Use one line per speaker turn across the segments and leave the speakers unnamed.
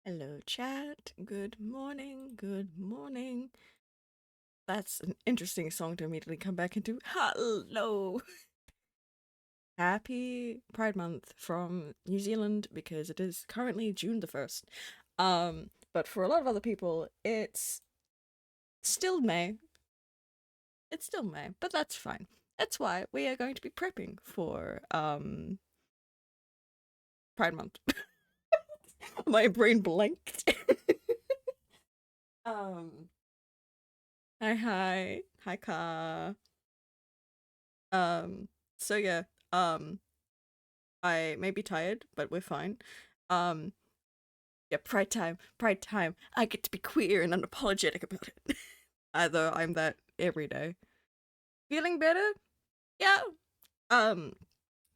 Hello, chat. Good morning. Good morning. That's an interesting song to immediately come back into. Hello. Happy Pride Month from New Zealand because it is currently June the 1st. But for a lot of other people, it's still May. It's still May, but that's fine. That's why we are going to be prepping for Pride Month. My brain blanked. um hi Ka. Um, so yeah, um, I may be tired, but we're fine. Um, yeah, pride time, pride time. I get to be queer and unapologetic about it. Although I'm that every day. Feeling better? Yeah. Um,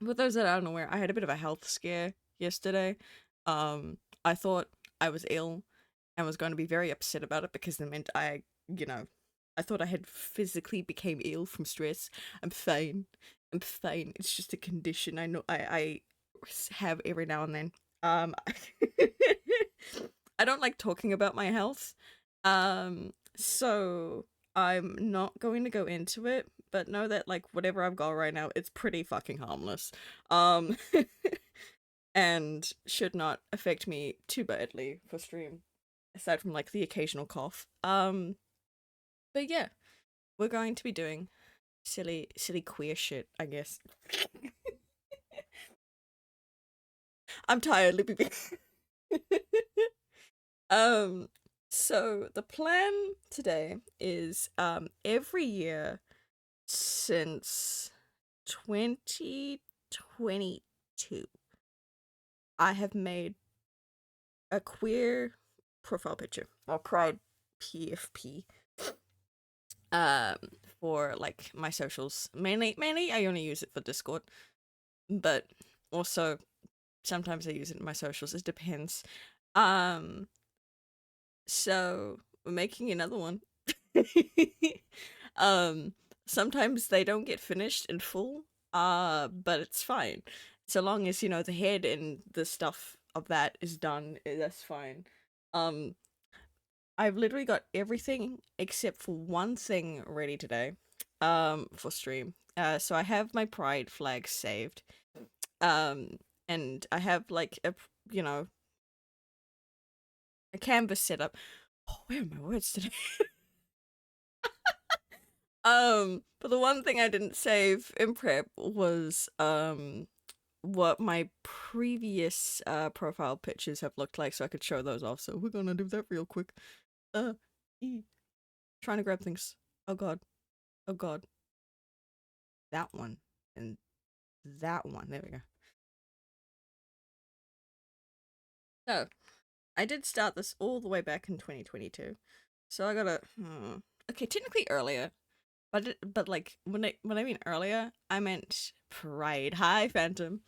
for those that aren't aware, I had a bit of a health scare yesterday. I thought I was ill and was going to be very upset about it because it meant you know, I thought I had physically became ill from stress. I'm fine. I'm fine. It's just a condition I know I have every now and then. Um, I don't like talking about my health. So I'm not going to go into it, but know that like whatever I've got right now, it's pretty fucking harmless. Um, and should not affect me too badly for stream, aside from like the occasional cough. But yeah, we're going to be doing silly queer shit, I guess. I'm tired, Lippy. um, so the plan today is every year since 2022, I have made a queer profile picture or Pride PFP um for like my socials. Mainly I only use it for Discord, but also sometimes I use it in my socials. It depends. Um so we're making another one. um Sometimes they don't get finished in full, but it's fine. So long as, you know, the head and the stuff of that is done, that's fine. Um I've literally got everything except for one thing ready today, for stream. So I have my pride flag saved, um, and I have like you know, a canvas set up. Oh, where are my words today? But the one thing I didn't save in prep was what my previous profile pictures have looked like, so I could show those off. So we're gonna do that real quick. Uh, trying to grab things. Oh god. Oh god. That one and that one. There we go. So I did start this all the way back in 2022. So I gotta okay, technically earlier, but like when I mean earlier, I meant Pride. Hi, Phantom.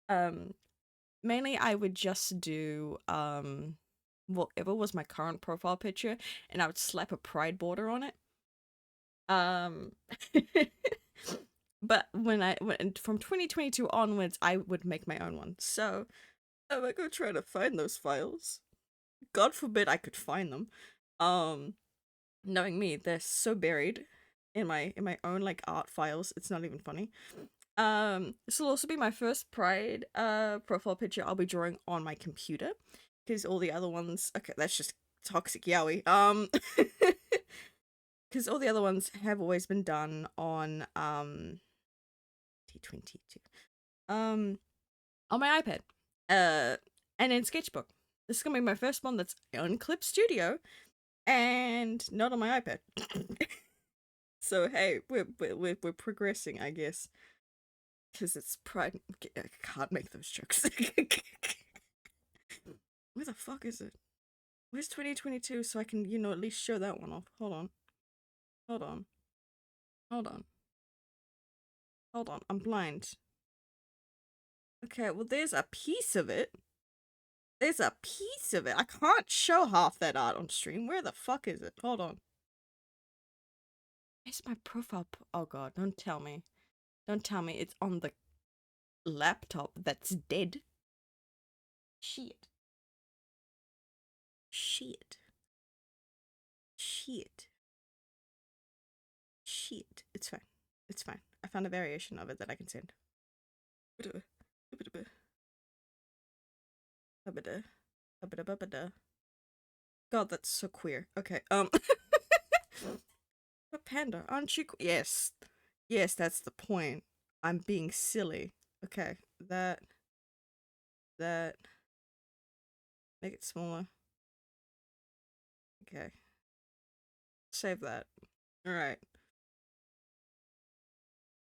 Um, Mainly I would just do whatever was my current profile picture, and I would slap a Pride border on it. Um, but when from 2022 onwards, I would make my own one. So I'm gonna try to find those files. God forbid I could find them. Um, Knowing me, they're so buried in my own like art files. It's not even funny. This will also be my first Pride profile picture I'll be drawing on my computer, because all the other ones, okay, that's just toxic yaoi. Because all the other ones have always been done on T22 on my iPad, uh, and in Sketchbook. This is gonna be my first one that's on Clip Studio and not on my iPad. So hey, we're progressing, I guess, because it's Pride. I can't make those jokes. Where the fuck is it? Where's 2022 so I can, you know, at least show that one off? Hold on, hold on, hold on, hold on. I'm blind. Okay, well there's a piece of it. There's a piece of it. I can't show half that art on stream. Where the fuck is it? Hold on. Where's my profile? Oh god, don't tell me. Don't tell me it's on the laptop that's dead. Shit. Shit. It's fine. It's fine. I found a variation of it that I can send. God, that's so queer. Okay, a panda, aren't you? Yes. Yes, that's the point. I'm being silly. Okay, that. Make it smaller. Okay. Save that. Alright.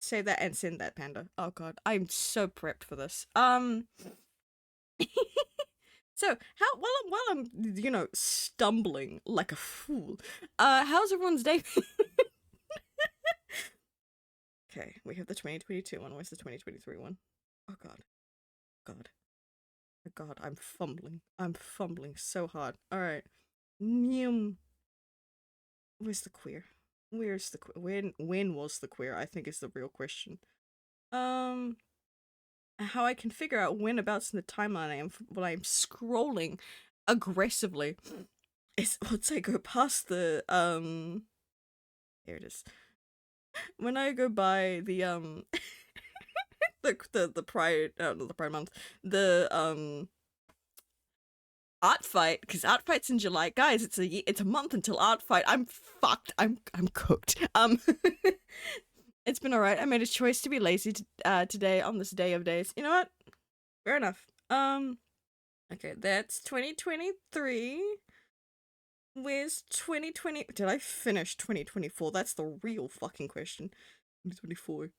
Save that and send that, panda. Oh god, I'm so prepped for this. So while I'm stumbling like a fool, how's everyone's day? Okay, we have the 2022 one. Where's the 2023 one? Oh god. God. Oh god, I'm fumbling. I'm fumbling so hard. Alright. Where's the queer? Where's the queer? When was the queer? I think is the real question. How I can figure out whenabouts in the timeline I am when I'm scrolling aggressively is once I go past the here it is. When I go by the the pride not the pride month, the art fight, because art fight's in July, guys. It's a month until art fight. I'm fucked. I'm cooked. It's been alright. I made a choice to be lazy today on this day of days. You know what? Fair enough. Okay, that's 2023. Where's 2020? Did I finish 2024? That's the real fucking question. 2024.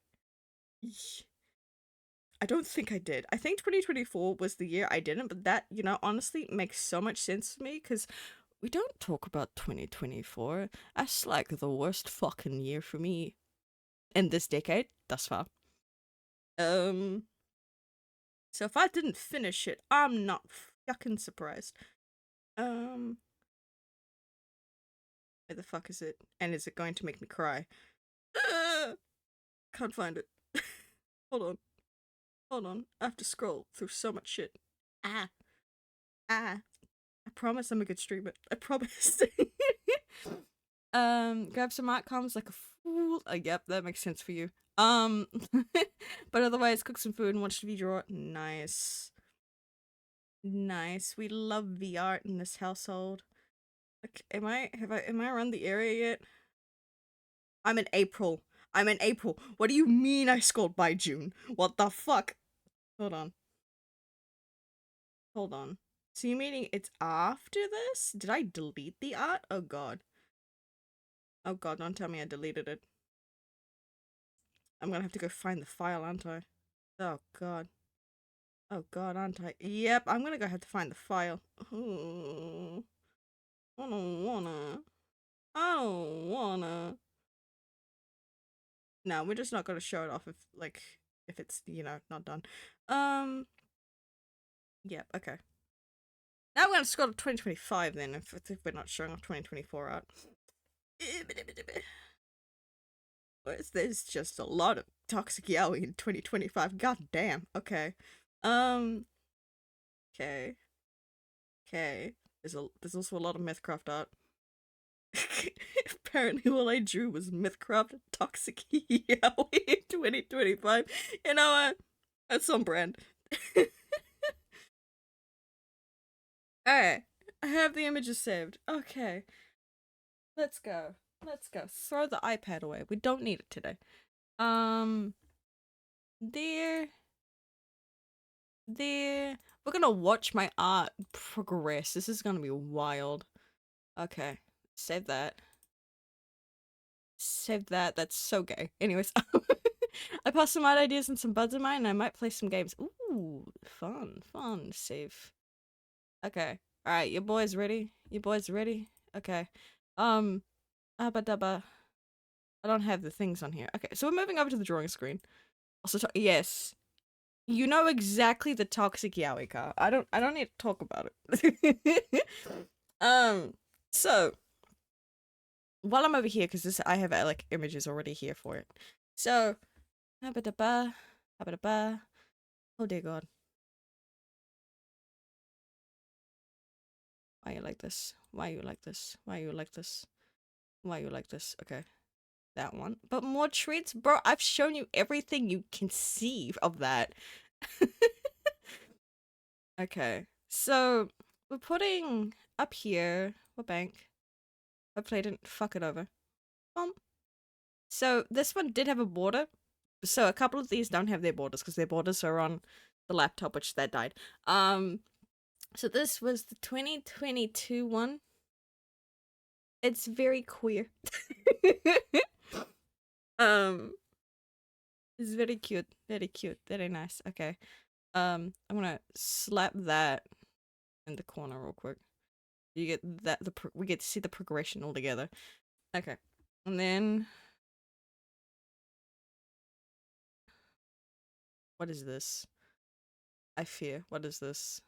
I don't think I did. I think 2024 was the year I didn't, but that, honestly makes so much sense to me because we don't talk about 2024. That's like the worst fucking year for me in this decade thus far. So if I didn't finish it, I'm not fucking surprised. Where the fuck is it? And is it going to make me cry? Can't find it. Hold on. I have to scroll through so much shit. I promise I'm a good streamer. I promise. Grab some art comms like a fool. Yep, that makes sense for you. But otherwise, cook some food and watch TV draw. Nice. We love VR in this household. Okay, am I around the area yet? I'm in April. What do you mean I scored by June? What the fuck? Hold on. So you meaning it's after this? Did I delete the art? Oh god, don't tell me I deleted it. I'm gonna have to go find the file, aren't I? Oh god, aren't I? Yep, I'm gonna go have to find the file. Ooh. I don't wanna. No, we're just not gonna show it off if it's, not done. Yep, okay. Now we're gonna scroll to 2025 then, if we're not showing off 2024 art. There's just a lot of toxic yaoi in 2025. God damn. Okay. Okay. There's also a lot of Mythcraft art. Apparently all I drew was Mythcraft toxic yaoi in 2025. You know what? That's on brand. Alright. I have the images saved. Okay. Let's go. Throw the iPad away. We don't need it today. There. We're gonna watch my art progress. This is gonna be wild. Okay. Save that. That's so gay. Anyways. I passed some art ideas and some buds of mine and I might play some games. Ooh, fun. Save. Okay. Alright, your boys ready? Okay. Abba dabba. I don't have the things on here. Okay, so we're moving over to the drawing screen. Also, yes. You know exactly the toxic yaoi car. I don't need to talk about it. So while I'm over here, because I have like images already here for it. So habadaba. Oh dear god. Why you like this? Why you like this? Why you like this? Why you like this? Okay. That one. But more treats? Bro, I've shown you everything you can see of that. Okay. So, we're putting up here. What bank? Hopefully I didn't fuck it over. So, this one did have a border. So, a couple of these don't have their borders because their borders are on the laptop, which that died. So this was the 2022 one. It's very queer. It's very cute, very nice. Okay. I'm gonna slap that in the corner real quick. You get that we get to see the progression all together. Okay. And then what is this? I fear. What is this?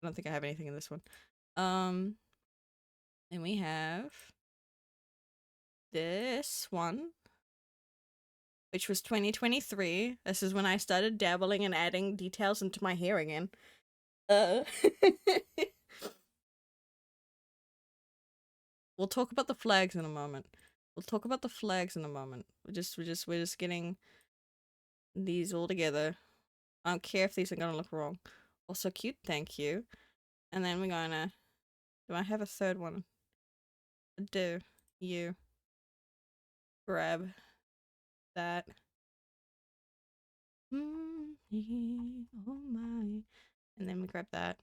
I don't think I have anything in this one. And we have this one, which was 2023. This is when I started dabbling and adding details into my hair again. We'll talk about the flags in a moment. We'll talk about the flags in a moment. We're just getting these all together. I don't care if these are gonna look wrong. Also cute, thank you. And then we're gonna. Do I have a third one? I do. You grab that. Oh my. And then we grab that.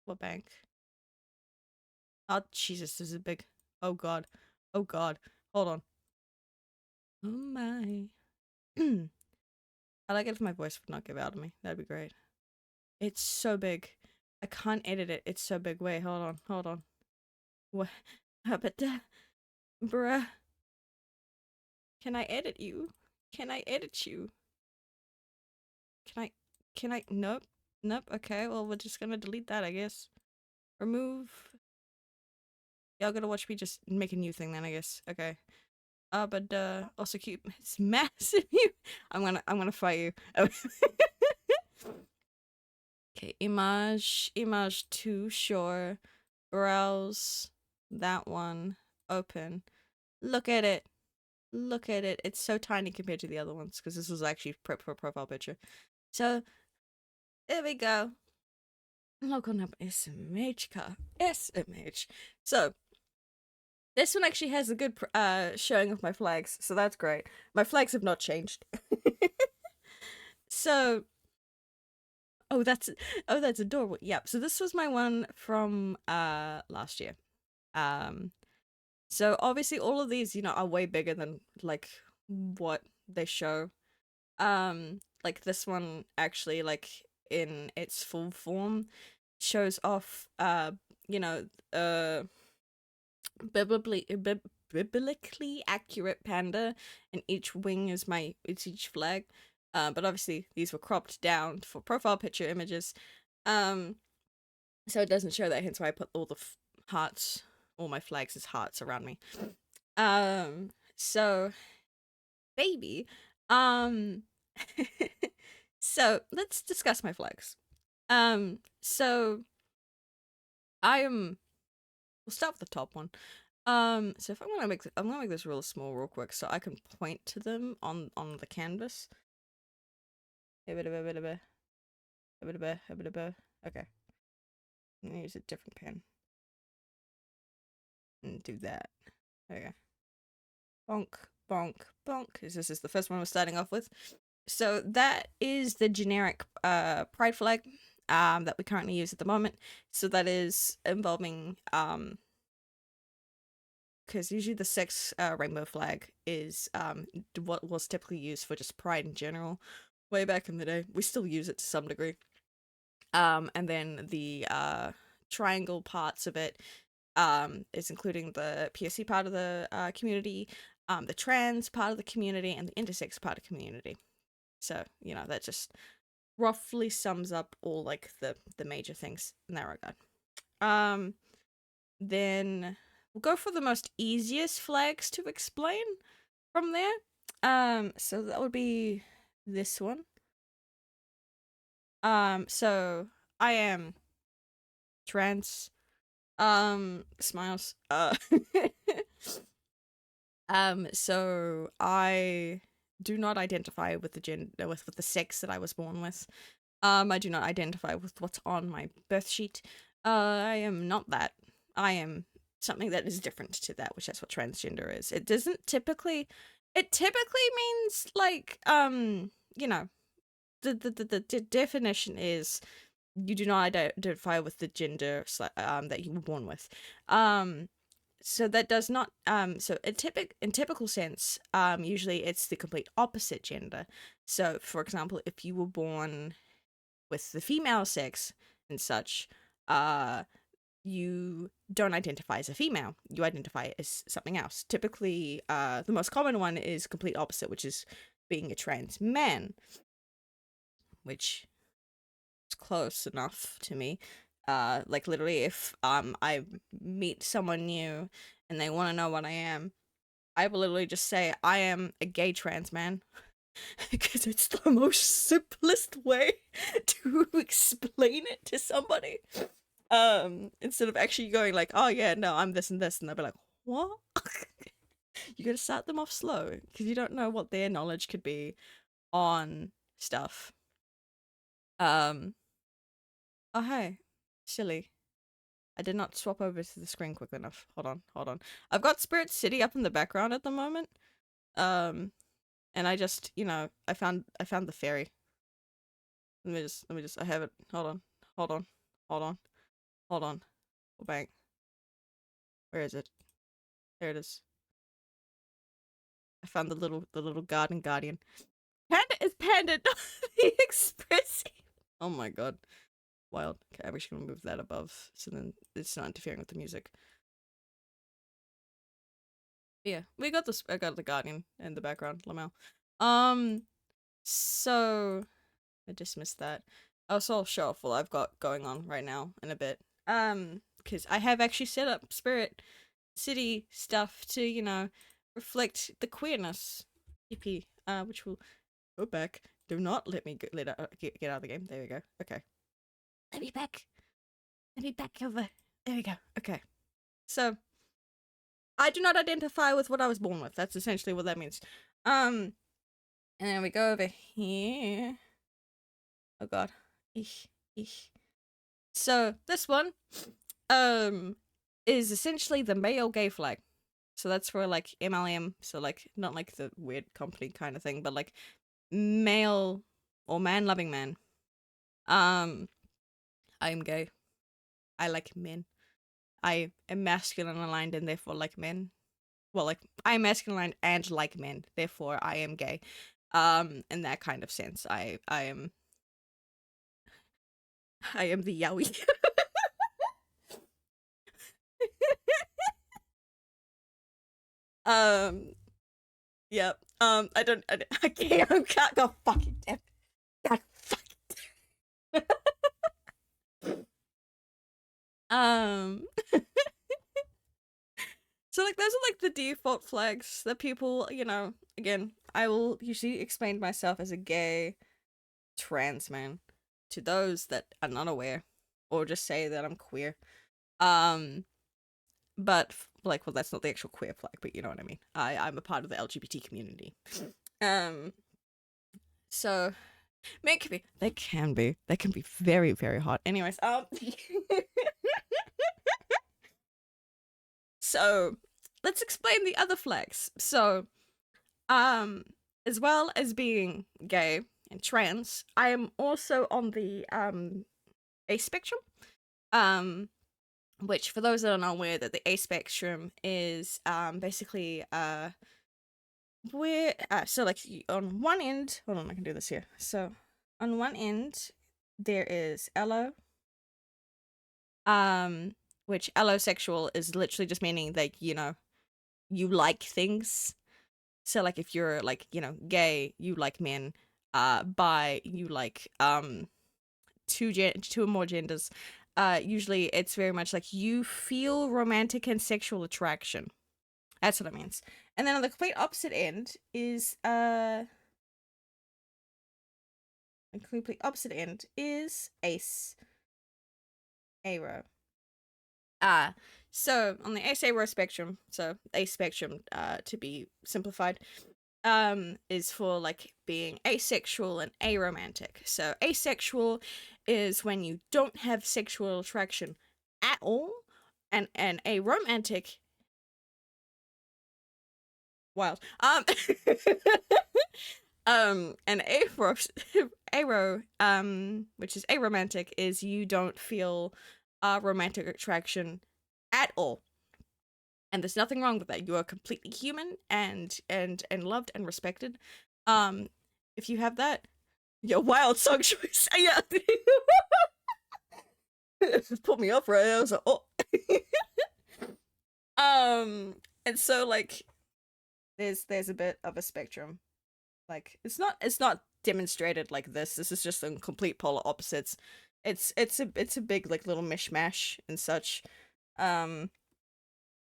What bank? Oh Jesus, this is big. Oh god. Oh god. Hold on. Oh my. I like it if my voice would not give out of me. That'd be great. It's so big. I can't edit it. It's so big. Wait, hold on. Hold on. What? But bruh. Can I edit you? Can I edit you? Can I nope. Nope. Okay, well we're just gonna delete that, I guess. Remove. Y'all gotta watch me just make a new thing then, I guess. Okay. But also cute. It's massive. I'm gonna fight you. Okay, image 2, sure. Browse that one. Open. Look at it. Look at it. It's so tiny compared to the other ones because this was actually prep for a profile picture. So there we go. Look up SMH car. SMH. So this one actually has a good showing of my flags, so that's great. My flags have not changed. So that's adorable. Yep. So this was my one from last year. So obviously all of these, you know, are way bigger than like what they show. Like this one actually, like in its full form, shows off you know, biblically accurate panda, and each wing is it's each flag. But obviously these were cropped down for profile picture images. So it doesn't show that, hence why I put all the hearts, all my flags as hearts around me. So baby, so let's discuss my flags. So we'll start with the top one. So if I'm gonna make this real small real quick so I can point to them on the canvas. Okay. I'm gonna use a different pen. And do that. Okay. Bonk, bonk, bonk. This is the first one we're starting off with. So that is the generic pride flag that we currently use at the moment. So that is involving because usually the sex rainbow flag is what was typically used for just pride in general way back in the day. We still use it to some degree. And then the triangle parts of it is including the PSC part of the community, the trans part of the community, and the intersex part of the community. So, you know, that just roughly sums up all like the major things in that regard. Then we'll go for the most easiest flags to explain from there. So that would be this one. So I am trans. Smiles. So I do not identify with the gender with the sex that I was born with. I do not identify with what's on my birth sheet. I am not that. I am something that is different to that, which is what transgender is. It doesn't typically it typically means like you know, the definition is you do not identify with the gender that you were born with. So that does not so in typical sense, usually it's the complete opposite gender. So for example, if you were born with the female sex and such, you don't identify as a female. You identify as something else. Typically, the most common one is complete opposite, which is being a trans man, which is close enough to me. Like literally, if I meet someone new and they want to know what I am, I will literally just say I am a gay trans man. Because it's the most simplest way to explain it to somebody. Instead of actually going like, oh yeah, no, I'm this and this, and they'll be like, what? You gotta start them off slow because you don't know what their knowledge could be on stuff. Oh hey, silly. I did not swap over to the screen quick enough. Hold on, hold on. I've got Spirit City up in the background at the moment. And I just, I found the fairy. Let me just, I have it. Hold on, hold on, hold on, hold on. Oh, bang. Where is it? There it is. I found the little garden guardian. Panda is panda, not the expressive. Oh my god. Wild. Okay, I'm actually gonna move that above so then it's not interfering with the music. Yeah, we got this. I got the guardian in the background, Lamel. So I dismissed that. Also, I'll show off what I've got going on right now in a bit. Because I have actually set up Spirit City stuff to, reflect the queerness. Eepy, which will go back. Do not let me get out of the game. There we go. Okay. Let me back. Let me back over. There we go. Okay. So, I do not identify with what I was born with. That's essentially what that means. And then we go over here. Oh god. Eesh. Eesh. So, this one, is essentially the male gay flag. So that's for like MLM, so like not like the weird company kind of thing, but like male or man-loving man. I am gay. I like men. I am masculine aligned and therefore like men. Well, like I am masculine aligned and like men, therefore I am gay. In that kind of sense, I am the yaoi. um, yeah. I can't go fucking damn. God fucking. um. So like those are like the default flags that people, again, I will usually explain myself as a gay trans man to those that are not aware or just say that I'm queer. Um but like well that's not the actual queer flag, but you know what I mean. I'm a part of the LGBT community. Um so they can be very very hot. Anyways, so let's explain the other flags. So as well as being gay and trans, I am also on the A spectrum. Which for those that are not aware, that the A spectrum is basically where so like on one end, hold on, I can do this here. So on one end there is allo, which allosexual is literally just meaning that you like things. So like if you're like gay, you like men, bi, you like two or more genders. Usually it's very much like you feel romantic and sexual attraction. That's what it means. And then on the complete opposite end is ace, aro. Uh so on the ace-aro spectrum, so a spectrum to be simplified, is for like being asexual and aromantic. So asexual is when you don't have sexual attraction at all, and aromantic, wild. And aro, which is aromantic, is you don't feel romantic attraction at all. And there's nothing wrong with that. You are completely human and loved and respected. If you have that, your wild song choice. Yeah. Put me up right. I was like, oh. And so like there's a bit of a spectrum. Like it's not demonstrated like this. This is just in complete polar opposites. It's a big like little mishmash and such. Um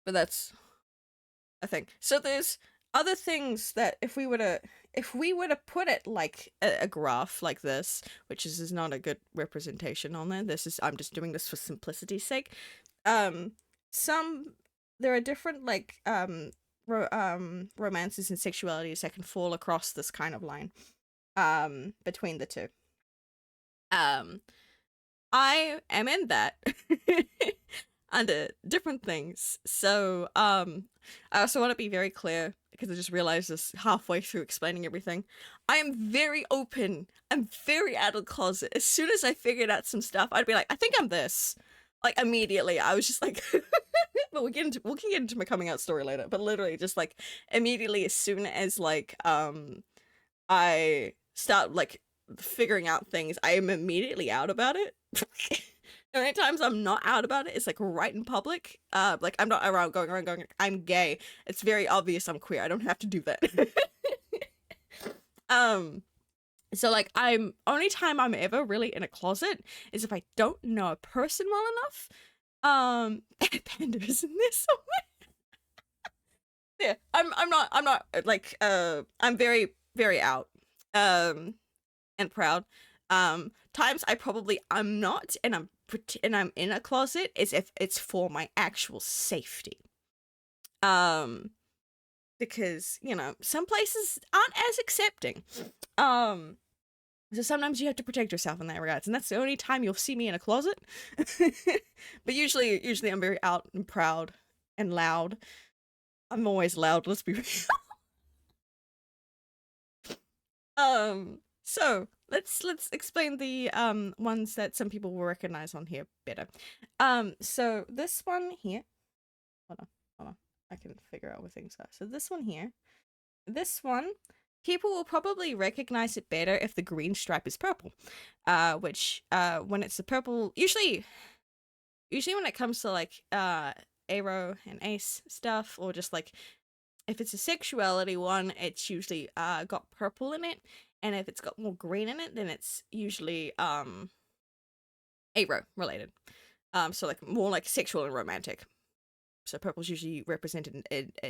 but that's a thing. So there's other things that if we were to put it like a graph like this, which is not a good representation on there. This is, I'm just doing this for simplicity's sake. Some there are different like romances and sexualities that can fall across this kind of line between the two. I am in that under different things. So I also want to be very clear, because I just realized this halfway through explaining everything. I am very open. I'm very out of the closet. As soon as I figured out some stuff, I'd be like, I think I'm this. Like immediately, I was just like, but we can get into my coming out story later. But literally, just like immediately, as soon as like I start like figuring out things, I am immediately out about it. The only times I'm not out about it is like right in public. Like I'm not around going, I'm gay. It's very obvious I'm queer. I don't have to do that. So like only time I'm ever really in a closet is if I don't know a person well enough. Panda's in this somewhere. Yeah, I'm not like I'm very very out and proud. Times I'm not, and I'm in a closet is if it's for my actual safety. Because you know some places aren't as accepting. So sometimes you have to protect yourself in that regards, and that's the only time you'll see me in a closet. But usually I'm very out and proud and loud. I'm always loud, let's be real. So let's explain the ones that some people will recognize on here better. So this one here, hold on, I can figure out where things are. So this one here, this one, people will probably recognize it better if the green stripe is purple. Which when it's the purple, usually when it comes to like aro and ace stuff, or just like if it's a sexuality one, it's usually got purple in it, and if it's got more green in it, then it's usually aro related. So like more like sexual and romantic. So purple's usually represented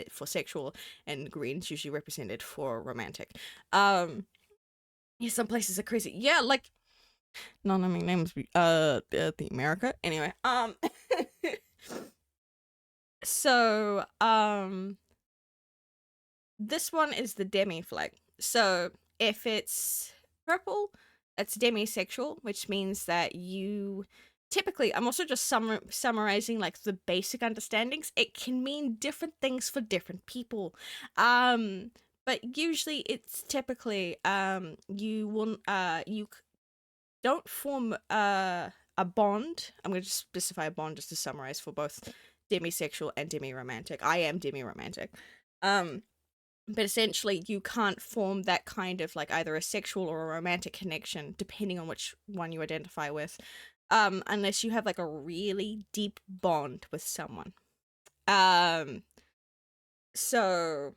for sexual, and green's usually represented for romantic. Yeah, some places are crazy. Yeah, like none of my names the America. Anyway, so this one is the demi flag. So if it's purple, it's demisexual, which means that you typically, I'm also just summarizing like the basic understandings. It can mean different things for different people. But usually it's typically you don't form a bond. I'm going to specify a bond just to summarize for both demisexual and demi-romantic. I am demi-romantic. But essentially you can't form that kind of like either a sexual or a romantic connection, depending on which one you identify with, unless you have like a really deep bond with someone. So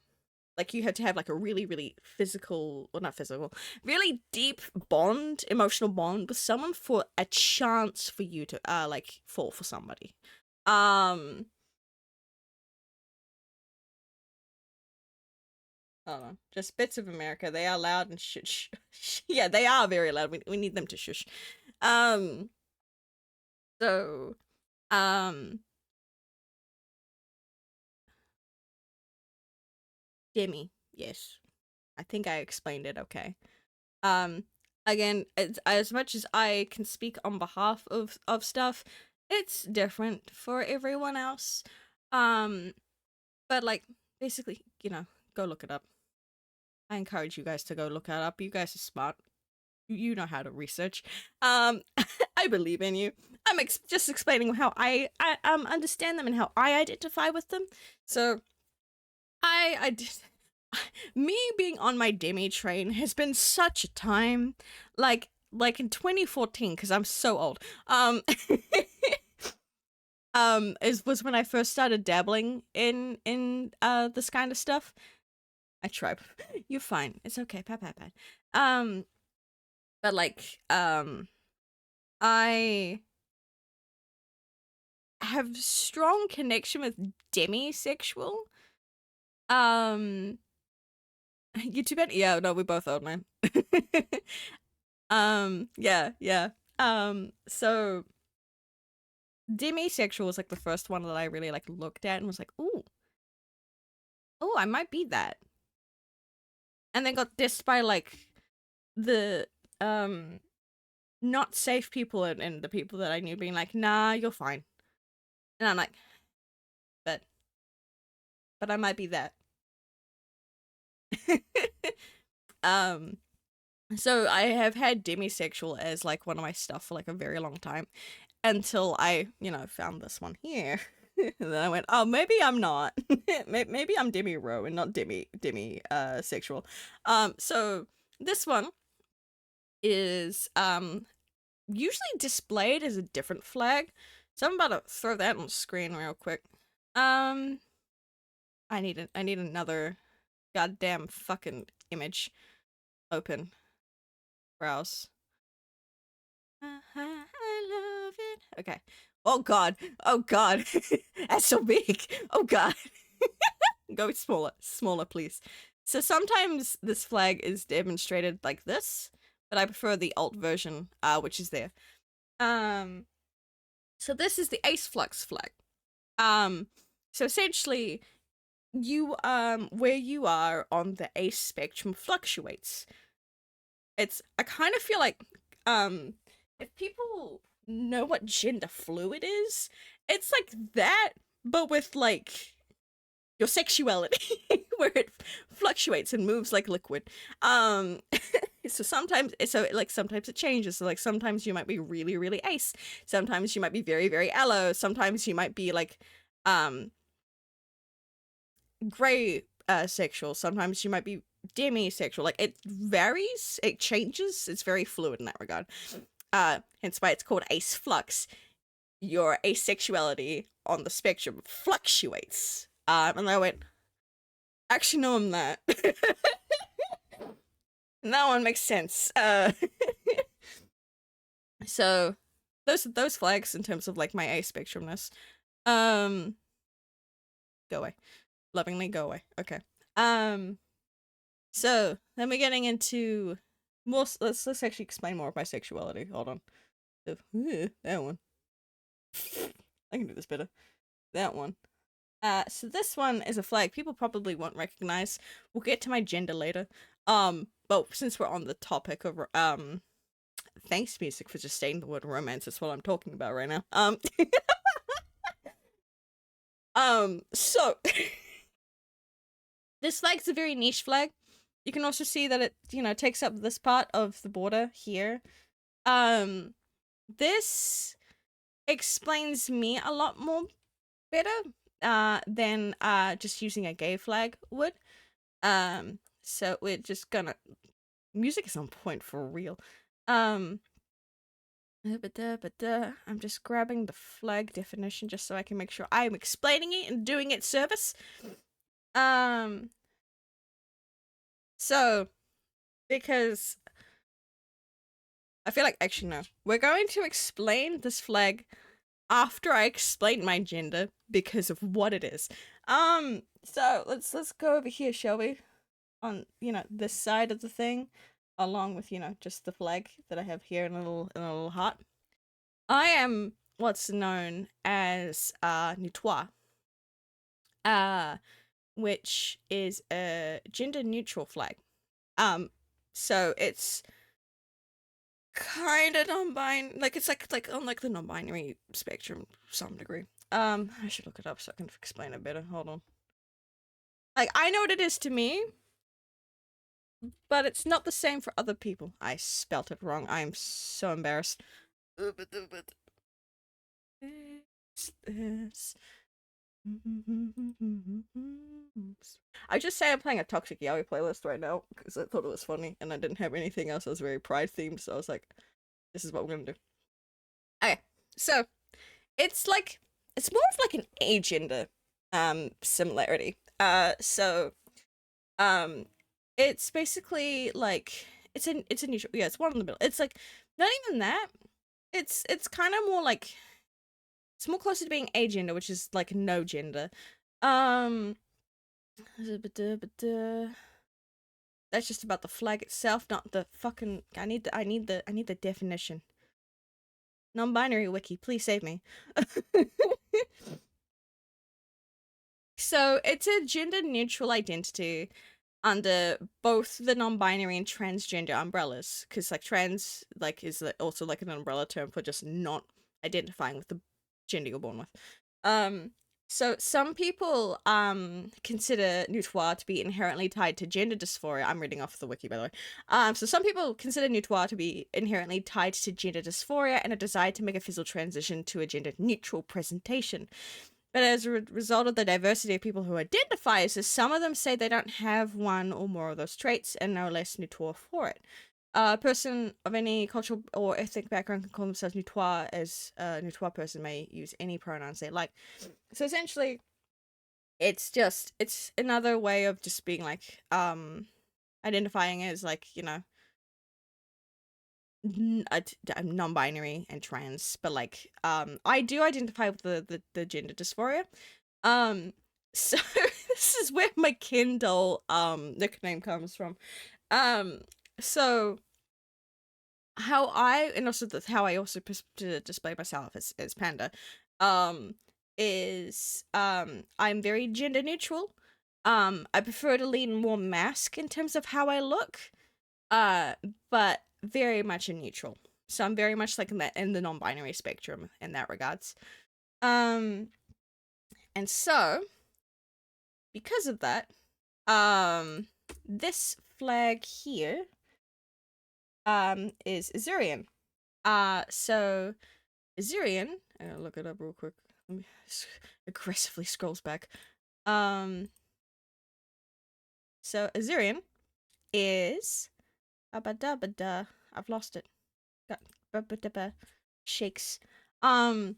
like you have to have like a really, really physical, well not physical, really deep bond, emotional bond with someone for a chance for you to like fall for somebody. I don't know, just bits of America. They are loud and shush. Yeah, they are very loud. We need them to shush. So, um, Demi, yes. I think I explained it okay. Um, again, as much as I can speak on behalf of stuff, it's different for everyone else. But like, basically, go look it up. I encourage you guys to go look it up. You guys are smart. You know how to research. I believe in you. I'm just explaining how I understand them and how I identify with them. So I just me being on my Demi train has been such a time. Like in 2014, because I'm so old. Was when I first started dabbling in this kind of stuff. I try. You're fine. It's okay. Pat. But like I have strong connection with demisexual. You too bad. Yeah, no, we both old, man. Yeah. So demisexual was like the first one that I really like looked at and was like, ooh, I might be that. And then got dissed by like the not safe people and the people that I knew being like, nah, you're fine. And I'm like, but I might be that. So I have had demisexual as like one of my stuff for like a very long time until I, found this one here. And then I went, oh, maybe I'm not. Maybe I'm demi-ro and not demi sexual. So this one is usually displayed as a different flag. So I'm about to throw that on the screen real quick. I need another goddamn fucking image open. Browse. I love it. Okay. Oh god. That's so big. Oh god. Go smaller, please. So sometimes this flag is demonstrated like this, but I prefer the alt version, which is there. So this is the ace flux flag. So essentially, you where you are on the ace spectrum fluctuates. I kind of feel like if people know what gender fluid is, it's like that, but with like your sexuality, where it fluctuates and moves like liquid. So sometimes it changes. So like sometimes you might be really, really ace. Sometimes you might be very, very allo. Sometimes you might be like gray sexual. Sometimes you might be demisexual. Like it varies, it changes. It's very fluid in that regard. Hence why it's called ace flux. Your asexuality on the spectrum fluctuates. And I went, actually, no, I'm not. That one makes sense. So those flags in terms of like my aspectrumness. Go away. Lovingly go away. Okay. So then we're getting into more. Let's actually explain more of my sexuality. Hold on. That one. I can do this better. That one. So this one is a flag people probably won't recognize. We'll get to my gender later. But since we're on the topic of thanks music for just saying the word romance. That's what I'm talking about right now. So this flag's a very niche flag. You can also see that it, takes up this part of the border here. This explains me a lot more better than just using a gay flag would. So we're just gonna music is on point for real. I'm just grabbing the flag definition just so I can make sure I'm explaining it and doing it service. So because I feel like actually no. We're going to explain this flag after I explain my gender because of what it is. So let's go over here, shall we? On, this side of the thing, along with, just the flag that I have here in a little heart. I am what's known as Nutois. which is a gender neutral flag. So it's kind of non-binary, like it's like on like the non-binary spectrum to some degree. I should look it up so I can explain it better. Hold on. Like, I know what it is to me, but it's not the same for other people. I spelt it wrong. I am so embarrassed. This. I just say I'm playing a Toxic Yaoi playlist right now because I thought it was funny and I didn't have anything else that was very pride themed, so I was like, this is what we're gonna do. Okay, so it's like it's more of like an agender similarity. Um it's basically like it's a neutral, yeah, it's one in the middle. It's like not even that. It's kind of more like it's more closer to being agender, which is like no gender. Um that's just about the flag itself, not the fucking I need the definition. Non-binary wiki, please save me. So it's a gender neutral identity under both the non-binary and transgender umbrellas, because like trans like is also like an umbrella term for just not identifying with the gender you're born with. So some people consider Nutoire to be inherently tied to gender dysphoria. I'm reading off the wiki, by the way. So some people consider Nutoire to be inherently tied to gender dysphoria and a desire to make a physical transition to a gender neutral presentation. But as a result of the diversity of people who identify as this, some of them say they don't have one or more of those traits and no less Nutoire for it. A person of any cultural or ethnic background can call themselves Nutoire, as a Nutoire person may use any pronouns they like. So essentially, it's another way of just being like, identifying as like, you know, non-binary and trans, but like I do identify with the gender dysphoria. So this is where my Kindle nickname comes from. So how I and also how I also display myself as Panda is I'm very gender neutral. I prefer to lean more masc in terms of how I look. But very much a neutral. So I'm very much like in the non-binary spectrum in that regards. And so because of that, this flag here is Azurian. So Azurian, I'm gonna look it up real quick. Let me aggressively scrolls back. So Azurian is I've lost it. Shakes. Azurian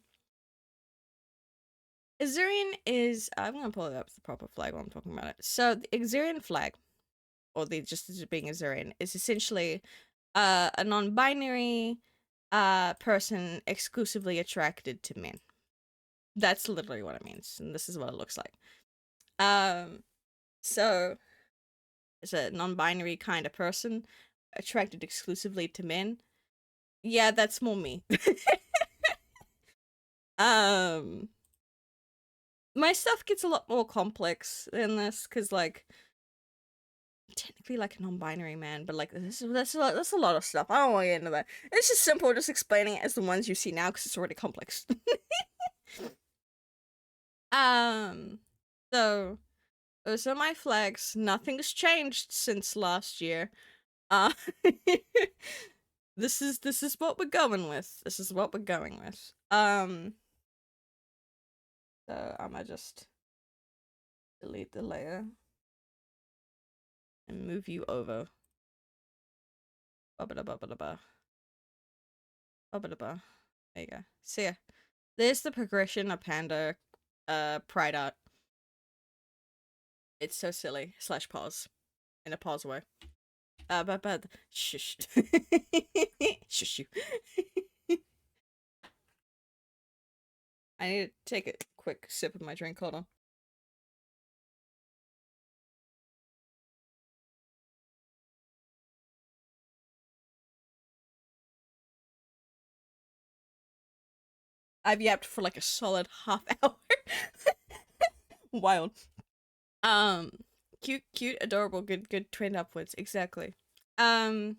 is I'm gonna pull it up the proper flag while I'm talking about it. So the Azurian flag, or the just being Azurian, is essentially a non-binary person exclusively attracted to men. That's literally what it means, and this is what it looks like. So it's a non-binary kind of person attracted exclusively to men. Yeah, that's more me. My stuff gets a lot more complex than this, because like technically like a non-binary man, but like that's a lot of stuff. I don't want to get into that. It's just simple, just explaining it as the ones you see now, because it's already complex. So those are my flags. Nothing's changed since last year. Uh this is what we're going with. This is what we're going with. So I'ma just delete the layer and move you over. Ba-ba-da-ba-ba-da-ba. Ba-ba-da-ba. There you go. So yeah, there's the progression of Panda pride art. It's so silly. Slash pause. In a pause way. But shush. Shush you. I need to take a quick sip of my drink. Hold on. I've yapped for like a solid half hour. Wild. Um, cute, adorable, good trend upwards. Exactly. Um,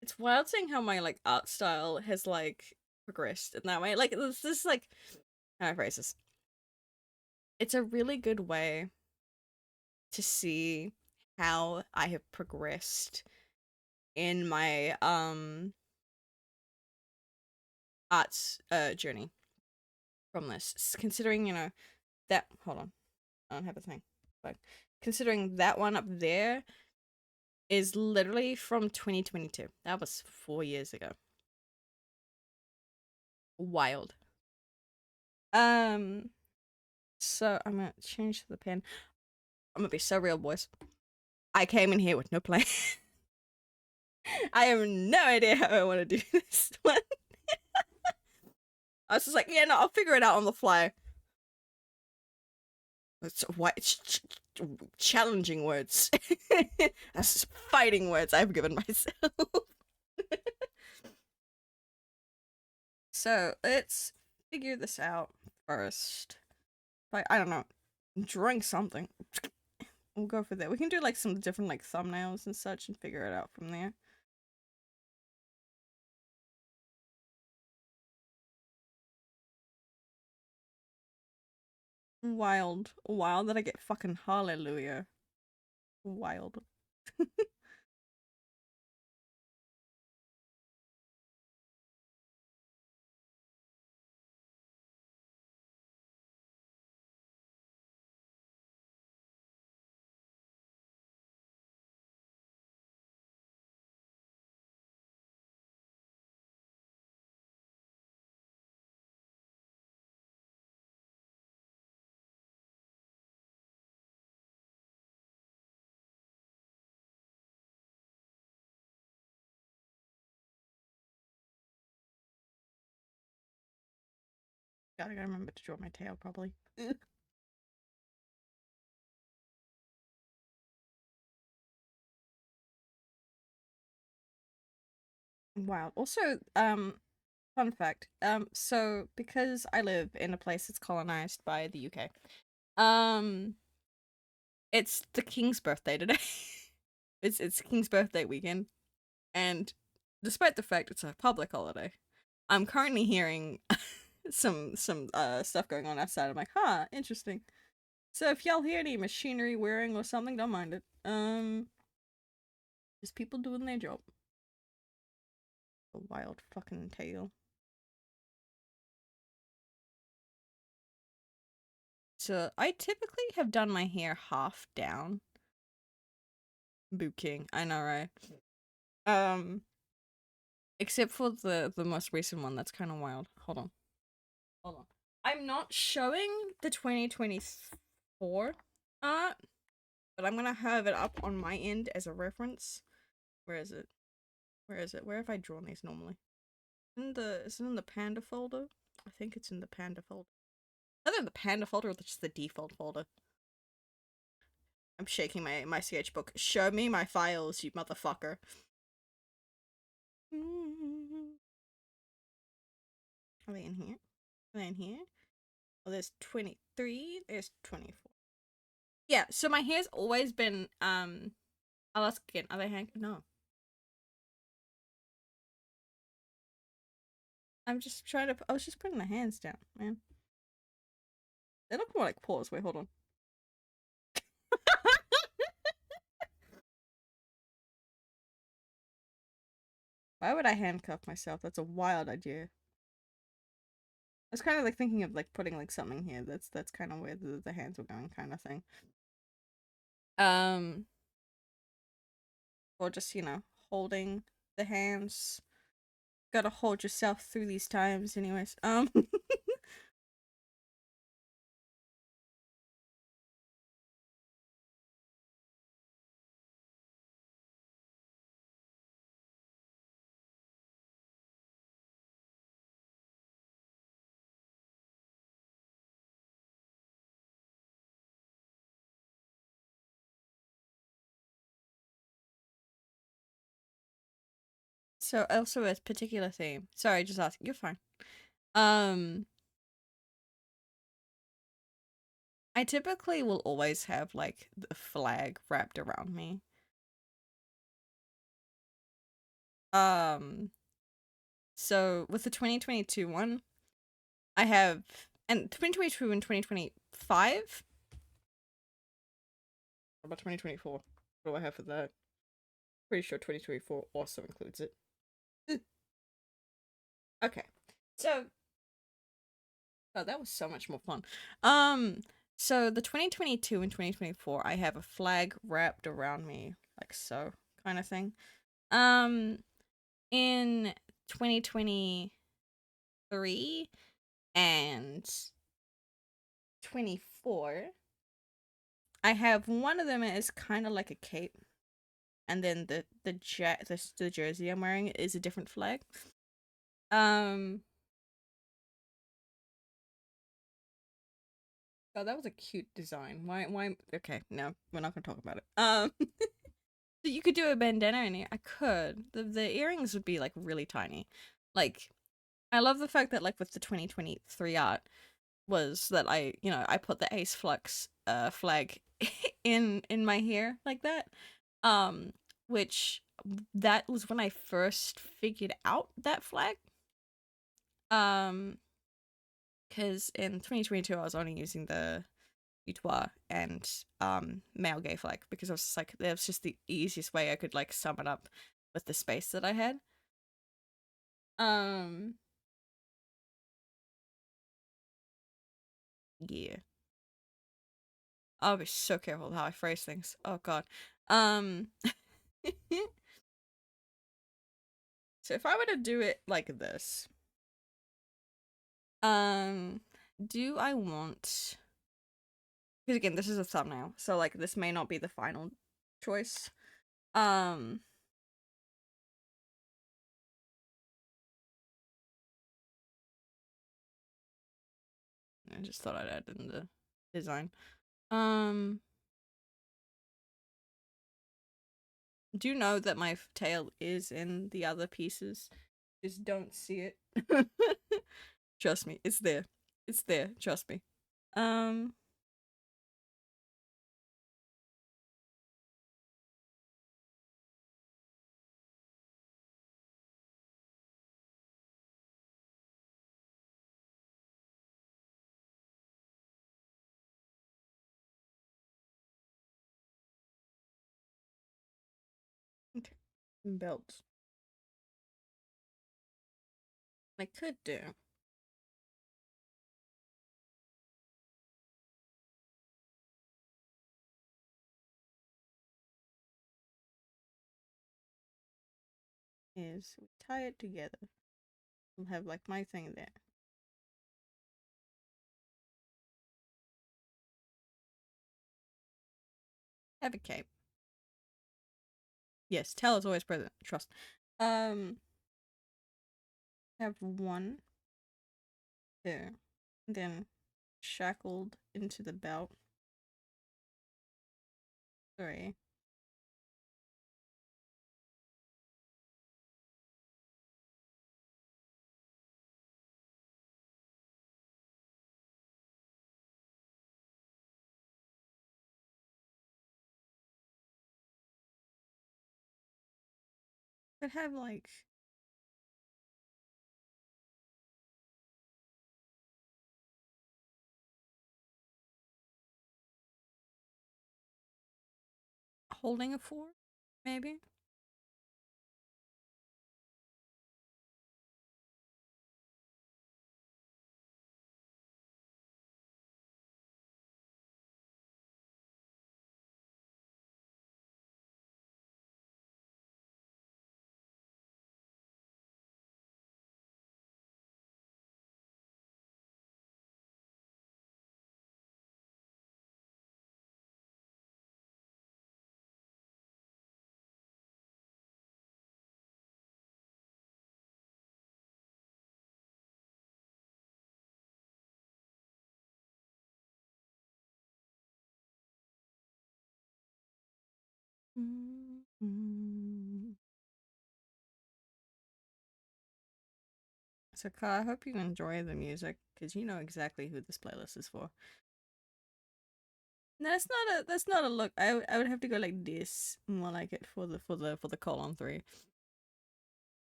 it's wild seeing how my like art style has like progressed in that way. Like this like how do I phrase this? It's a really good way to see how I have progressed in my arts journey from this. Considering, you know, that hold on. I don't have a thing. But considering that one up there is literally from 2022. That was 4 years ago. Wild. Um, so I'm gonna change the pen. I'm gonna be so real, boys. I came in here with no plan. I have no idea how I want to do this one. I was just like, yeah, no, I'll figure it out on the fly. It's challenging words. That's fighting words I've given myself. So let's figure this out first. Like, I don't know, drawing something. We'll go for that. We can do like some different like thumbnails and such and figure it out from there. Wild. Wild that I get fucking hallelujah. Wild. Gotta remember to draw my tail probably. Wow. Also, fun fact. So because I live in a place that's colonized by the UK, um, it's the King's birthday today. It's King's birthday weekend, and despite the fact it's a public holiday, I'm currently hearing some stuff going on outside. I'm like, huh, interesting. So if y'all hear any machinery whirring or something, don't mind it. Just people doing their job. A wild fucking tail. So I typically have done my hair half down. Boo King, I know, right? Um, except for the most recent one. That's kind of wild. Hold on, hold on. I'm not showing the 2024 art, but I'm gonna have it up on my end as a reference. Where is it? Where is it? Where have I drawn these normally? Is it in the panda folder? I think it's in the panda folder. Either the panda folder or just the default folder. I'm shaking my sketchbook. Show me my files, you motherfucker. Are they in here? Are they in here? Oh, there's 23. There's 24. Yeah, so my hair's always been, I'll ask again. Are they hanging? No. I'm just trying to, I was just putting the hands down, man. They look more like paws. Wait, hold on. Why would I handcuff myself? That's a wild idea. I was kind of like thinking of like putting like something here. That's kind of where the hands were going, kind of thing. Um, or just, you know, holding the hands. Gotta hold yourself through these times, anyways. So also a particular theme. Sorry, just asking. You're fine. Um, I typically will always have like the flag wrapped around me. Um, so with the 2022 one, I have, and 2022 and 2025. What about 2024? What do I have for that? Pretty sure 2024 also includes it. Okay. So, oh, that was so much more fun. So the 2022 and 2024, I have a flag wrapped around me, like so, kind of thing. Um, in 2023 and 24, I have one of them is kind of like a cape, and then the jersey I'm wearing is a different flag. Um, oh, that was a cute design. Why? Okay, no, we're not gonna talk about it. You could do a bandana in here. I could. The earrings would be like really tiny. Like, I love the fact that like with the 2023 art was that I put the Ace Flux flag in my hair like that. Um, which that was when I first figured out that flag. Um, because in 2022 I was only using the boudoir and male gay flag because I was just like that was just the easiest way I could like sum it up with the space that I had. Um, yeah. I'll be so careful with how I phrase things. Oh god. Um so if I were to do it like this, um do I want, because again this is a thumbnail, so like this may not be the final choice. Um I just thought I'd add in the design. Um do you know that my tail is in the other pieces? Just don't see it. Trust me, it's there. It's there, trust me. Um okay. Belt. I could do is we tie it together. We'll have like my thing there. Have a cape. Yes, tail is always present. Trust. Um, have one there, then shackled into the belt. Three. Could have like holding a fork, maybe. Mm-hmm. So, Ka, I hope you enjoy the music because you know exactly who this playlist is for. That's not a look. I would have to go like this, more like it for the colon 3.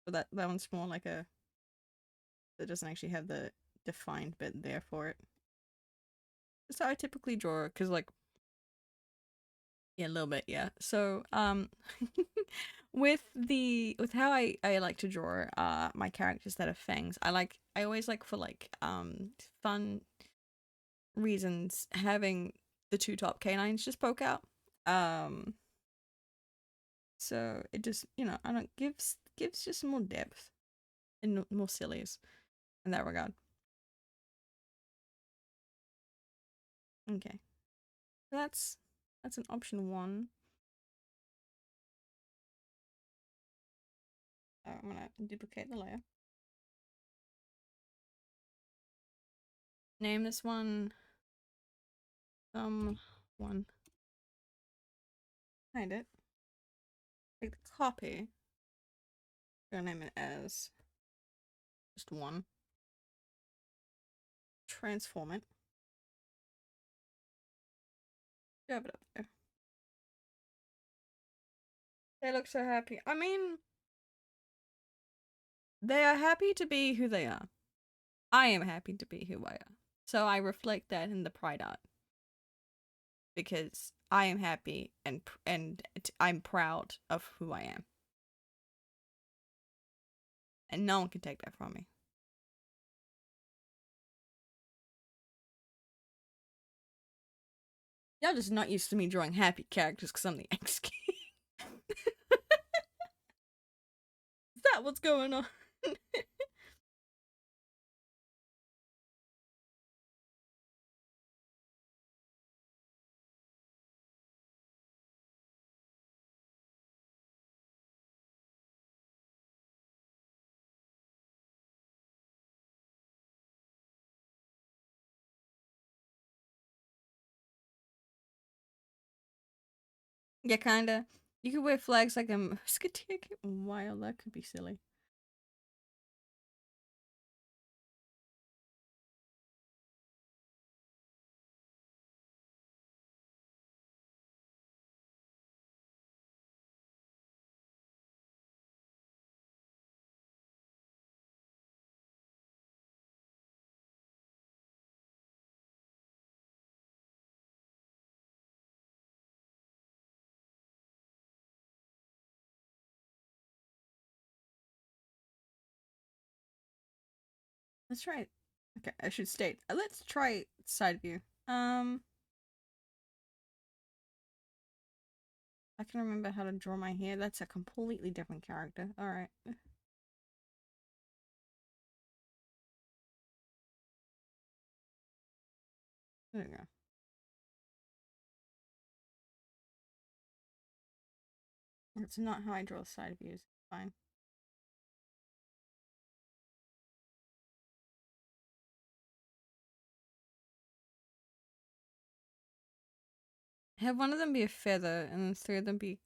So that one's more like a, it doesn't actually have the defined bit there for it. That's how I typically draw, because like, yeah, a little bit, yeah. So with how I like to draw my characters that have fangs, I always like, for like fun reasons, having the two top canines just poke out. So it just, I don't, gives just more depth and more sillies in that regard. Okay. So that's an option 1. I'm gonna duplicate the layer. Name this one one. Hide it. Take the copy. Gonna name it as just 1. Transform it. Shove it up there. They look so happy. I mean, they are happy to be who they are. I am happy to be who I am. So I reflect that in the pride art. Because I am happy and I'm proud of who I am. And no one can take that from me. Y'all just not used to me drawing happy characters because I'm the X King. Is that what's going on? Yeah, kinda. You could wear flags like a musketeer. Wow, that could be silly. Let's try it. Okay, I should state. Let's try side view. I can remember how to draw my hair. That's a completely different character. Alright. There we go. That's not how I draw side views. Fine. Have one of them be a feather and 3 of them be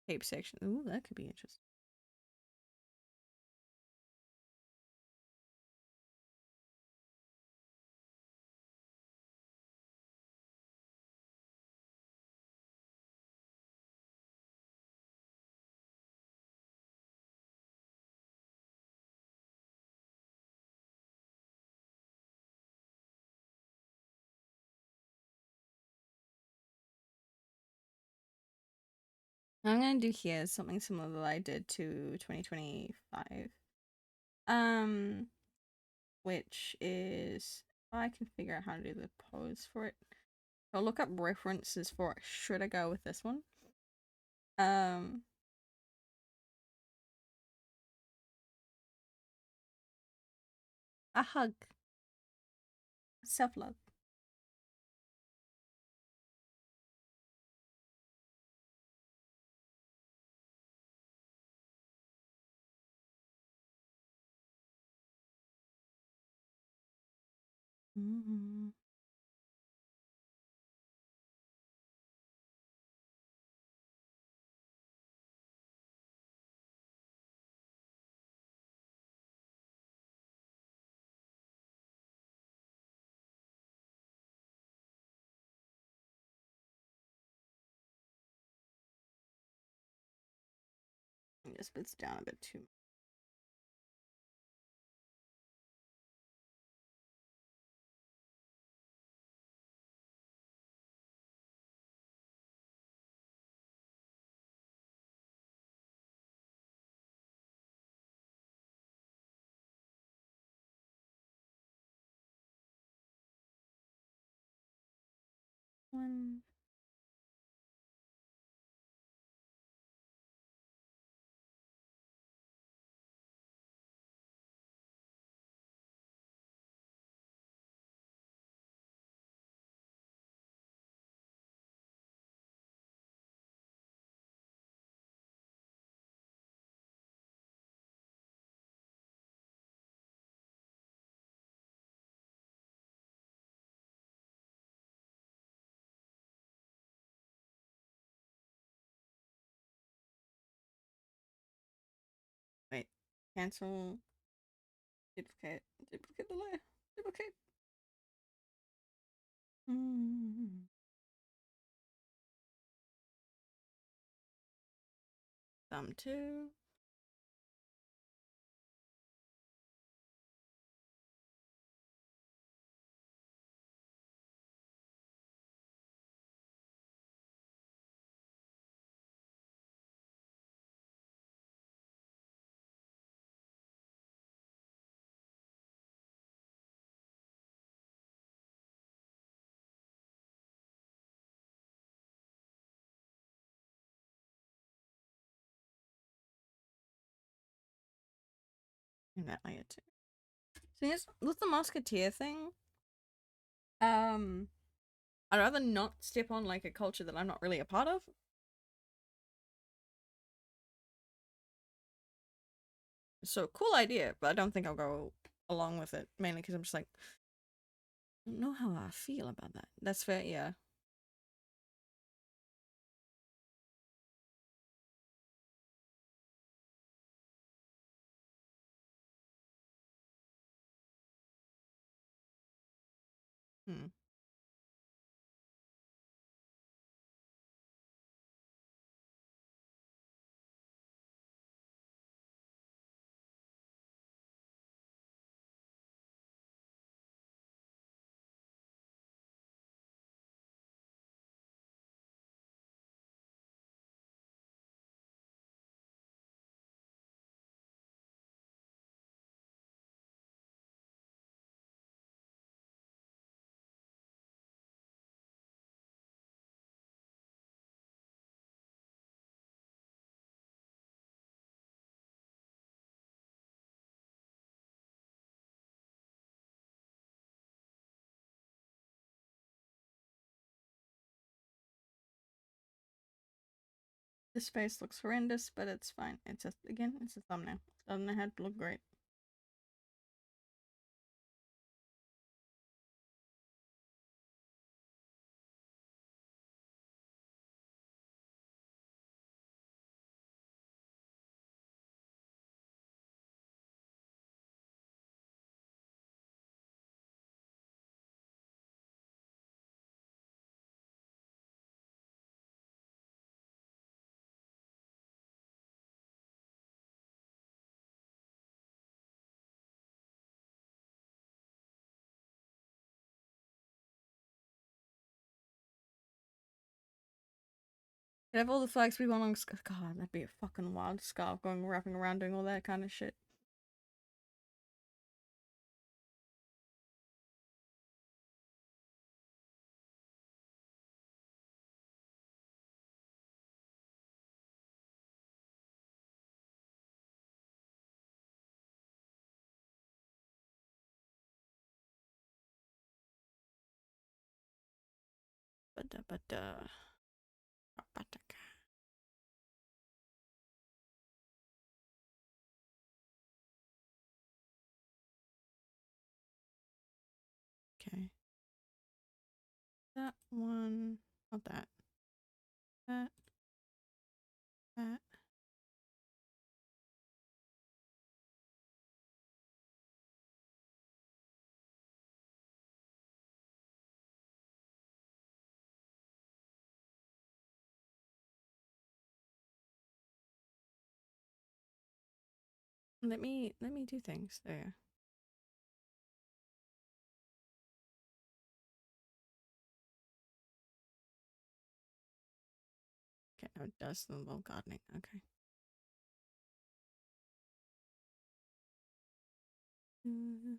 cape section. Ooh, that could be interesting. I'm gonna do here something similar that I did to 2025. Which is, I can figure out how to do the pose for it. I'll look up references for it. Should I go with this one? A hug. Self-love. Mm-hmm. It splits down a bit too. One. Wait. Cancel. Duplicate. Duplicate the layer. Duplicate. Thumb 2. And that layer 2. So yes, with the musketeer thing, I'd rather not step on like a culture that I'm not really a part of. So cool idea, but I don't think I'll go along with it, mainly because I'm just like, I don't know how I feel about that. That's fair, yeah. Hmm. This face looks horrendous, but it's fine. It's just, again, it's a thumbnail. Doesn't have to look great. Could have all the flags we want on. God, that'd be a fucking wild scarf going wrapping around doing all that kind of shit. But okay. That one, not that. That. That. Let me do things. There. Okay, no dust and little gardening. Okay. Okay.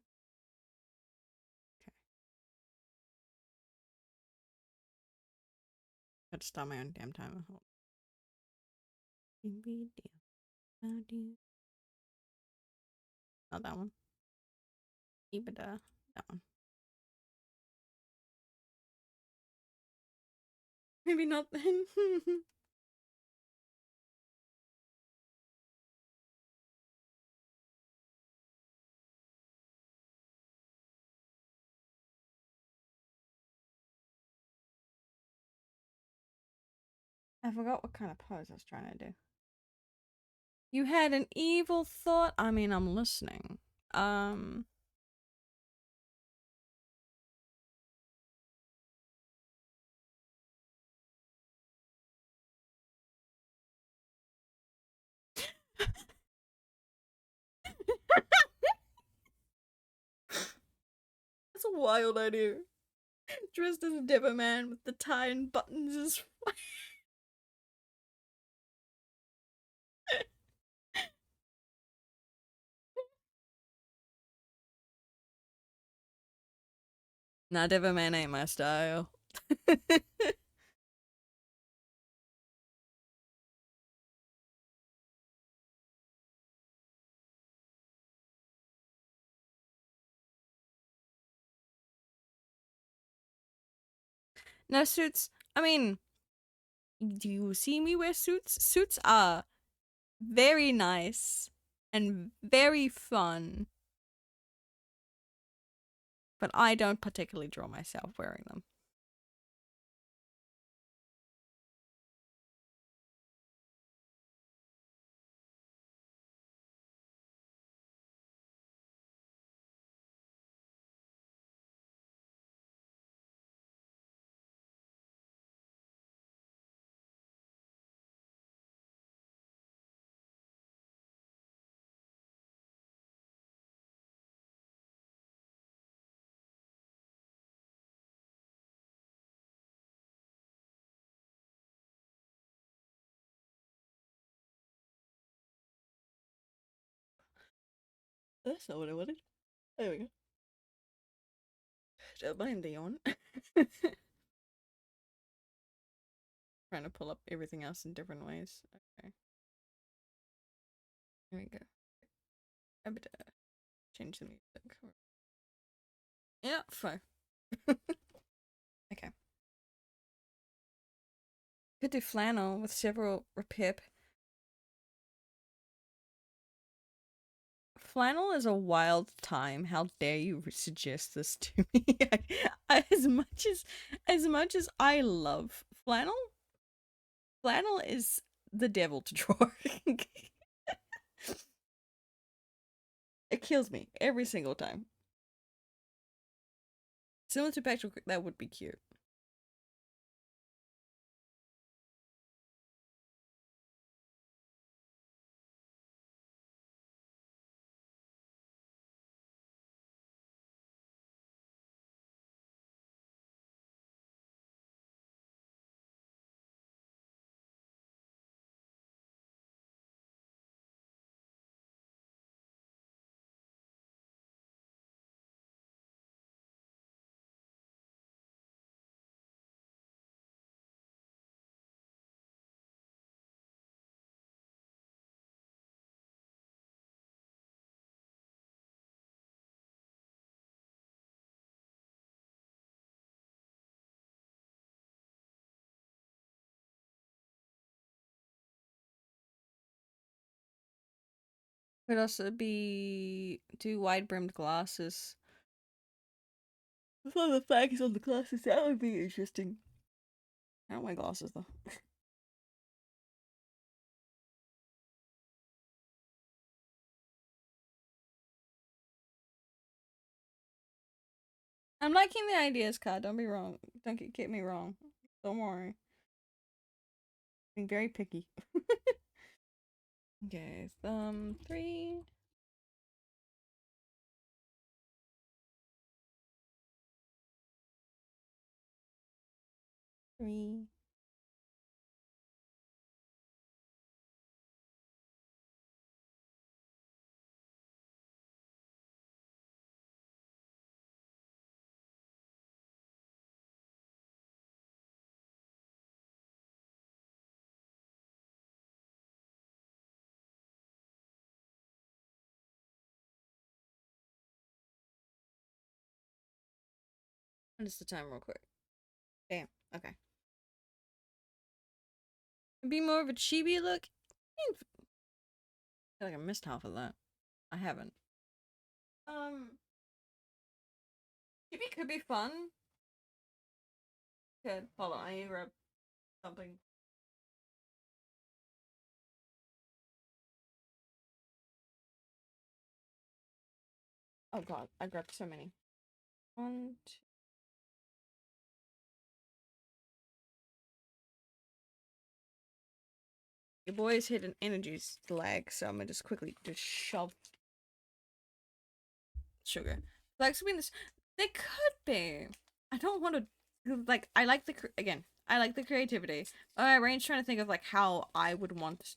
Got to start my own damn timer. Not that one. EBITDA. That one. Maybe not then. I forgot what kind of pose I was trying to do. You had an evil thought? I mean, I'm listening. That's a wild idea. Dressed as a Deborah man with the tie and buttons is Nah, Deborah man ain't my style. Now suits, I mean, do you see me wear suits? Suits are very nice and very fun. But I don't particularly draw myself wearing them. That's not what I wanted. There we go. Don't mind the yawn. Trying to pull up everything else in different ways. Okay. Here we go. Change the music. Yeah, fine. Okay. Could do flannel with several repair. Flannel is a wild time. How dare you suggest this to me? as much as I love flannel, flannel is the devil to draw. It kills me every single time. Similar to Patrick, that would be cute. Could also be two wide brimmed glasses. With all the facts on the glasses, that would be interesting. I don't wear glasses though. I'm liking the ideas, Card. Don't be wrong. Don't get me wrong. Don't worry. Being very picky. Okay, 3. 3. Just the time real quick. Damn. Okay. Be more of a chibi look. I feel like I missed half of that. I haven't. Chibi could be fun. Good. Hold on, I need to grab something. Oh god, I grabbed so many. One, two. Your boy's hit an energy lag, so I'm gonna just quickly just shove sugar. Flags be in this. They could be. I don't want to. Like, I like the again. I like the creativity. My brain's trying to think of like how I would want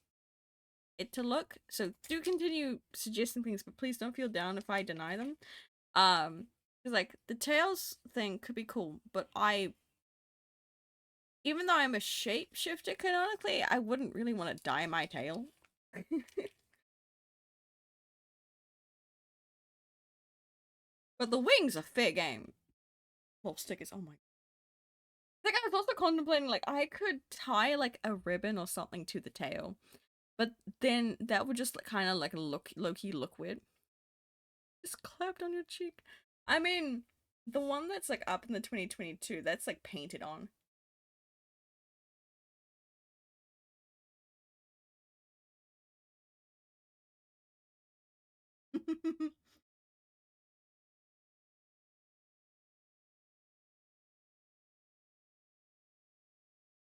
it to look. So do continue suggesting things, but please don't feel down if I deny them. Because like the tails thing could be cool, but even though I'm a shapeshifter canonically, I wouldn't really want to dye my tail. But the wings are fair game. Well, stickers. Oh my. Like I was also contemplating like I could tie like a ribbon or something to the tail, but then that would just kind of like low-key look weird. Just clapped on your cheek. I mean, the one that's like up in the 2022, that's like painted on.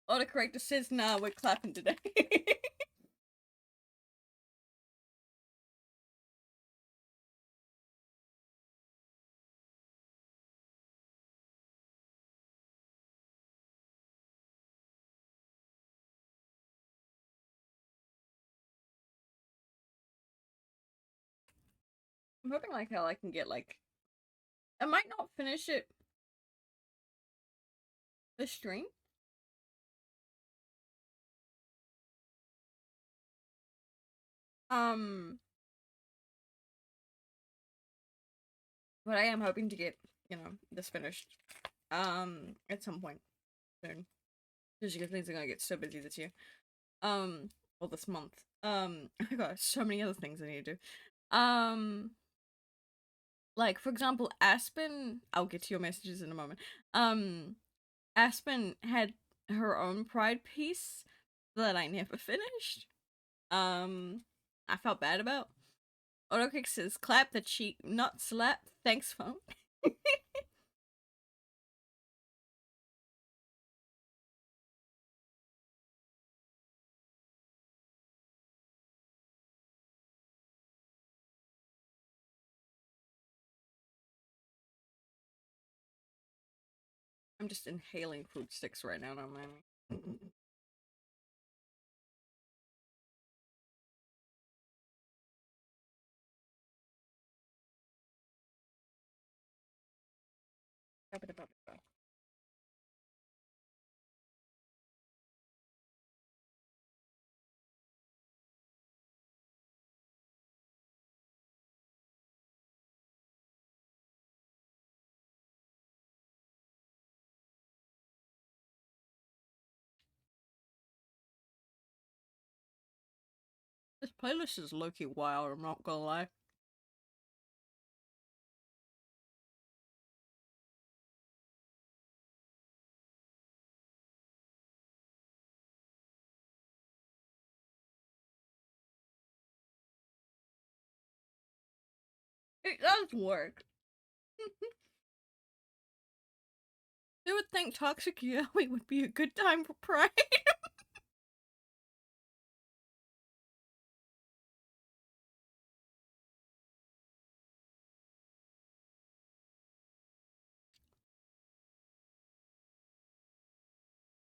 Autocorrector says, nah, we're clapping today. I'm hoping like how I can get like I might not finish it the stream. Um but I am hoping to get, this finished. At some point soon. Just because things are gonna get so busy this year. Well this month. I got so many other things I need to do. Like for example, Aspen, I'll get to your messages in a moment. Aspen had her own Pride piece that I never finished. I felt bad about. Autokick says, clap the cheek, not slap. Thanks, phone. I'm just inhaling food sticks right now, don't mind me. This playlist is low-key wild, I'm not gonna lie. It does work. Who would think Toxic Yaoi would be a good time for Pride?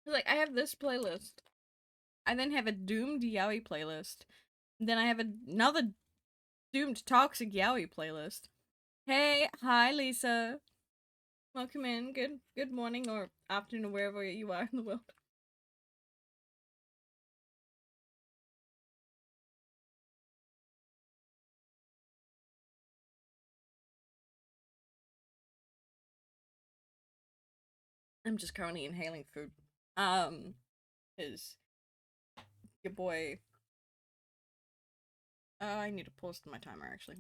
Like, I have this playlist. I then have a doomed yaoi playlist. Then I have another doomed toxic yaoi playlist. Hey, hi Lisa. Welcome in. Good morning or afternoon or wherever you are in the world. I'm just currently inhaling food. Is your boy I need to pause my timer actually.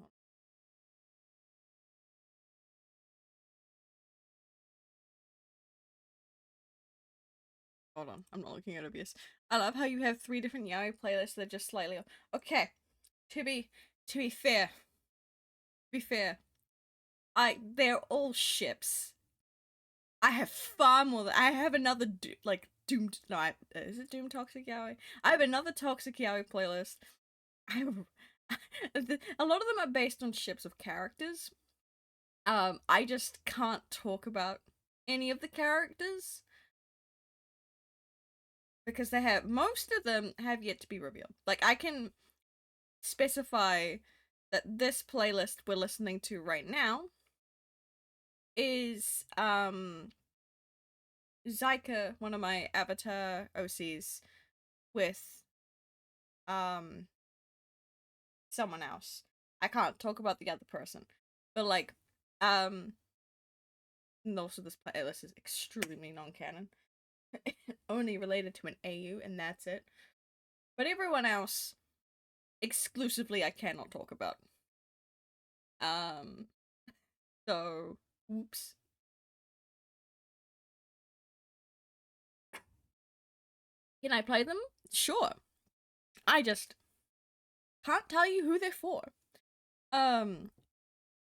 Hold on, I'm not looking at OBS. I love how you have 3 different yaoi playlists that are just slightly off. Okay, to be fair, they're all ships. I have far more than I have another doomed. No, is it doomed toxic yaoi? I have another toxic yaoi playlist. I have a lot of them are based on ships of characters. I just can't talk about any of the characters because most of them have yet to be revealed. Like, I can specify that this playlist we're listening to right now is Zyka, one of my Avatar OCs, with someone else. I can't talk about the other person, but like and also this playlist is extremely non-canon. Only related to an AU, and that's it. But everyone else, exclusively, I cannot talk about. Um, so, oops. Can I play them? Sure. I just can't tell you who they're for.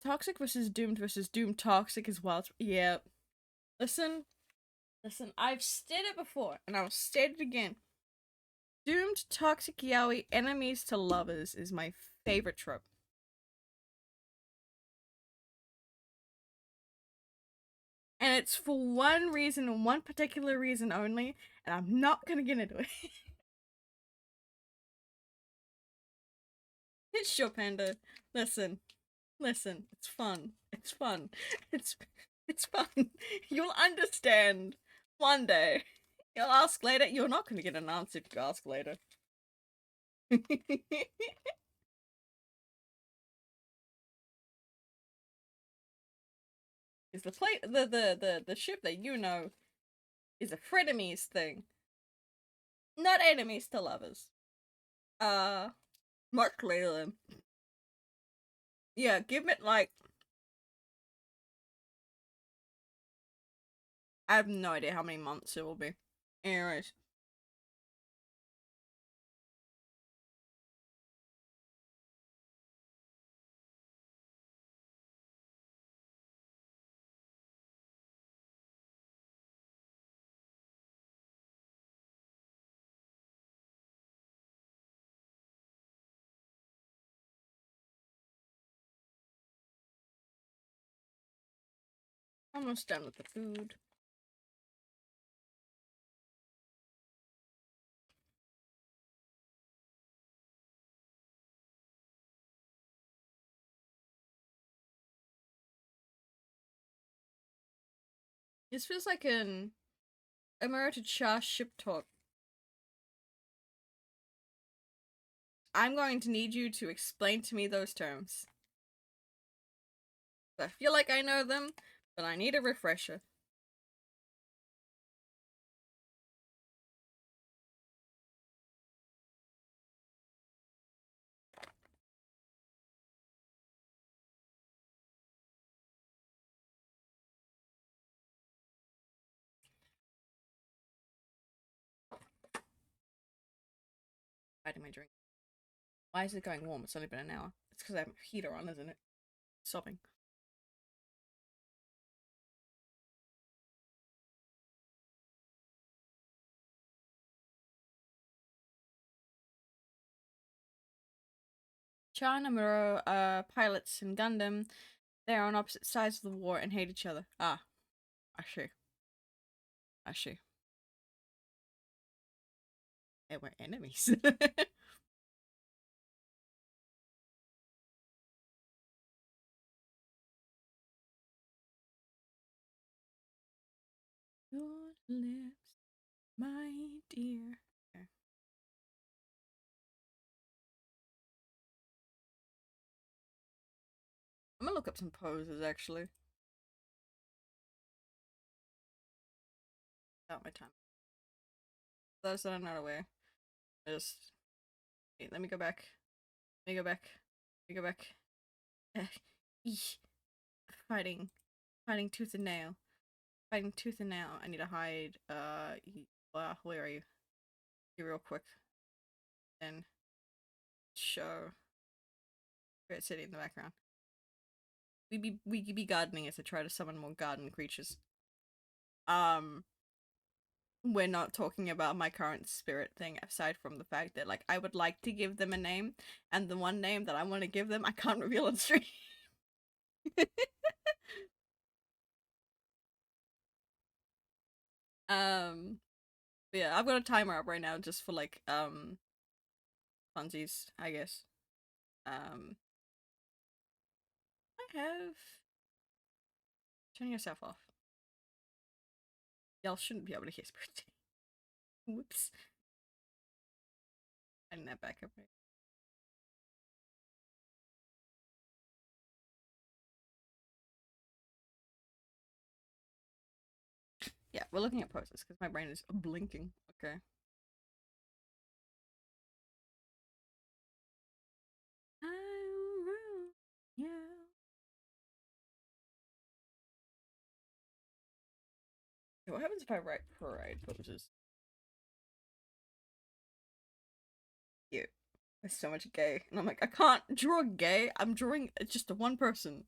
Toxic versus Doomed Toxic as well. Yeah. Listen, I've said it before, and I'll say it again. Doomed Toxic Yaoi enemies to lovers is my favorite trope. And it's for one reason and one particular reason only, and I'm not gonna get into it. It's your panda. Listen, it's fun. It's fun. It's it's fun. You'll understand one day. You'll ask later. You're not gonna get an answer if you ask later. Is the ship that you know is a frenemies thing, not enemies to lovers. Much later then. Yeah, give it like I have no idea how many months it will be. Anyways. Almost done with the food. This feels like an Emerita Cha ship talk. I'm going to need you to explain to me those terms. I feel like I know them, but I need a refresher. Hiding my drink. Why is it going warm? It's only been an hour. It's because I have a heater on, isn't it? Sobbing. Cha and Amuro are pilots in Gundam. They are on opposite sides of the war and hate each other. Ah, I see. and we're enemies. Your lips, my dear. Okay. I'm gonna look up some poses actually. Out my time. Those that I'm not aware. Just wait, let me go back. Let me go back. Let me go back. Eesh. Fighting. Fighting tooth and nail. Fighting tooth and nail. I need to hide. Wow, where are you? You real quick. And show. Great City in the background. We be gardening as I try to summon more garden creatures. Um, we're not talking about my current spirit thing, aside from the fact that like I would like to give them a name, and the one name that I want to give them I can't reveal on stream. um, but yeah, I've got a timer up right now just for like funsies, I guess. Um, I have turn yourself off. Y'all shouldn't be able to hear spirit. Whoops. Adding that back up. Right. Yeah, we're looking at poses because my brain is blinking. Okay. I will. Yeah. What happens if I write parade poses? Cute. There's so much gay. And I'm like, I can't draw gay. I'm drawing just one person.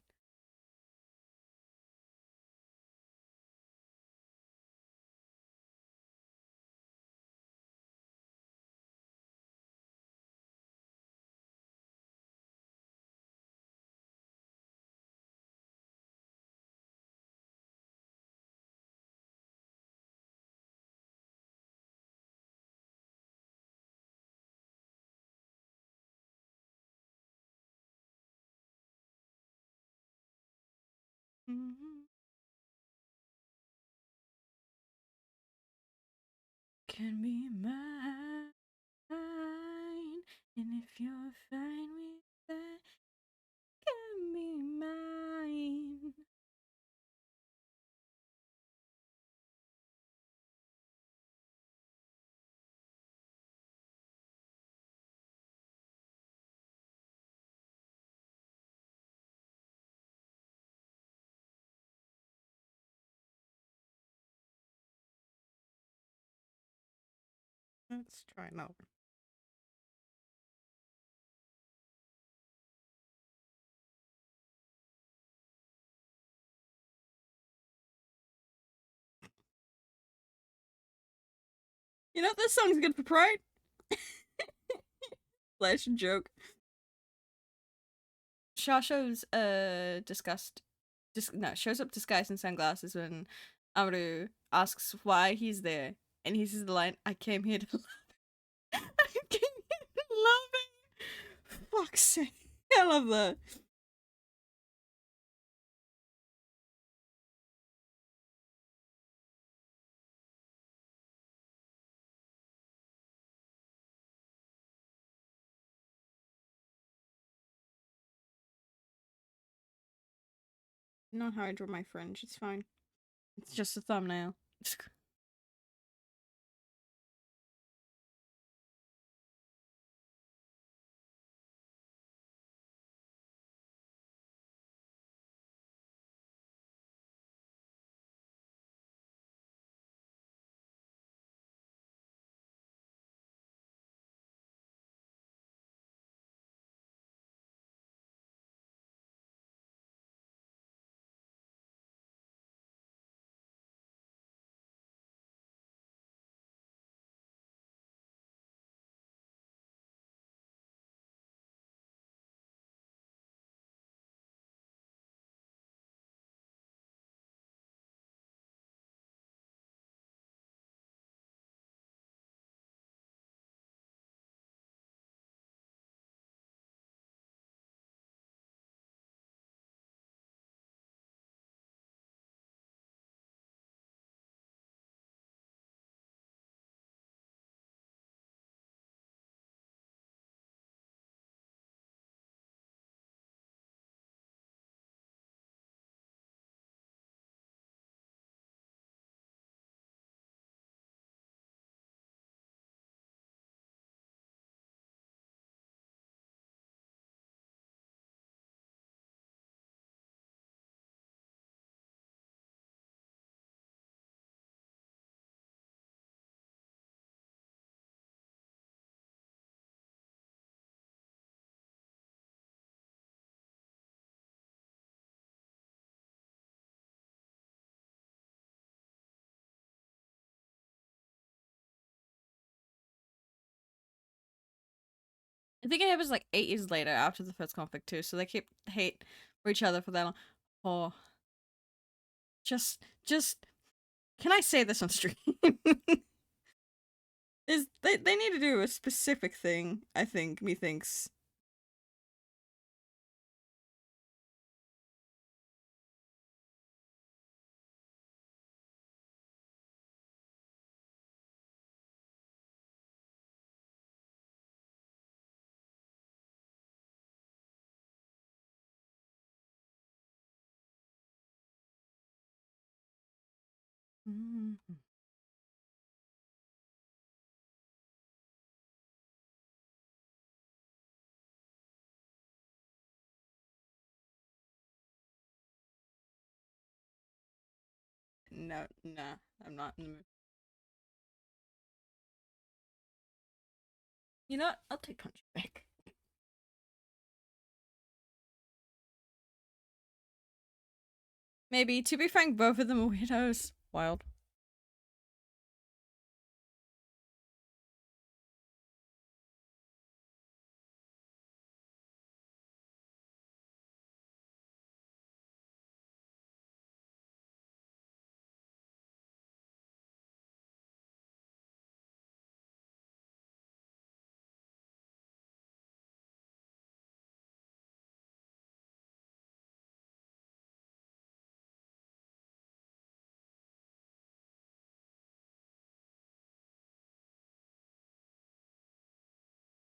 Mm-hmm. Can be mine. And if you're fine with that, can be mine. Let's try now. You know, this song's good for pride. Flash joke. Shasho's disgust no, shows up disguised in sunglasses when Amaru asks why he's there, and he says the line, I came here to I came here to love. Fuck's sake. I love that. Not how I draw my fringe, it's fine. It's just a thumbnail. I think it happens like 8 years later after the first conflict too, so they keep hate for each other for that long. Oh, just can I say this on stream? Is they need to do a specific thing, I think, methinks. Mhm. No, nah, I'm not in the mood. You know what? I'll take punch back. Maybe, to be frank, both of them are weirdos. Wild.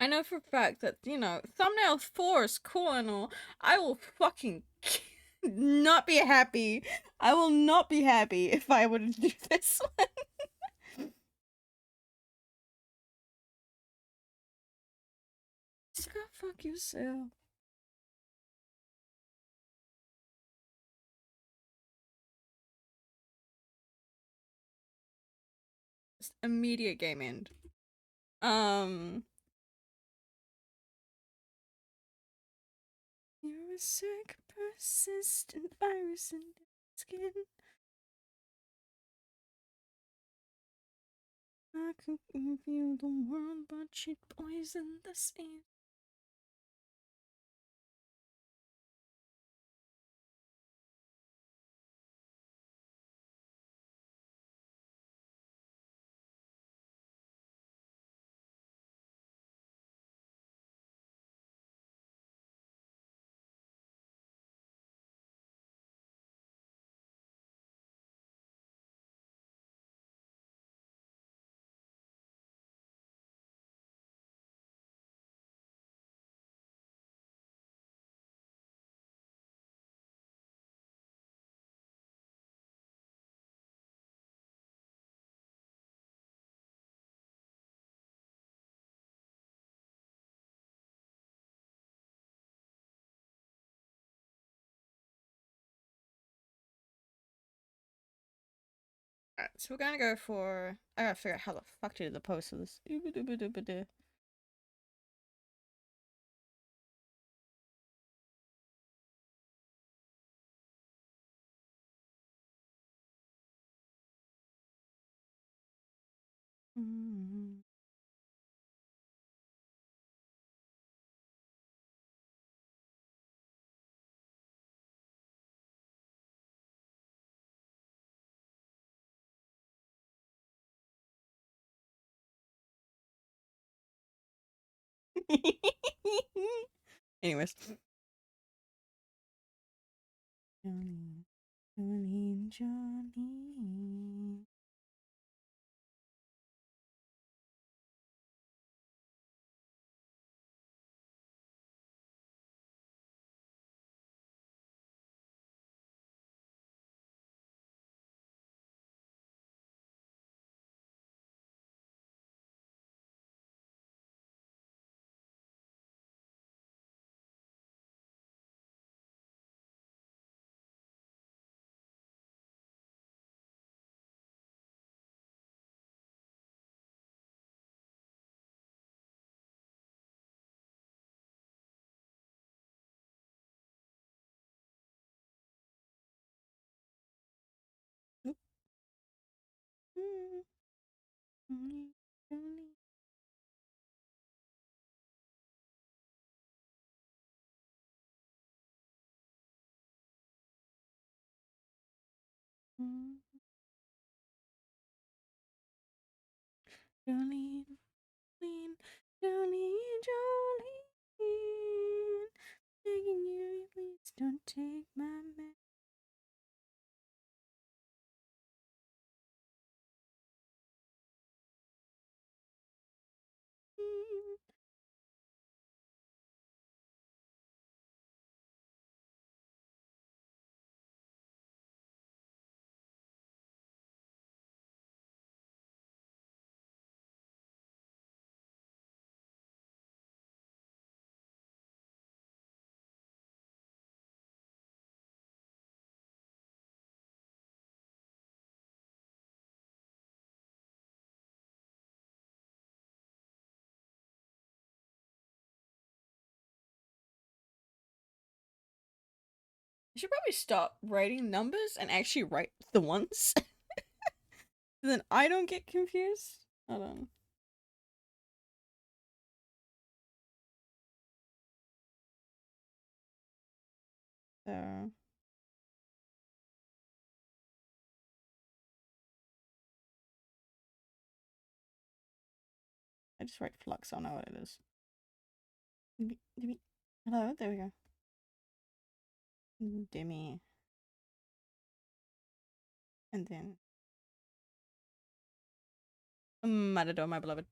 I know for a fact that, you know, thumbnail 4 is cool and all. I will fucking not be happy. I will not be happy if I were to do this one. Just go fuck yourself. Just immediate game end. You're a sick, persistent virus in your skin. I could give you the world, but you'd poison the sea. Alright, so we're gonna go for. I gotta figure out how the fuck to do the post of this. Anyways. Johnny, Johnny, Johnny. Jolene, Jolene, Jolene, Jolene, begging you, please don't take my man. I should probably stop writing numbers and actually write the ones. Then I don't get confused. Hold on. So I just write flux. I know what it is. Hello, there we go. Demi. And then Matador, my beloved.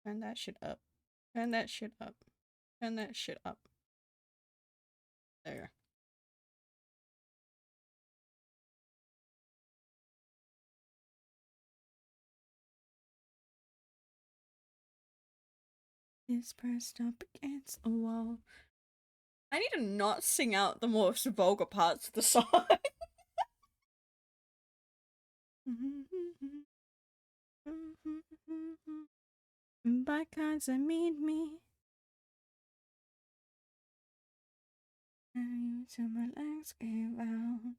Turn that shit up. Turn that shit up. Turn that shit up. There. Is pressed up against a wall. I need to not sing out the most vulgar parts of the song. By kinds that meet me. And you till my legs gave out.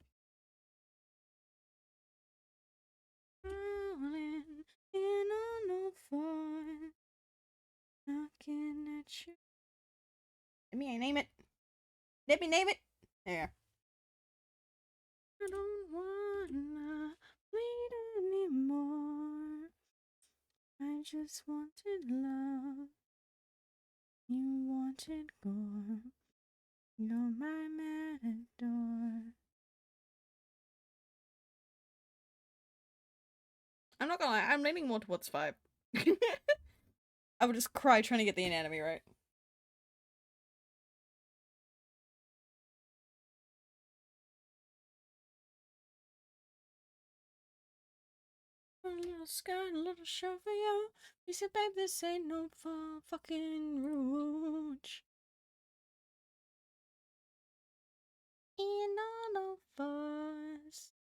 Rolling in on no four. Knocking at you. Let me name it. Let me name it. There. I don't wanna bleed anymore. I just wanted love. You wanted gore. You're my matador. I'm not gonna lie, I'm leaning more towards 5. I would just cry trying to get the anatomy right. A little skirt, a little show for you. You said, babe, this ain't no fucking rouge. In all of us.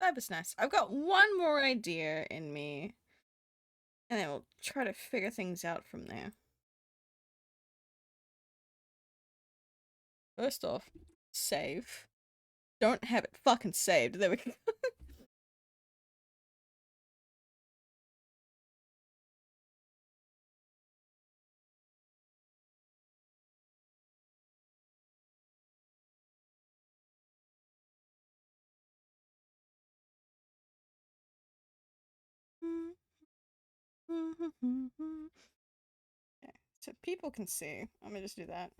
That was nice. I've got one more idea in me. And then we'll try to figure things out from there. First off, save. Don't have it fucking saved. There we go. Okay, so people can see. I'm gonna just do that.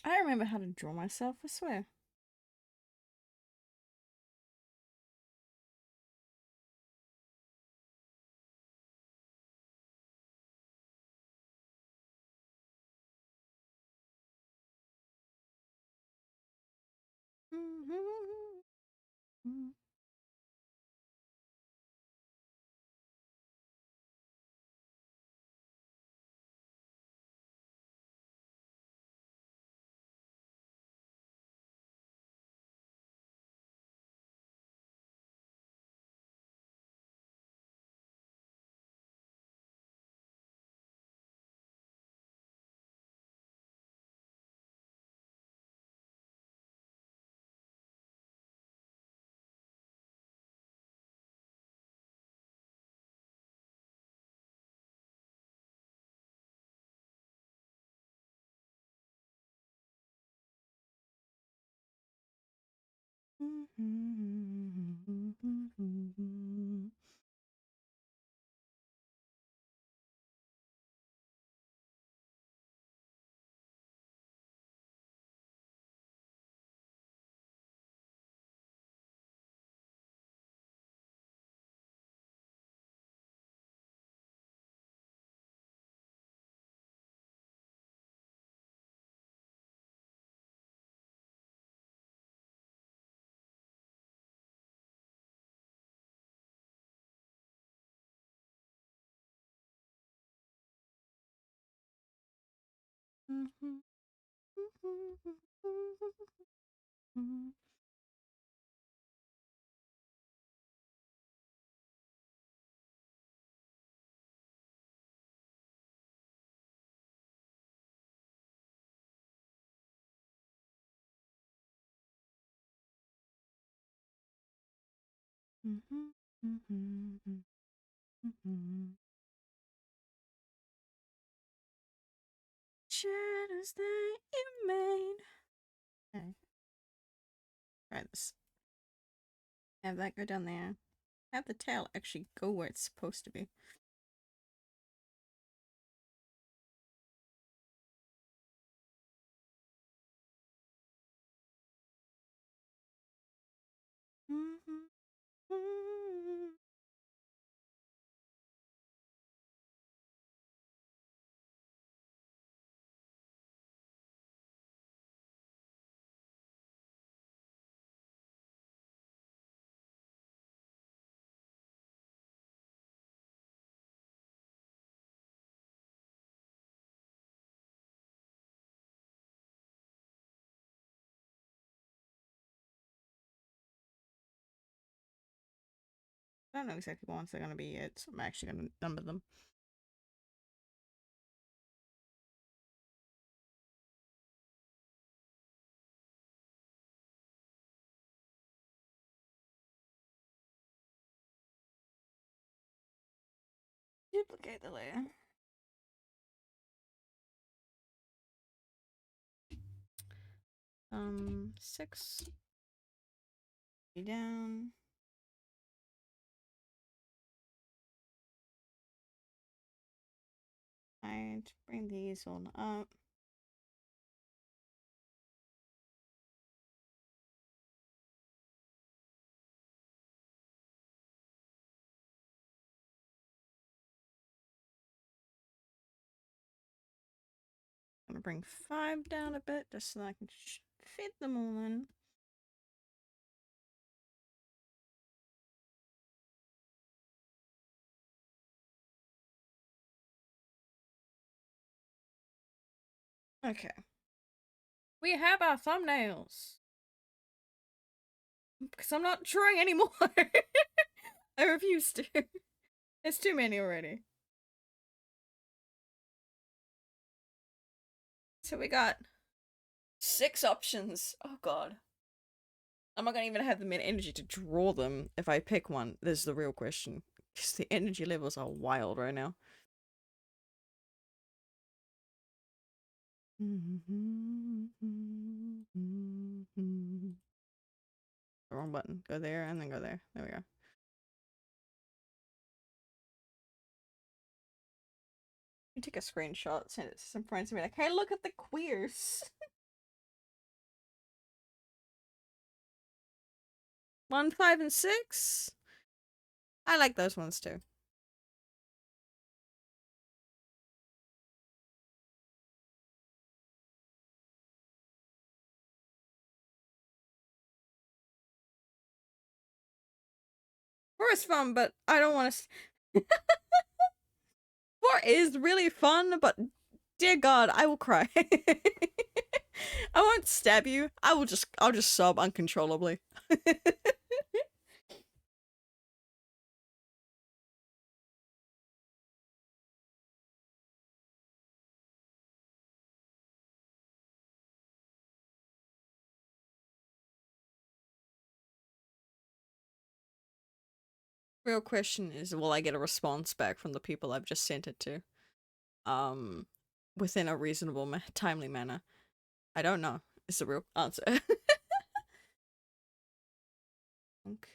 I remember how to draw myself, I swear. Shadows that you made. Okay. Try this. Have that go down there. Have the tail actually go where it's supposed to be. I don't know exactly what ones they're gonna be yet, so I'm actually gonna number them. Duplicate the layer. Six. Down. Alright, bring these on up. I'm gonna bring 5 down a bit just so I can fit them all in. Okay. We have our thumbnails. Because I'm not drawing anymore. I refuse to. There's too many already. So we got 6 options. Oh god. I'm not gonna even have the energy to draw them if I pick one. This is the real question. Because the energy levels are wild right now. The wrong button. Go there and then go there. There we go. You take a screenshot, send it to some friends and be like, hey, look at the queers. 1, 5, and 6. I like those ones too. Four is fun, but I don't want to. Four is really fun, but dear God, I will cry. I won't stab you. I'll just sob uncontrollably. Real question is, will I get a response back from the people I've just sent it to? Within a reasonable, timely manner. I don't know. It's the real answer. Okay.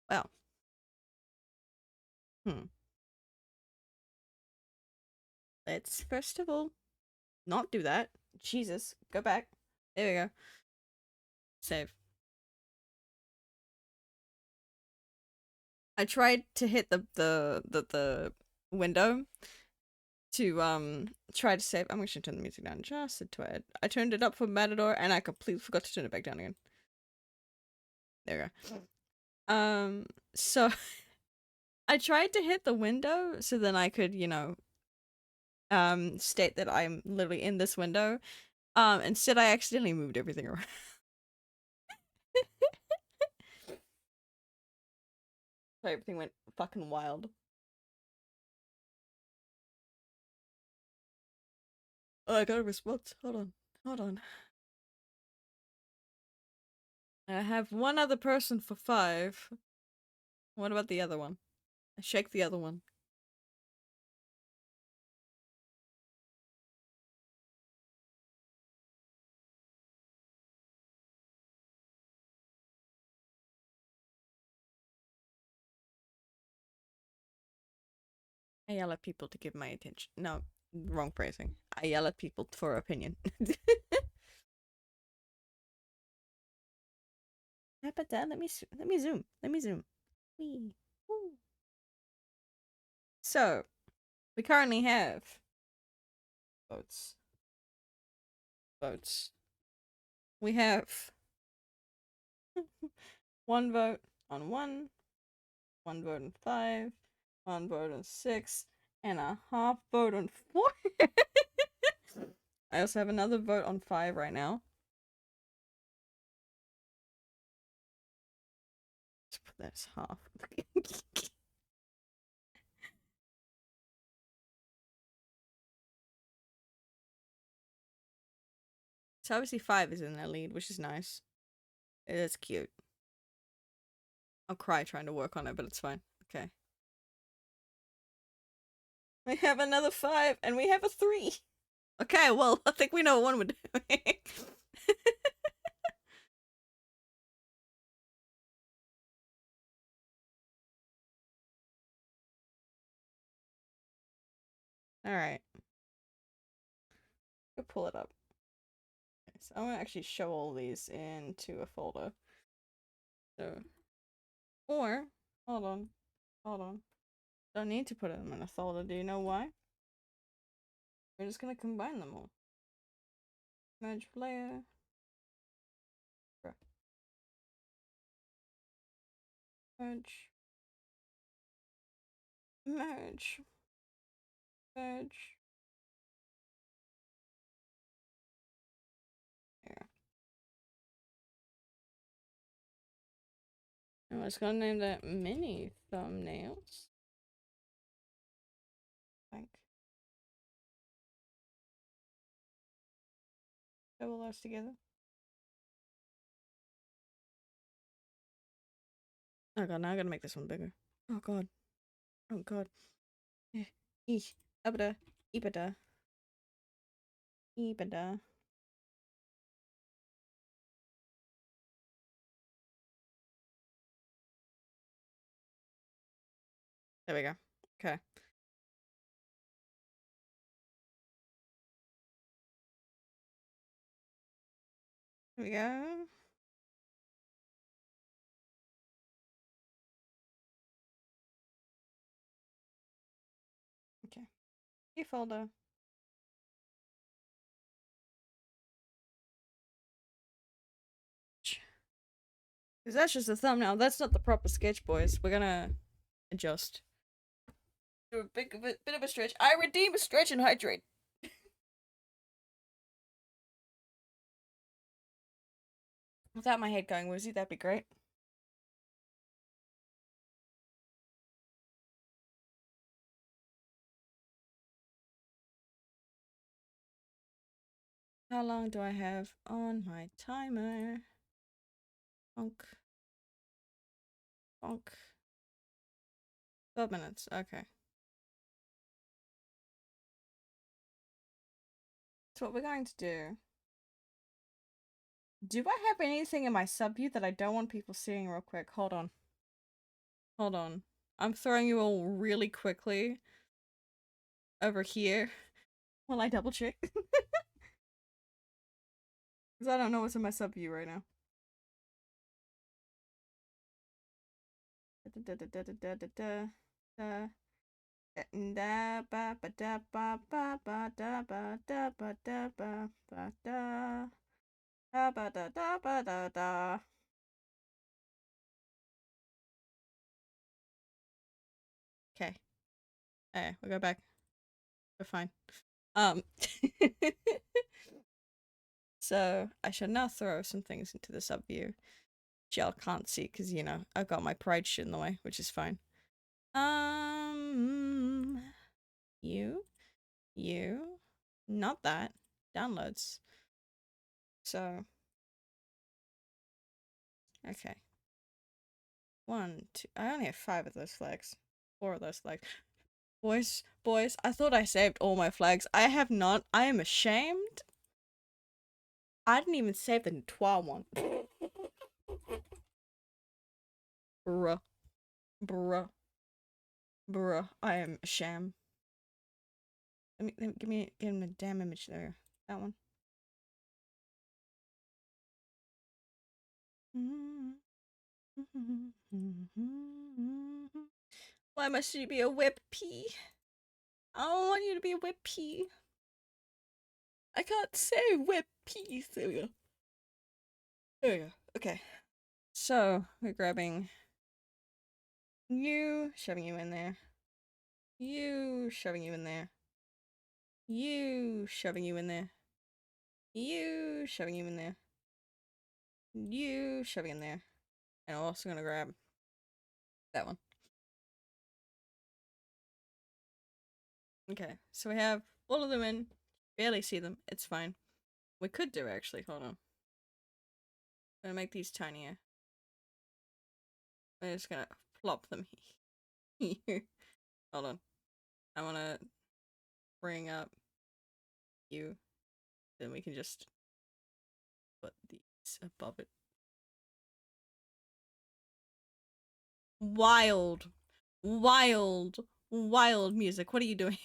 Well. Let's first of all not do that. Jesus. Go back. There we go. Save. I tried to hit the window to try to save. I'm gonna turn the music down just a tad. I turned it up for Matador and I completely forgot to turn it back down again. There we go. So I tried to hit the window so then I could, you know, state that I'm literally in this window. Instead I accidentally moved everything around. So everything went fucking wild. Oh, I got a response. Hold on. Hold on. I have one other person for 5. What about the other one? Shake the other one. I yell at people to give my attention. No, wrong phrasing. I yell at people for opinion. How about that? Let me zoom. Let me zoom. Wee. Woo. So, we currently have votes. Votes. We have 1 vote on 1, 1 vote on 5, 1 vote on 6, and a half vote on 4. I also have another vote on 5 right now. Let's put that as half. So obviously 5 is in their lead, which is nice. It is cute. I'll cry trying to work on it, but it's fine. Okay. We have another 5, and we have a 3. Okay, well, I think we know what one we're doing. Alright. Go pull it up. Okay, so I'm gonna actually show all these into a folder. So, or, hold on. Hold on. Don't need to put them in a folder. Do you know why? We're just gonna combine them all. Merge player. Merge. Merge. Merge. There. I'm just gonna name that mini thumbnails. Like. Double those together. Oh god, now I gotta make this one bigger. Oh god. Oh god. Eesh. Abada. Ibada. Ibada. There we go. Okay. Here we go. Okay. New folder. Because that's just a thumbnail. That's not the proper sketch, boys. We're gonna adjust. Do a bit of a stretch. I redeem a stretch and hydrate. Without my head going woozy, that'd be great. How long do I have on my timer? Bonk. Bonk. 12 minutes. Okay. So what we're going to do... Do I have anything in my sub view that I don't want people seeing real quick? Hold on. Hold on. I'm throwing you all really quickly over here while I double check. Because I don't know what's in my sub view right now. Okay. Hey, we'll go back. We're fine. So I shall now throw some things into the sub view. Y'all can't see because, you know, I've got my pride shit in the way, which is fine. You, not that. Downloads. So, okay. 1, 2, I only have 5 of those flags. 4 of those flags. Boys, I thought I saved all my flags. I have not. I am ashamed. I didn't even save the Ntois one. Bruh. I am ashamed. Give me a damn image there. That one. Why must you be a whip pea? I don't want you to be a whip pea. I can't say whip pea. There we go. There we go. Okay. So, we're grabbing you, shoving you in there. You, shoving you in there. You, shoving you in there. You, shoving you in there. You, shoving in there. And I'm also gonna grab that one. Okay, so we have all of them in. Barely see them. It's fine. We could do actually. Hold on. I'm gonna make these tinier. I'm just gonna plop them here. Hold on. I wanna bring up you. Then we can just put these above it. Wild music. What are you doing?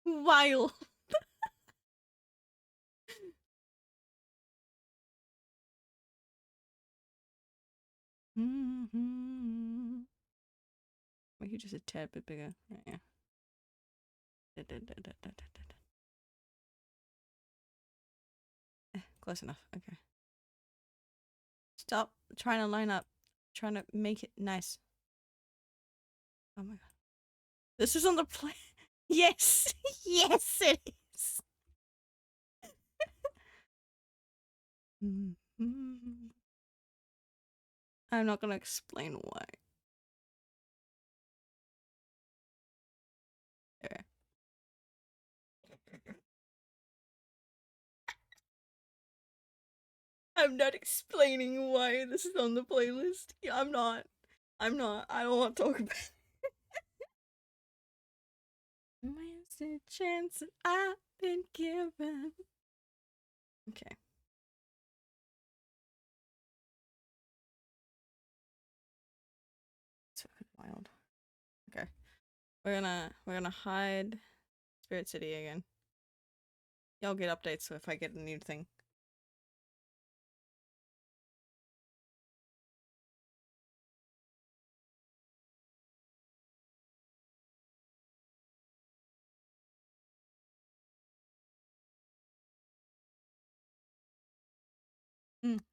Wild. Make it just a tad bit bigger. Yeah. Close enough. Okay. Stop trying to line up. Trying to make it nice. Oh my god. This is on the play. Yes. Yes, it is. I'm not gonna explain why. Okay. I'm not explaining why this is on the playlist. I'm not. I don't want to talk about it. Where's the chance that I've been given? Okay. It's fucking wild. We're gonna hide Spirit City again. Y'all get updates so if I get a new thing.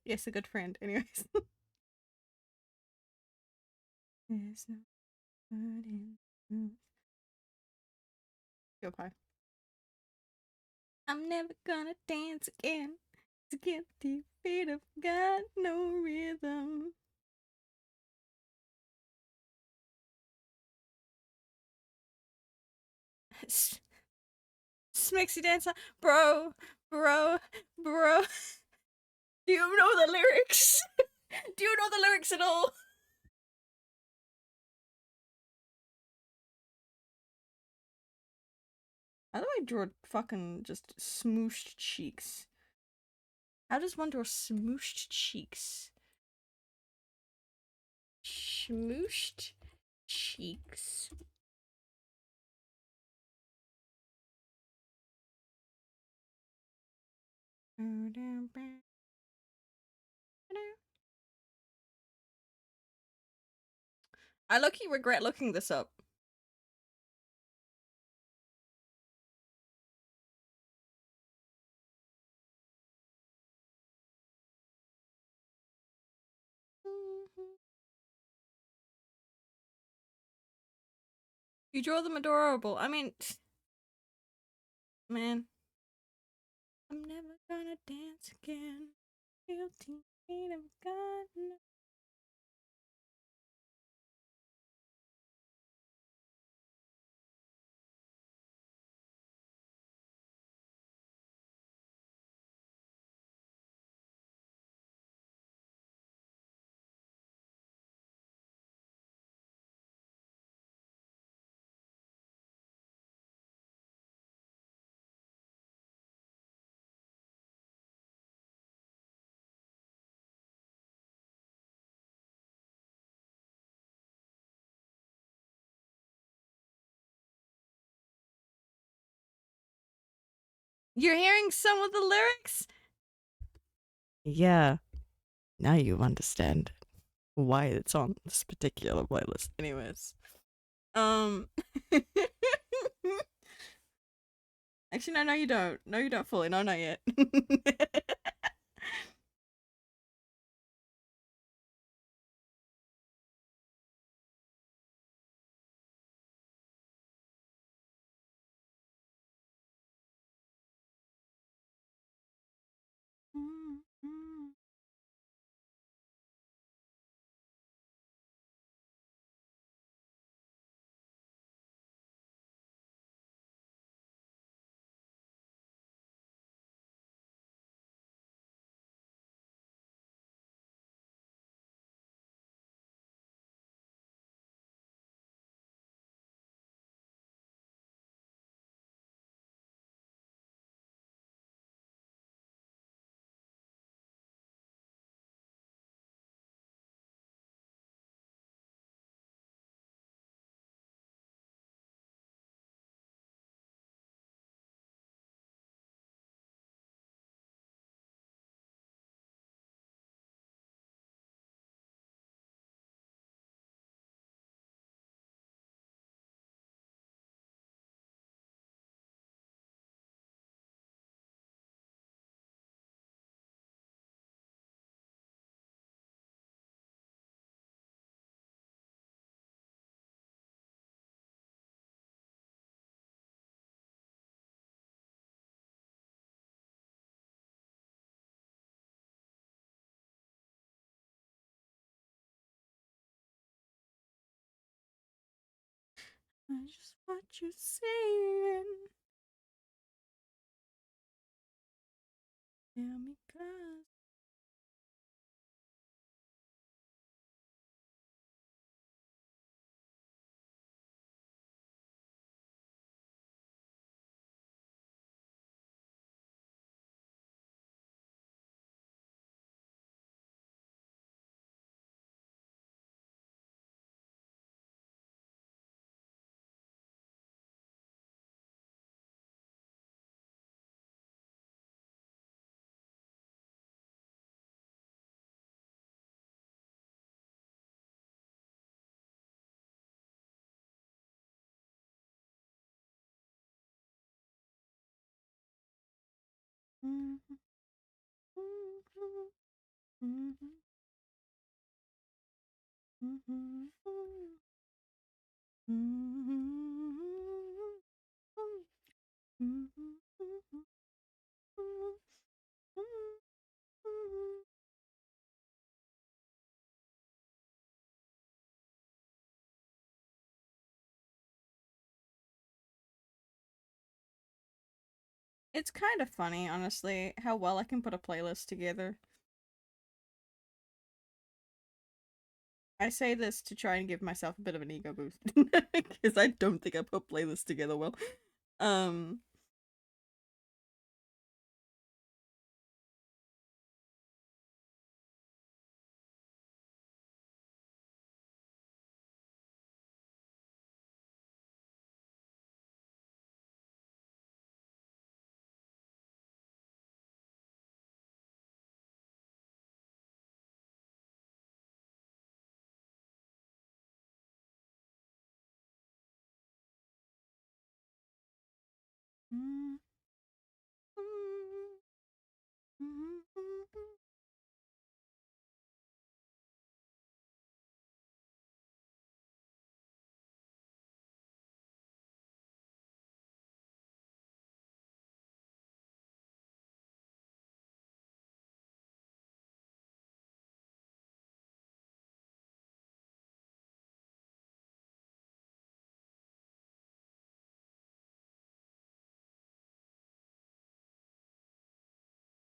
Yes, a good friend. Anyways. There's no good in truth. Go pie. I'm never gonna dance again. To guilty feet have got no rhythm. Smixy dancer, bro. Do you know the lyrics? Do you know the lyrics at all? How do I draw fucking just smooshed cheeks? How does one draw smooshed cheeks? Smooshed cheeks. I low-key regret looking this up. You draw them adorable. I mean, man. I'm never gonna dance again. Guilty feet have got no. You're hearing some of the lyrics? Yeah, now you understand why it's on this particular playlist. Anyways, um, actually, no, you don't. No, you don't fully. No, not yet. I just what you saying. Tell me, cause. Mhm. Mhm. Mhm. Mhm. It's kind of funny, honestly, how well I can put a playlist together. I say this to try and give myself a bit of an ego boost because I don't think I put playlists together well. Um,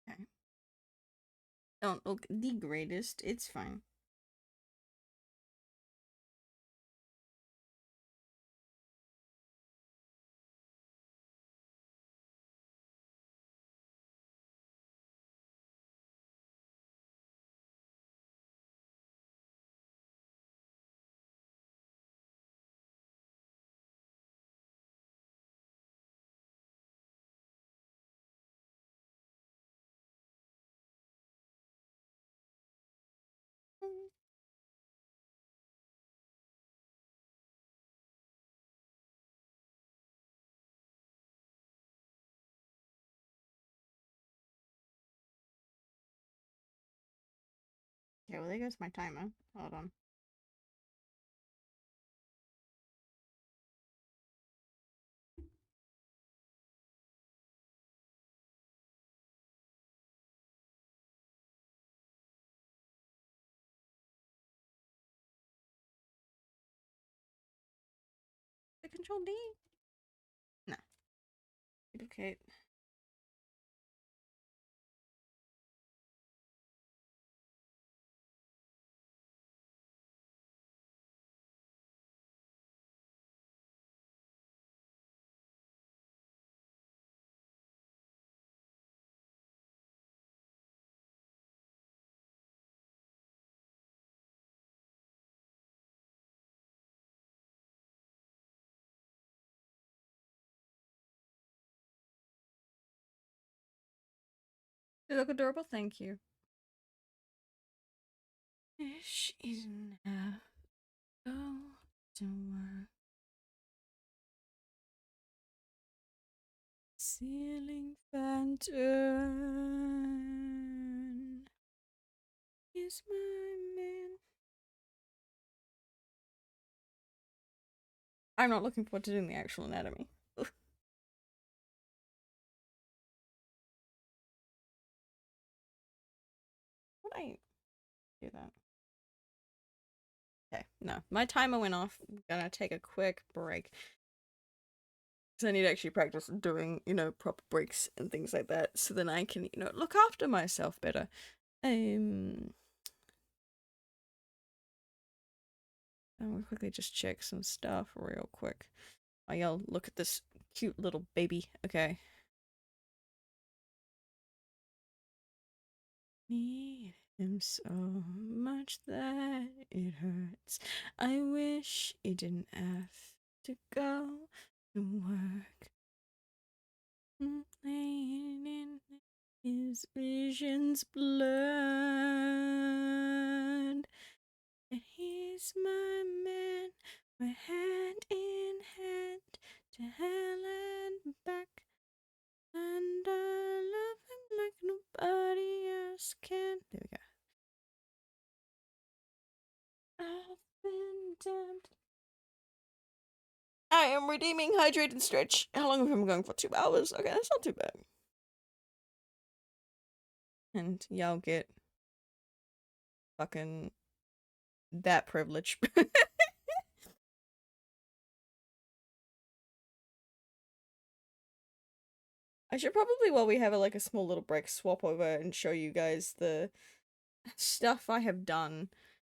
okay. Don't look the greatest. It's fine. Okay, well, there goes my timer. Hold on. The control D? No. Duplicate. You look adorable. Thank you. Fish isn't have go to work. Ceiling fan turn is my man. I'm not looking forward to doing the actual anatomy. Would I do that? Okay, no. My timer went off. I'm gonna take a quick break. Because I need to actually practice doing, proper breaks and things like that. So then I can, look after myself better. We'll quickly just check some stuff real quick. Oh, y'all, look at this cute little baby. Okay. Need him so much that it hurts. I wish he didn't have to go to work. Laying in his visions blurred. And he's my man, we're hand in hand to hell and back. And I love him like nobody else can. There we go. am redeeming hydrate and stretch. How long have I been going for? 2 hours? Okay, that's not too bad. And y'all get fucking that privilege. I should probably, while we have like a small little break, swap over and show you guys the stuff I have done,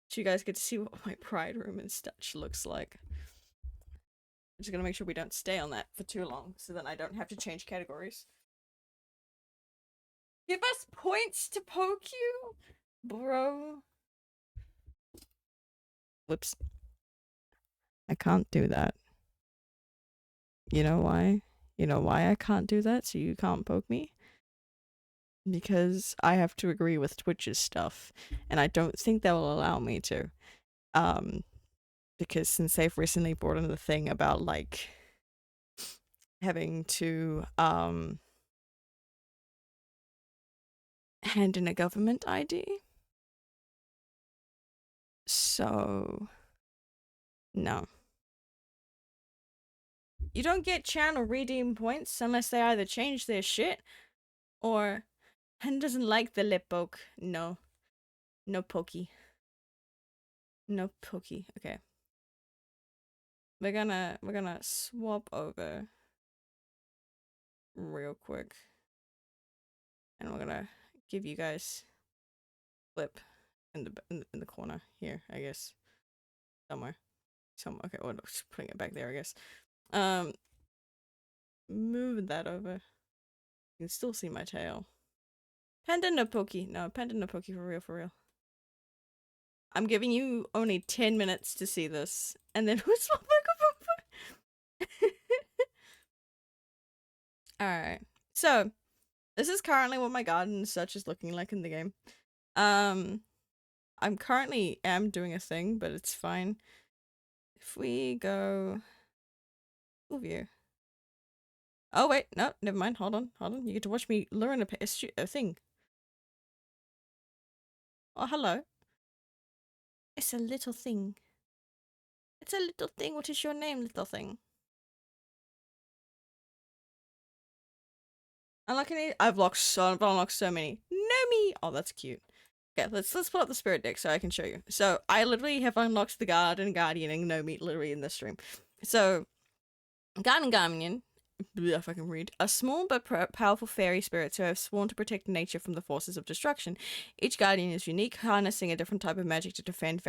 so you guys get to see what my pride room and such looks like. I'm just gonna make sure we don't stay on that for too long, so then I don't have to change categories. Give us points to poke you, bro. Whoops. I can't do that. You know why? You know why I can't do that, so you can't poke me? Because I have to agree with Twitch's stuff, and I don't think they will allow me to. Because since they've recently brought in the thing about, like, having to, hand in a government ID. So, no. You don't get channel redeem points unless they either change their shit or Hen doesn't like the lip poke. No. No pokey. No pokey. Okay. We're gonna swap over real quick. And we're gonna give you guys flip in the corner here, I guess. Somewhere. Okay, well, just putting it back there, I guess. Moving that over. You can still see my tail. Panda no pokey. No, panda no pokey for real, for real. I'm giving you only 10 minutes to see this. And then who's my microphone? Alright. So, this is currently what my garden and such is looking like in the game. I'm currently doing a thing, but it's fine. If we go full view. Oh wait, no, never mind. Hold on. You get to watch me learn a thing. Oh, hello. It's a little thing. It's a little thing. What is your name, little thing? Unlock any? I've unlocked so many. Nomi! Oh, that's cute. Okay, let's pull up the spirit deck so I can show you. So I literally have unlocked the guard and guardian and Nomi literally in this stream. So guard and guardian, if I can read, are small but powerful fairy spirits who have sworn to protect nature from the forces of destruction. Each guardian is unique, harnessing a different type of magic to defend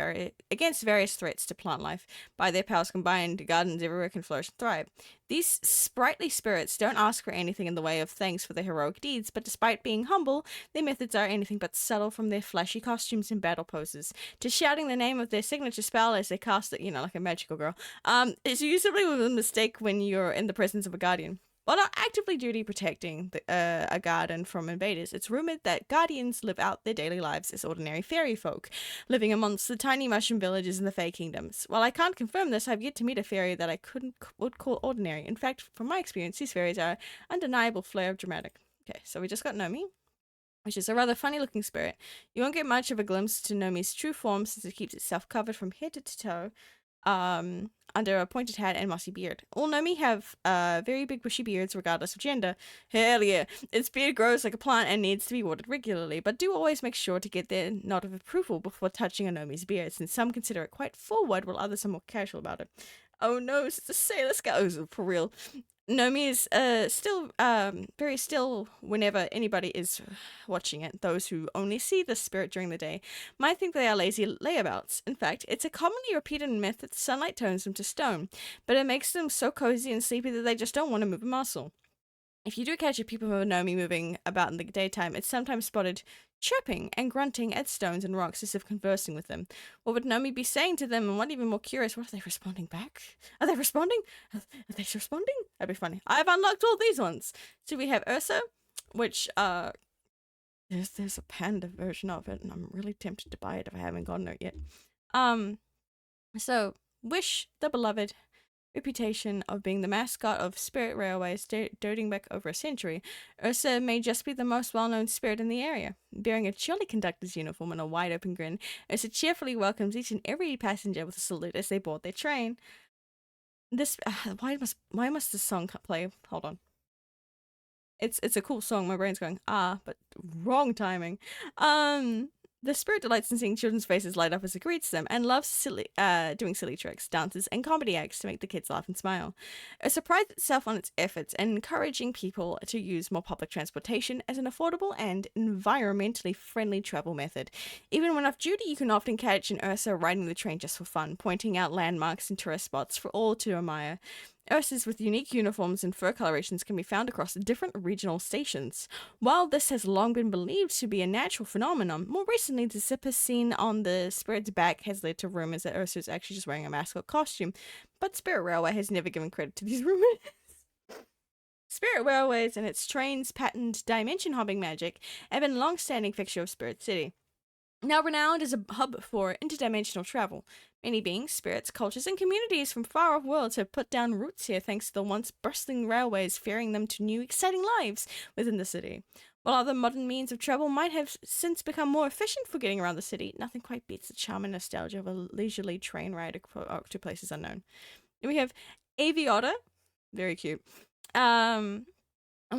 against various threats to plant life. By their powers combined, gardens everywhere can flourish and thrive. These sprightly spirits don't ask for anything in the way of thanks for their heroic deeds, but despite being humble, their methods are anything but subtle, from their flashy costumes and battle poses to shouting the name of their signature spell as they cast it, you know, like a magical girl. It's usually a mistake when you're in the presence of a guardian. While not actively duty protecting a garden from invaders, it's rumored that guardians live out their daily lives as ordinary fairy folk, living amongst the tiny mushroom villages in the Fey Kingdoms. While I can't confirm this, I've yet to meet a fairy that I would call ordinary. In fact, from my experience, these fairies are undeniable flair of dramatic. Okay, so we just got Nomi, which is a rather funny-looking spirit. You won't get much of a glimpse to Nomi's true form since it keeps itself covered from head to toe, under a pointed hat and mossy beard. All Nomi have very big bushy beards regardless of gender. Hell yeah. Its beard grows like a plant and needs to be watered regularly, but do always make sure to get their nod of approval before touching a Nomi's beard, since some consider it quite forward while others are more casual about it. Oh no, it's a sailor scout. For real. Nomi is still very still whenever anybody is watching it. Those who only see the spirit during the day might think they are lazy layabouts. In fact, it's a commonly repeated myth that sunlight turns them to stone, but it makes them so cozy and sleepy that they just don't want to move a muscle. If you do catch a peep of a Nomi moving about in the daytime, it's sometimes spotted chirping and grunting at stones and rocks as if conversing with them. What would Nomi be saying to them? And what even more curious, what are they responding back? Are they responding? Are they responding? That'd be funny. I've unlocked all these ones. So we have Ursa, which there's a panda version of it, and I'm really tempted to buy it if I haven't gotten it yet. So Wish the Beloved, reputation of being the mascot of Spirit Railways dating back over a century, Ursa may just be the most well-known spirit in the area. Bearing a jolly conductor's uniform and a wide-open grin, Ursa cheerfully welcomes each and every passenger with a salute as they board their train. this why must this song play? Hold on. It's a cool song. My brain's going, but wrong timing. The spirit delights in seeing children's faces light up as it greets them and loves doing silly tricks, dances, and comedy acts to make the kids laugh and smile. It prides itself on its efforts and encouraging people to use more public transportation as an affordable and environmentally friendly travel method. Even when off duty, you can often catch an Ursa riding the train just for fun, pointing out landmarks and tourist spots for all to admire. Ursas with unique uniforms and fur colorations can be found across different regional stations. While this has long been believed to be a natural phenomenon, more recently the zipper seen on the spirit's back has led to rumors that Ursa is actually just wearing a mascot costume, but Spirit Railway has never given credit to these rumors. Spirit Railways and its trains' patented dimension hopping magic have been a long-standing fixture of Spirit City. Now renowned as a hub for interdimensional travel, many beings, spirits, cultures, and communities from far-off worlds have put down roots here thanks to the once bustling railways ferrying them to new, exciting lives within the city. While other modern means of travel might have since become more efficient for getting around the city, nothing quite beats the charm and nostalgia of a leisurely train ride to places unknown. And we have Aviota, very cute. And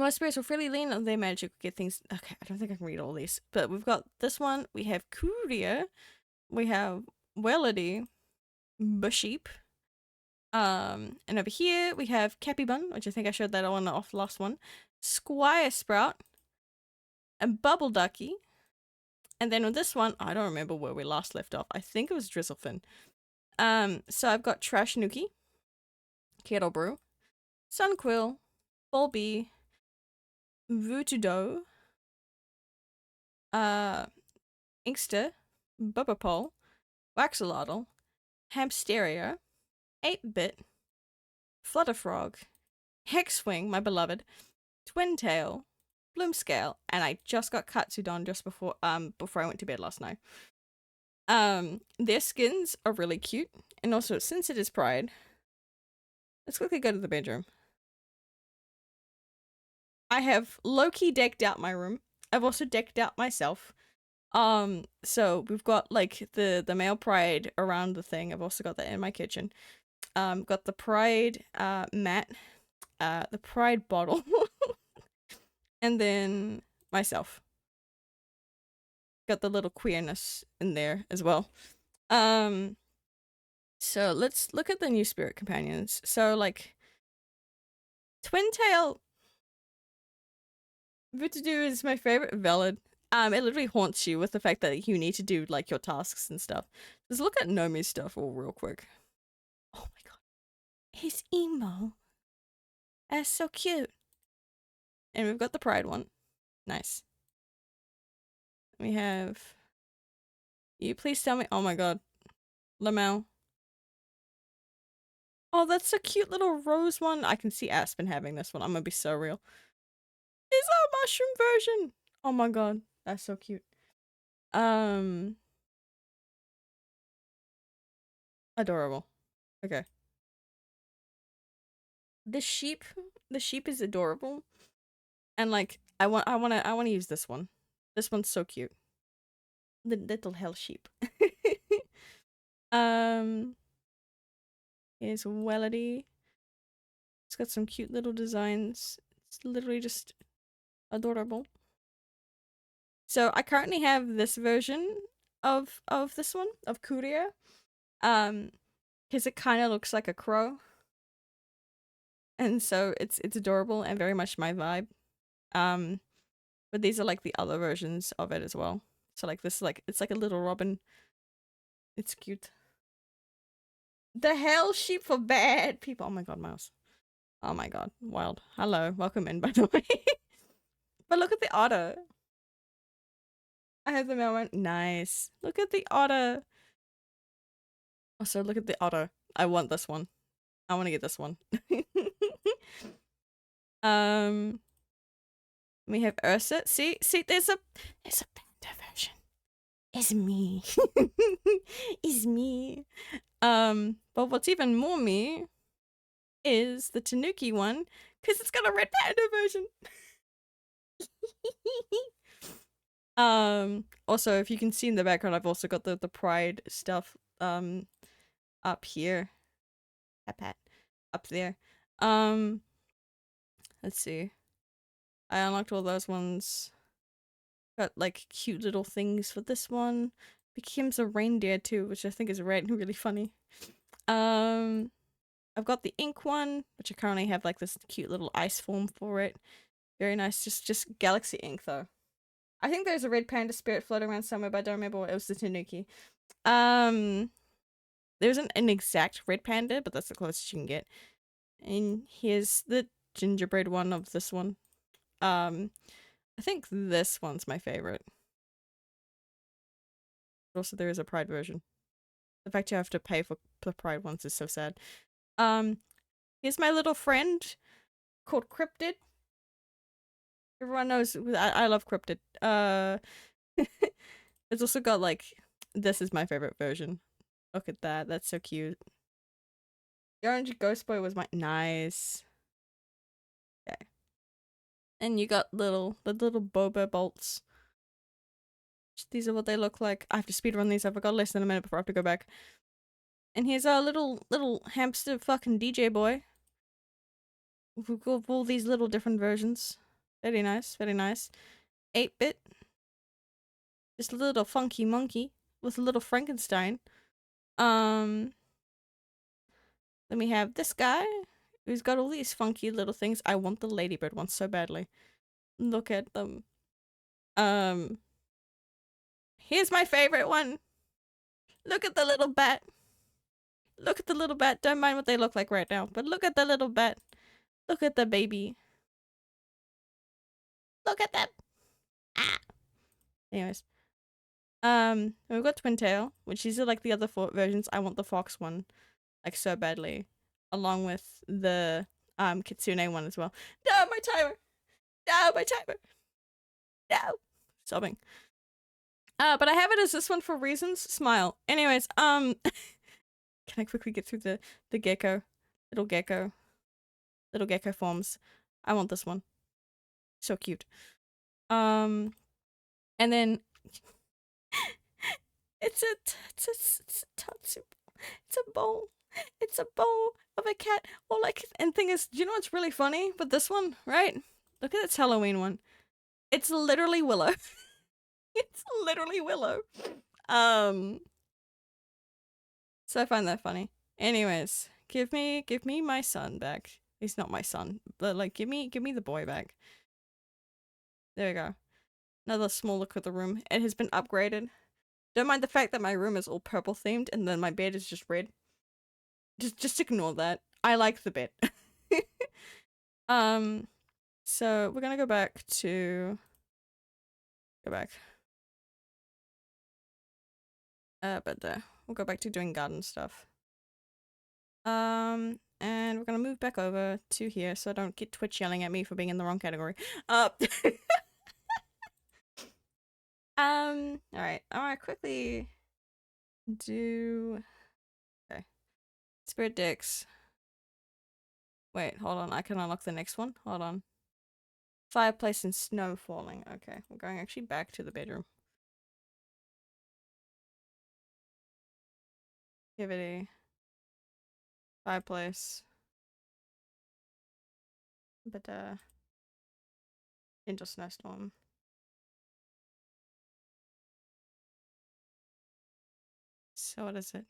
most spirits will freely lean on their magic to get things. Okay, I don't think I can read all these. But we've got this one. We have Courier. We have Wellity. Busheep. And over here we have Capybun, which I think I showed that on off last one. Squire Sprout. And Bubble Ducky. And then on this one, I don't remember where we last left off. I think it was Drizzlefin. So I've got Trash Nuki. Kettle Brew. Sunquill. Bulby. Vutudo, Inkster, Bubberpole, Waxalotl, Hamsteria, 8-Bit, Flutterfrog, Hexwing, my beloved, Twintail, Bloomscale, and I just got Katsudon just before I went to bed last night. Their skins are really cute, and also since it is Pride, let's quickly go to the bedroom. I have low-key decked out my room. I've also decked out myself. So we've got like the male pride around the thing. I've also got that in my kitchen. Got the pride mat, the pride bottle, and then myself. Got the little queerness in there as well. So let's look at the new spirit companions. So like Twintail Vutudu is my favorite. Valid. It literally haunts you with the fact that you need to do like your tasks and stuff. Let's look at Nomi's stuff all real quick. Oh my god. He's emo. That's so cute. And we've got the pride one. Nice. We have... You please tell me... Oh my god. Lamel. Oh, that's a cute little rose one. I can see Aspen having this one. I'm gonna be so real. It's our mushroom version. Oh my god. That's so cute. Adorable. Okay. The sheep is adorable. And like I want to use this one. This one's so cute. The little hell sheep. Here's Wellity. It's got some cute little designs. It's literally just adorable. So I currently have this version of this one, of Courier. Because it kind of looks like a crow. And so it's adorable and very much my vibe. But these are like the other versions of it as well. So like this, like it's like a little robin. It's cute. The hell sheep for bad people. Oh my god, mouse. Oh my god, wild. Hello, welcome in by the way. But look at the otter. I have the male one. Nice. Look at the otter. Also, look at the otter. I want this one. I want to get this one. We have Ursa. See, there's a panda version. It's me. It's me. But what's even more me is the Tanuki one, because it's got a red panda version. Also, if you can see in the background, I've also got the pride stuff up here. Pat. up there. Let's see. I unlocked all those ones. Got like cute little things for this one. Becomes a reindeer too, which I think is red and really funny. I've got the ink one, which I currently have like this cute little ice form for it. Very nice. Just galaxy ink though. I think there's a red panda spirit floating around somewhere, but I don't remember what it was. The Tanuki. There isn't an exact red panda, but that's the closest you can get. And here's the gingerbread one of this one. I think this one's my favorite. Also, there is a Pride version. The fact you have to pay for the Pride ones is so sad. Here's my little friend called Cryptid. Everyone knows I love Cryptid. It's also got like, this is my favorite version. Look at that. That's so cute. The orange ghost boy was my nice. Okay. And you got the little boba bolts. These are what they look like. I have to speedrun these. I've got less than a minute before I have to go back. And here's our little hamster fucking DJ boy. We've got all these little different versions. Very nice, very nice. 8-bit. Just a little funky monkey with a little Frankenstein. Then we have this guy who's got all these funky little things. I want the ladybird one so badly. Look at them. Here's my favorite one. Look at the little bat. Look at the little bat. Don't mind what they look like right now, but look at the little bat. Look at the baby. Look at that. Ah. Anyways. We've got Twin Tail, which is like the other 4 versions. I want the fox one, like so badly, along with the Kitsune one as well. No, my timer. No, my timer. No. Sobbing. But I have it as this one for reasons. Smile. Anyways, can I quickly get through the gecko? Little gecko forms. I want this one. So cute. And then it's a tatsu. It's a bowl. It's a bowl of a cat. Or like, and thing is, do you know what's really funny with this one, right? Look at this Halloween one. It's literally Willow. It's literally Willow. So I find that funny. Anyways, give me my son back. He's not my son, but like give me the boy back. There we go. Another small look at the room. It has been upgraded. Don't mind the fact that my room is all purple themed and then my bed is just red. Just ignore that. I like the bed. So we're gonna go back. We'll go back to doing garden stuff. And we're gonna move back over to here so I don't get Twitch yelling at me for being in the wrong category. Alright. I wanna quickly do... Okay. Spirit Dicks. Wait, hold on. I can unlock the next one. Hold on. Fireplace and snow falling. Okay, we're going actually back to the bedroom. Activity. Fireplace. But, Gentle snowstorm. So what is it?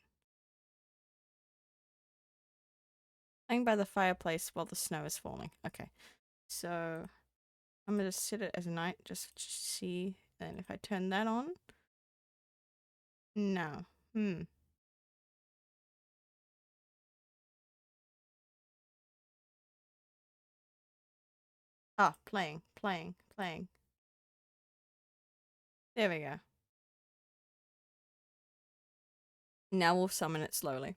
Playing by the fireplace while the snow is falling. Okay. So I'm gonna set it as night just to see. And if I turn that on. No. Ah, playing. There we go. Now we'll summon it slowly.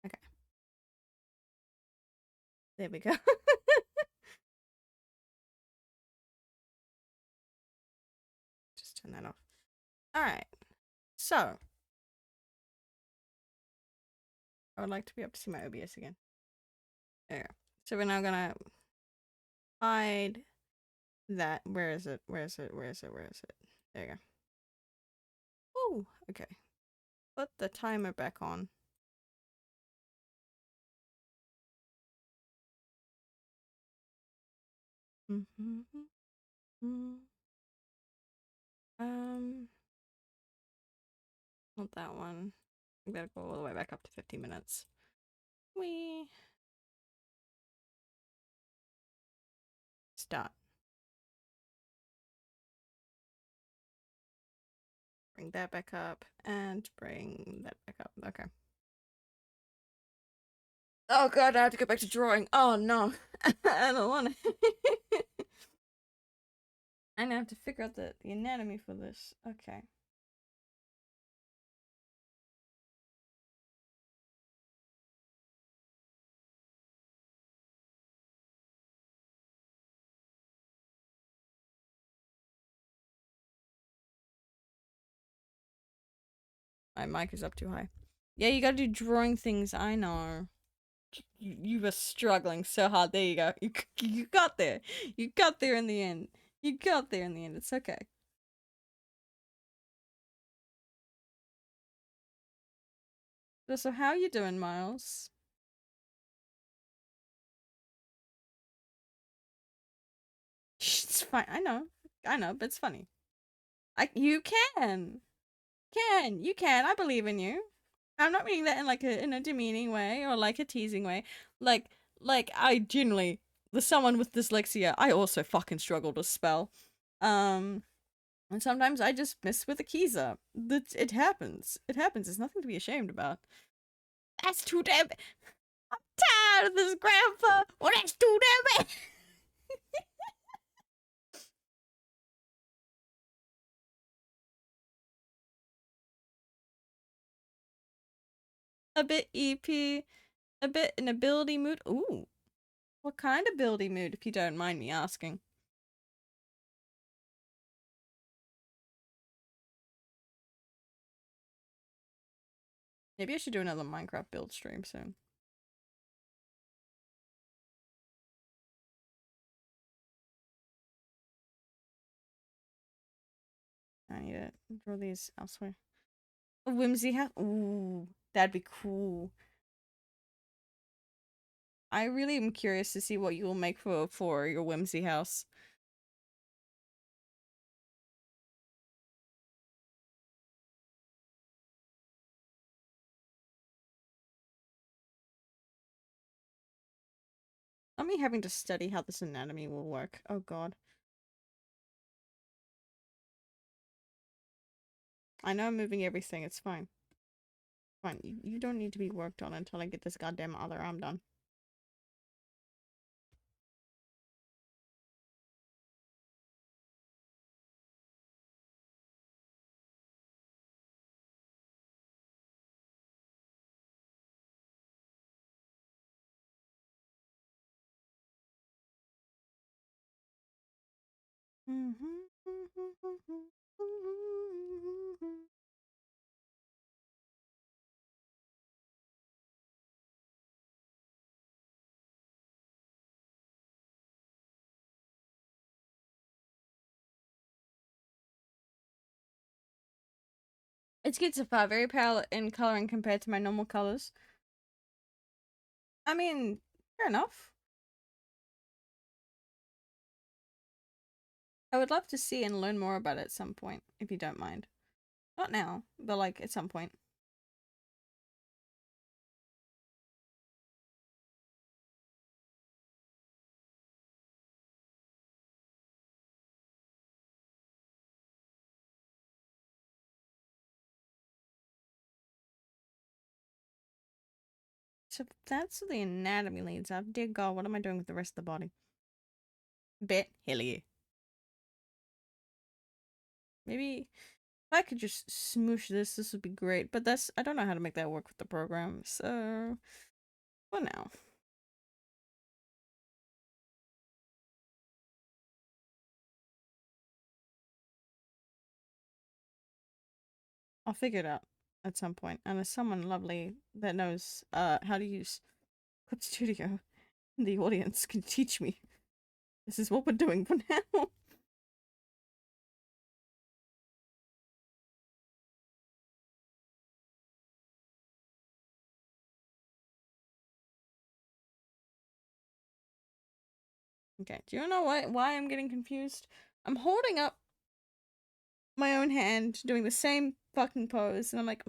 Okay. There we go. Just turn that off. Alright. So. I would like to be able to see my OBS again. There we go. So we're now gonna hide that. Where is it? There you go. Ooh, Okay. Put the timer back on. Not that one. We gotta go all the way back up to 50 minutes. Wee. Start. Bring that back up and bring that back up. Okay. Oh god, I have to go back to drawing. Oh no. I don't want to. I now have to figure out the anatomy for this. Okay. My mic is up too high. Yeah, you gotta do drawing things, I know. You were struggling so hard. There you go. You got there. You got there in the end. You got there in the end. It's okay. So how you doing, Miles? It's fine. I know, but it's funny. You you can. I believe in you. I'm not meaning that in like a demeaning way or like a teasing way. Like I generally, with someone with dyslexia, I also fucking struggle to spell. And sometimes I just miss with the keys up. It happens. It happens. It's nothing to be ashamed about. That's too damn. I'm tired of this, Grandpa. Well, that's too damn. A bit EP, a bit in ability mood. Ooh, what kind of ability mood, if you don't mind me asking? Maybe I should do another Minecraft build stream soon. I need to draw these elsewhere. A whimsy house. Ooh, that'd be cool. I really am curious to see what you will make for your whimsy house. Not me having to study how this anatomy will work. Oh god. I know I'm moving everything. It's fine. Fine. You don't need to be worked on until I get this goddamn other arm done. It's Gitsafar, very pale in coloring compared to my normal colors. I mean, fair enough. I would love to see and learn more about it at some point, if you don't mind. Not now, but like at some point. So that's the anatomy leads up. Dear God, what am I doing with the rest of the body? Bit hilly. Maybe if I could just smoosh this would be great. But I don't know how to make that work with the program. So, for now. I'll figure it out at some point. And as someone lovely that knows how to use Clip Studio in the audience can teach me. This is what we're doing for now. Okay, do you know why I'm getting confused? I'm holding up my own hand, doing the same fucking pose, and I'm like,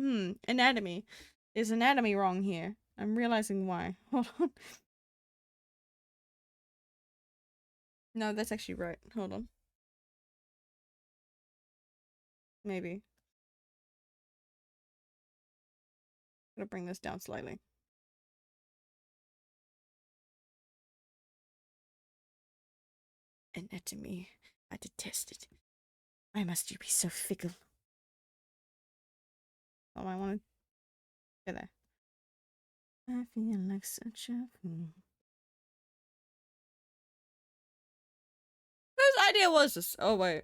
anatomy. There's anatomy wrong here. I'm realizing why. Hold on. No, that's actually right. Hold on. Maybe. I'm gonna bring this down slightly. Anatomy. I detest it. Why must you be so fickle? Oh, I want to get there. I feel like such a fool. Whose idea was this? Oh, wait.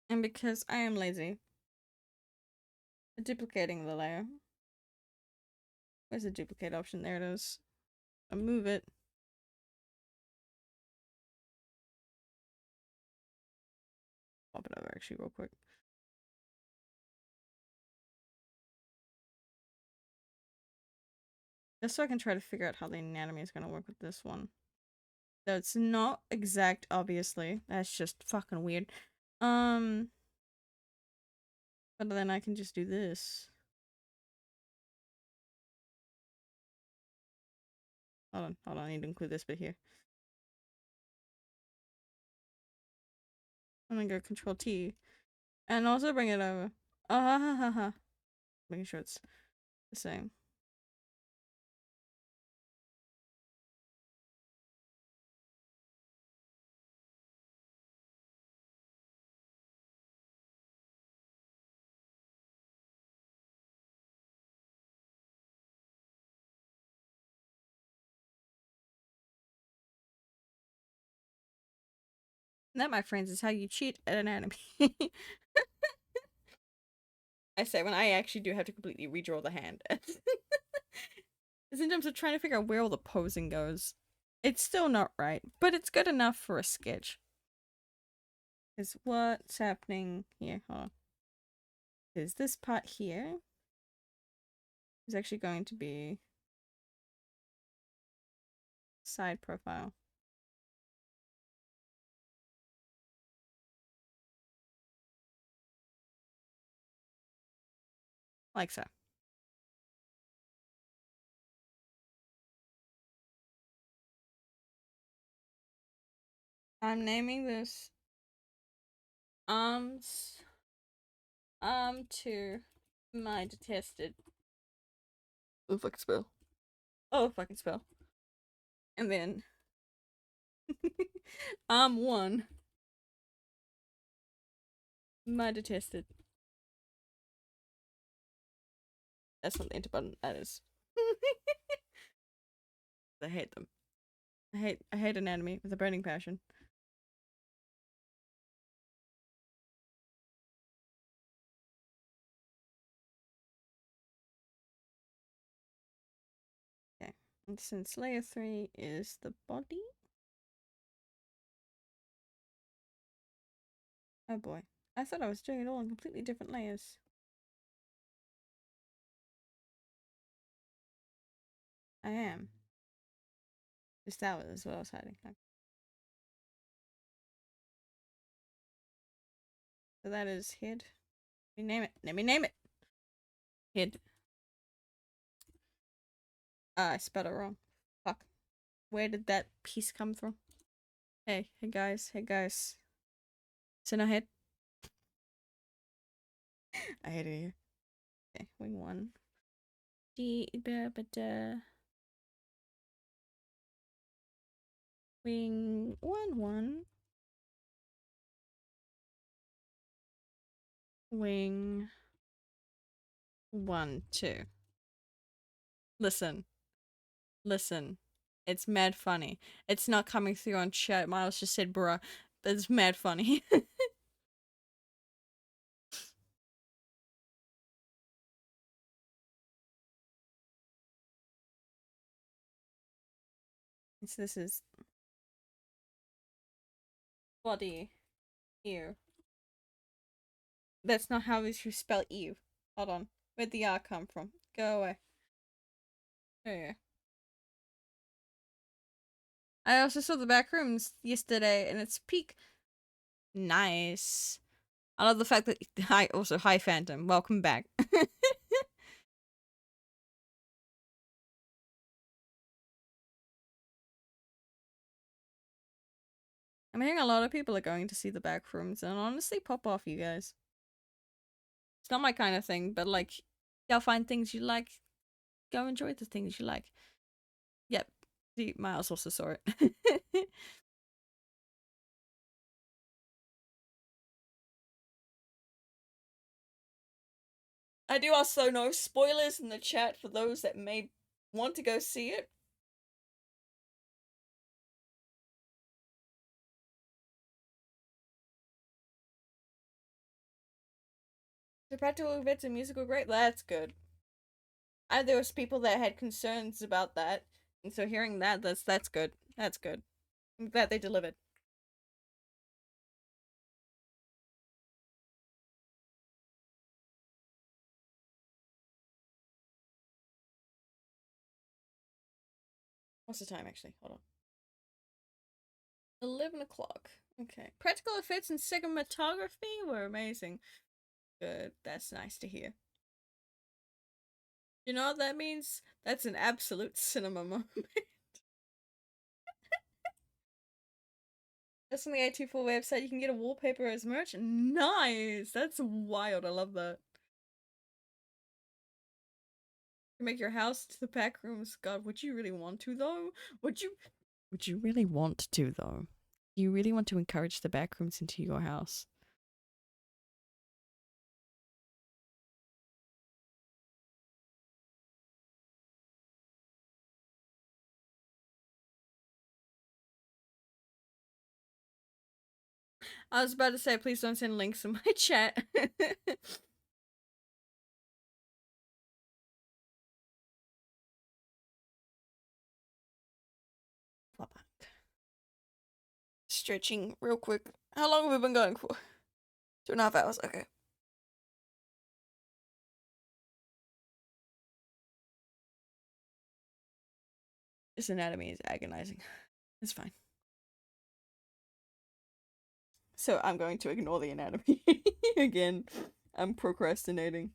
And because I am lazy. Duplicating the layer. Where's the duplicate option? There it is. I'll move it. Pop it over actually real quick. Just so I can try to figure out how the anatomy is gonna work with this one. So it's not exact, obviously. That's just fucking weird. But then I can just do this. Hold on, I need to include this bit here. I'm gonna go Control T. And also bring it over. Ah ha ha ha. Making sure it's the same. And that, my friends, is how you cheat at anatomy. I say when I actually do have to completely redraw the hand. It's in terms of trying to figure out where all the posing goes. It's still not right, but it's good enough for a sketch. Is what's happening here? Hold on. Is this part here is actually going to be side profile. Like so. I'm naming this arms to my detested. Oh fucking spell. Oh fucking spell. And then arm 1. My detested. That's not the enter button, that is. I hate them. I hate anatomy with a burning passion. Okay. And since layer 3 is the body. Oh boy. I thought I was doing it all in completely different layers. I am. Just that was what I was hiding. Okay. So that is head. Let me name it. Let me name it. Head. Ah, I spelled it wrong. Fuck. Where did that piece come from? Hey guys, hey guys. So no head. I hate it here. Okay, wing 1. Wing 1. Wing 1 2. Listen. It's mad funny. It's not coming through on chat. Miles just said bruh. That's mad funny. So this is Body. Ew. That's not how you spell Eve. Hold on. Where'd the R come from? Go away. There you go. I also saw the back rooms yesterday and it's peak. Nice. I love the fact that hi Phantom. Welcome back. I'm hearing a lot of people are going to see the back rooms and honestly pop off, you guys. It's not my kind of thing, but like y'all find things you like. Go enjoy the things you like. Yep. See, Miles also saw it. I do also know spoilers in the chat for those that may want to go see it. The practical effects and music were great. That's good. There was people that had concerns about that, and so hearing that's good. That's good. I'm glad they delivered. What's the time actually? Hold on. 11 o'clock. Okay. Practical effects and cinematography were amazing. Good. That's nice to hear. You know what that means? That's an absolute cinema moment. That's on the A24 website. You can get a wallpaper as merch. Nice! That's wild. I love that. You make your house to the back rooms. God, would you really want to though? Would you really want to though? You really want to encourage the back rooms into your house? I was about to say, please don't send links in my chat. Stretching real quick. How long have we been going for? 2.5 hours. Okay. This anatomy is agonizing. It's fine. So I'm going to ignore the anatomy again. I'm procrastinating.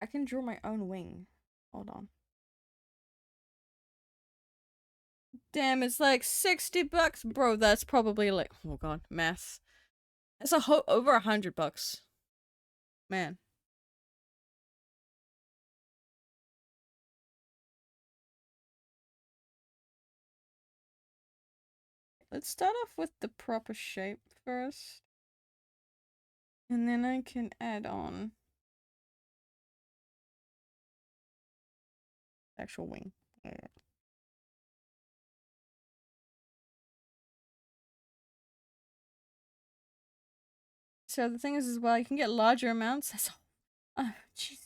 I can draw my own wing. Hold on. Damn, it's like 60 bucks. Bro, that's probably like, oh god, math. That's over $100. Man. Let's start off with the proper shape first. And then I can add on actual wing. So the thing is as well, you can get larger amounts. That's all. Oh, jeez.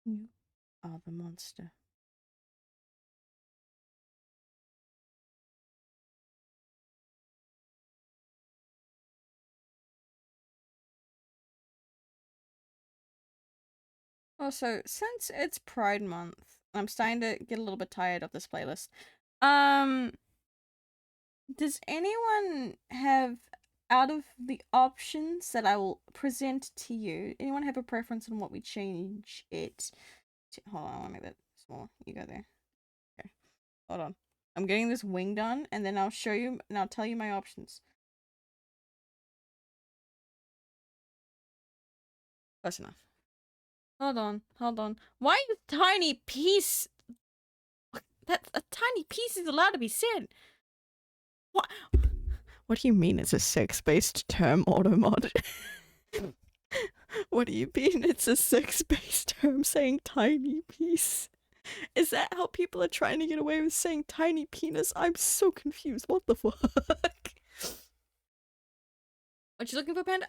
You are the monster. Also, since it's Pride Month, I'm starting to get a little bit tired of this playlist. Does anyone have, out of the options that I will present to you, anyone have a preference on what we change it to? Hold on, I want to make that small. You go there. Okay. Hold on. I'm getting this wing done, and then I'll show you, and I'll tell you my options. Close enough. Hold on, hold on. Why is a tiny piece? That a tiny piece is allowed to be said. What? What do you mean it's a sex-based term, automod? What do you mean it's a sex-based term saying tiny piece? Is that how people are trying to get away with saying tiny penis? I'm so confused. What the fuck? What you looking for, Panda?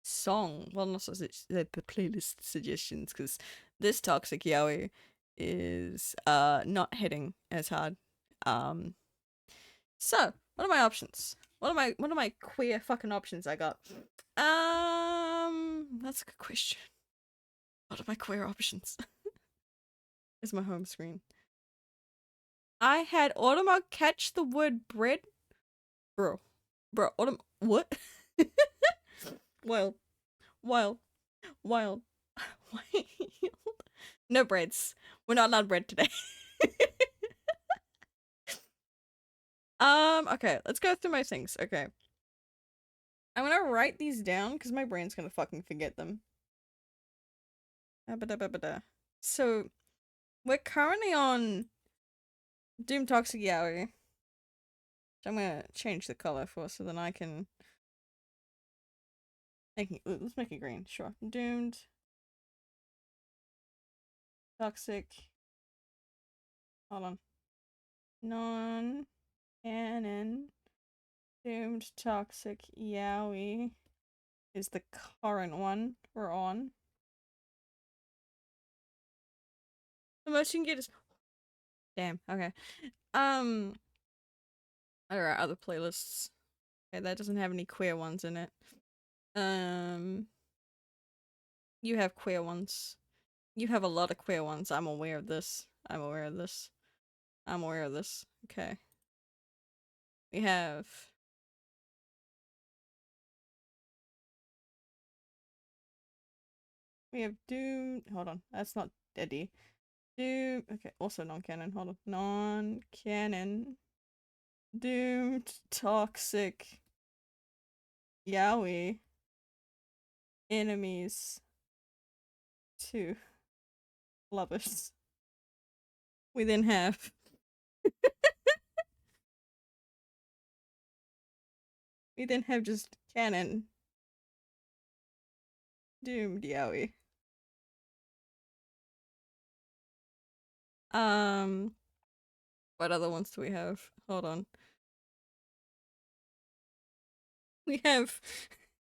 Song. Well, not the playlist suggestions, because this toxic yaoi is not hitting as hard. So what are my options? What are my queer fucking options I got? That's a good question. What are my queer options? Is my home screen. I had Autumn catch the word bread. Bro, Autumn, what? Wild, wild, wild. No breads. We're not allowed bread today. Okay, let's go through my things. Okay. I'm gonna write these down because my brain's gonna fucking forget them. So, we're currently on Doom Toxic Yaoi. Which I'm gonna change the color for so then I can let's make it green, sure. Doomed Toxic. Hold on. Non-canon Doomed Toxic Yaoi is the current one we're on. The most you can get is damn, okay. Alright, other playlists. Okay, that doesn't have any queer ones in it. You have queer ones. You have a lot of queer ones. I'm aware of this. I'm aware of this. I'm aware of this. Okay. We have Doom. Hold on. That's not Eddie. Doom. Okay, also non-canon. Hold on. Non-canon. Doomed Toxic Yaoi. Enemies to lovers. We then have just canon Doomed Yaoi. What other ones do we have? Hold on. We have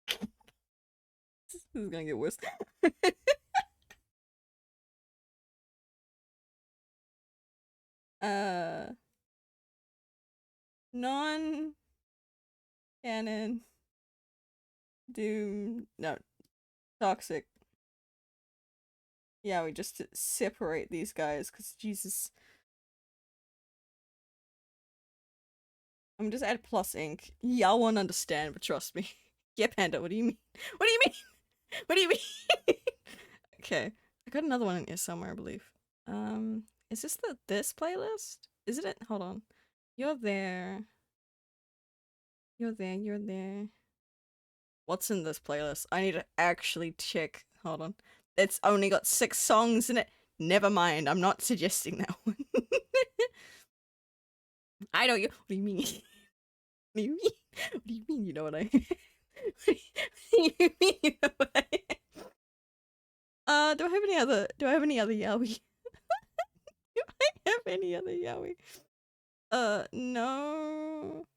this is gonna get worse. Non-canon Doom. No, toxic. Yeah, we just separate these guys because Jesus. I'm just add plus ink. Y'all won't understand, but trust me. Yeah, Panda. What do you mean? What do you mean? What do you mean? Okay, I got another one in here somewhere, I believe. Is this this playlist? Is it? Hold on. You're there. You're there. You're there. What's in this playlist? I need to actually check. Hold on. It's only got 6 songs in it. Never mind. I'm not suggesting that one. I know you. What do you mean? What do you mean? What do you mean? You know what I? What do you mean? You know what I? Do I have any other? Do I have any other yaoi? Do I have any other yaoi? No.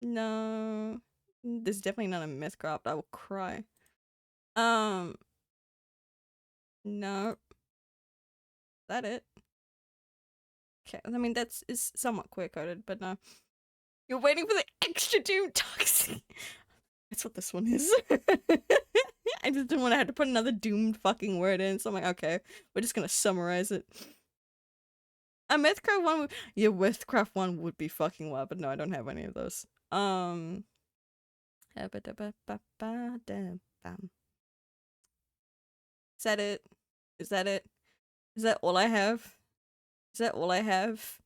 No. There's definitely not a Mythcraft. I will cry. No. Is that it? Okay, I mean is somewhat queer coded, but no. You're waiting for the extra Doom Toxic. That's what this one is. I just didn't want to have to put another doomed fucking word in, so I'm like, okay, we're just gonna summarize it. A Mythcraft one, yeah, Mythcraft one would be fucking wild, but no, I don't have any of those. Is that it? Is that it? Is that all I have? Is that all I have?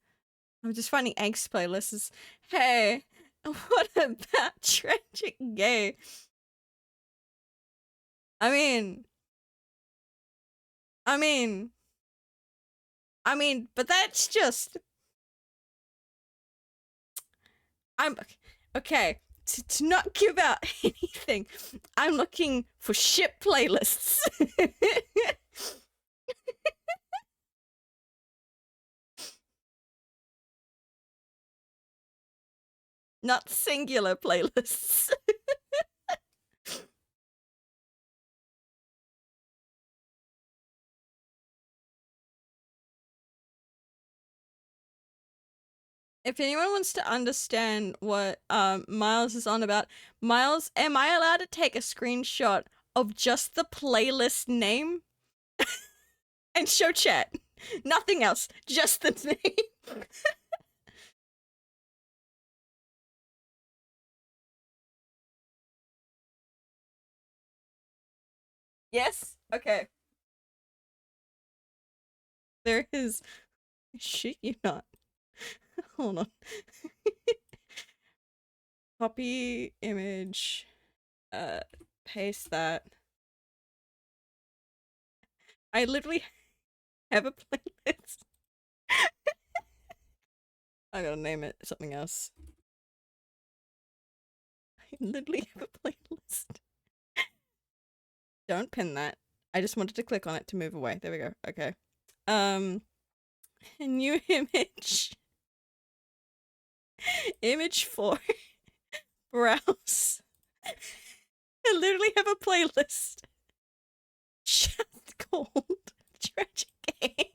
I'm just finding angst playlists. Hey, what about tragic gay? I mean, but that's just. I'm okay. to not give out anything, I'm looking for ship playlists. Not singular playlists. If anyone wants to understand what Miles is on about, Miles, am I allowed to take a screenshot of just the playlist name and show chat? Nothing else, just the name. Yes? Okay. There is. Shit, you not. Hold on. Copy image. Paste that. I literally have a playlist. I gotta name it something else. I literally have a playlist. Don't pin that. I just wanted to click on it to move away. There we go. Okay. New image. Image 4. Browse. I literally have a playlist. Just called Tragic Game.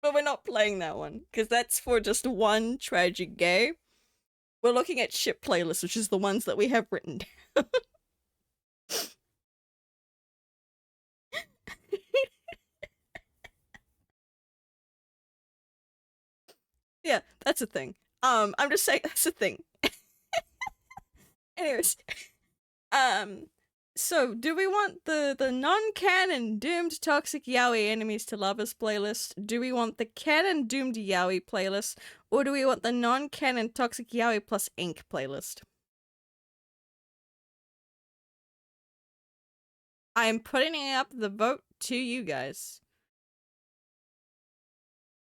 But we're not playing that one, because that's for just one tragic gay. We're looking at ship playlists, which is the ones that we have written down. Yeah, that's a thing. I'm just saying that's a thing. Anyways, so do we want the non-canon doomed toxic yaoi enemies to lovers playlist? Do we want the canon doomed yaoi playlist? Or do we want the non-canon toxic yaoi plus ink playlist? I am putting up the vote to you guys.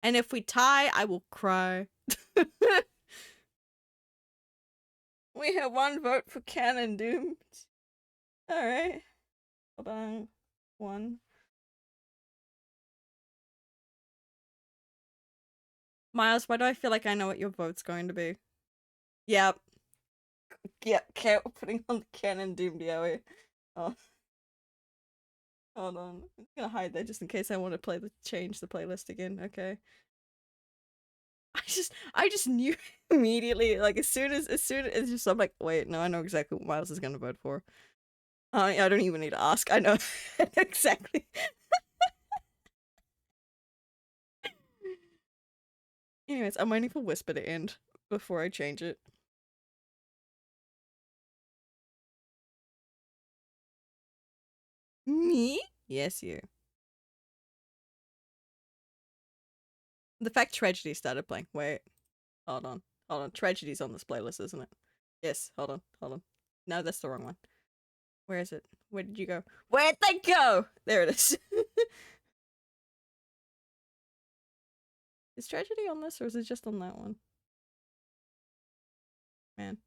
And if we tie, I will cry. We have one vote for canon doomed. Alright. Hold on. One. Miles, why do I feel like I know what your vote's going to be? Yep. Yeah, okay, we're putting on the canon doomed yaoi. Oh. Hold on. I'm gonna hide that just in case I want to change the playlist again. Okay. I just knew immediately, like as soon as it's just I'm like, wait, no, I know exactly what Miles is gonna vote for. I don't even need to ask. I know exactly. Anyways, I'm waiting for Whisper to end before I change it. Me? Yes, you. The fact Tragedy started playing. Wait. Hold on. Hold on. Tragedy's on this playlist, isn't it? Yes. Hold on. Hold on. No, that's the wrong one. Where is it? Where did you go? Where'd they go? There it is. Is Tragedy on this or is it just on that one? Man.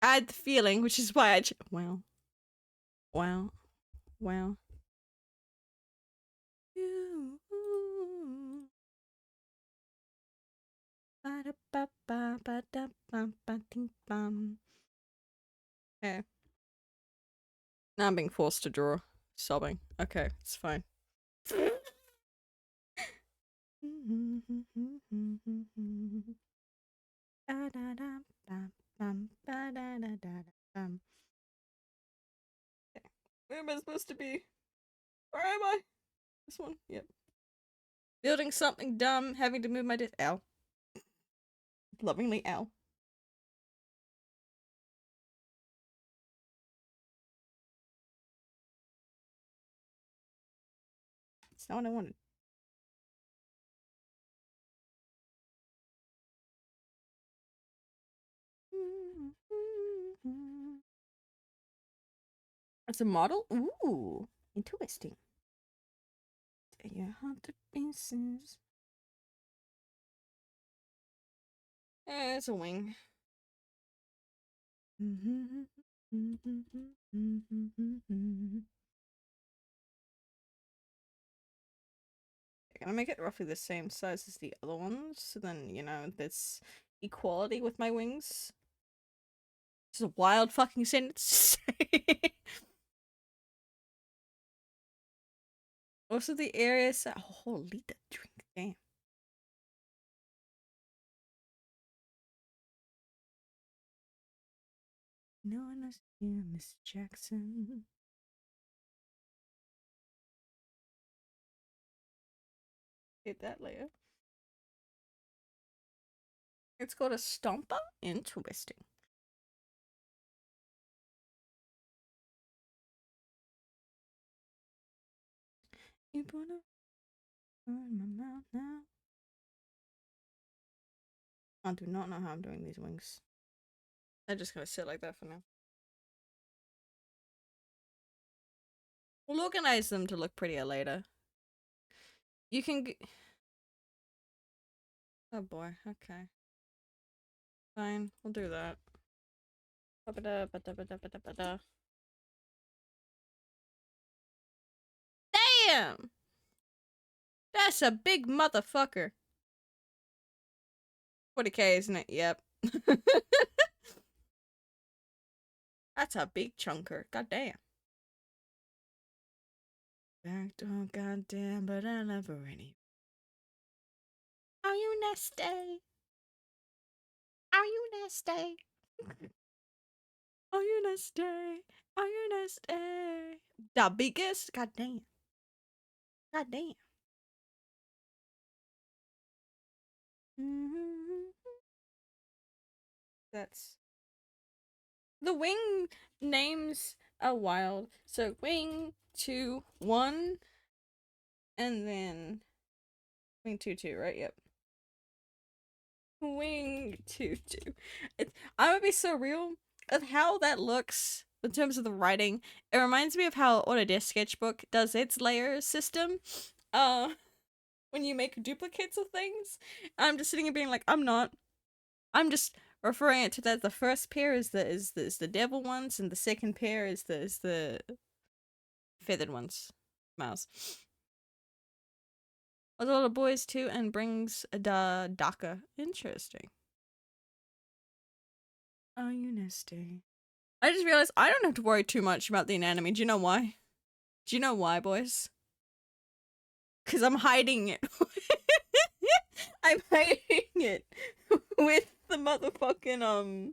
I had the feeling, which is why wow. Wow. Wow. Okay. Now I'm being forced to draw. Sobbing. Okay, it's fine. Where am I supposed to be? Where am I? This one? Yep. Building something dumb, having to move my desk. Ow. Lovingly, ow. It's not what I wanted. It's a model? Ooh, interesting. your heart to pieces. It's a wing. I'm gonna make it roughly the same size as the other ones, so then, you know, there's equality with my wings. It's a wild fucking sentence to say. Also, the area is holy the drink, damn. No one knows you, Miss Jackson. Hit that later. It's called a stomper. Interesting. You wanna burn my mouth now? I do not know how I'm doing these wings. I'm just gonna sit like that for now. We'll organize them to look prettier later. You can. Oh boy. Okay. Fine. We'll do that. Damn! That's a big motherfucker. 40k, isn't it? Yep. That's a big chunker. God damn. Oh, goddamn, but I love her any. Are you nasty? Are you nasty? Are you nasty? Are you nasty? The biggest? God damn. God damn. That's the wing names are wild. So wing 2 1 and then wing 2 2, right? Yep. Wing 2 2. I would be so real of how that looks in terms of the writing. It reminds me of how Autodesk Sketchbook does its layer system. When you make duplicates of things. I'm just sitting here being like, I'm just referring it to that the first pair is the devil ones, and the second pair is the feathered ones. Mouse. With all the boys too, and brings a DACA. Interesting. Oh, you nasty. I just realized I don't have to worry too much about the anatomy. Do you know why? Do you know why, boys? Because I'm hiding it. I'm hiding it with the motherfucking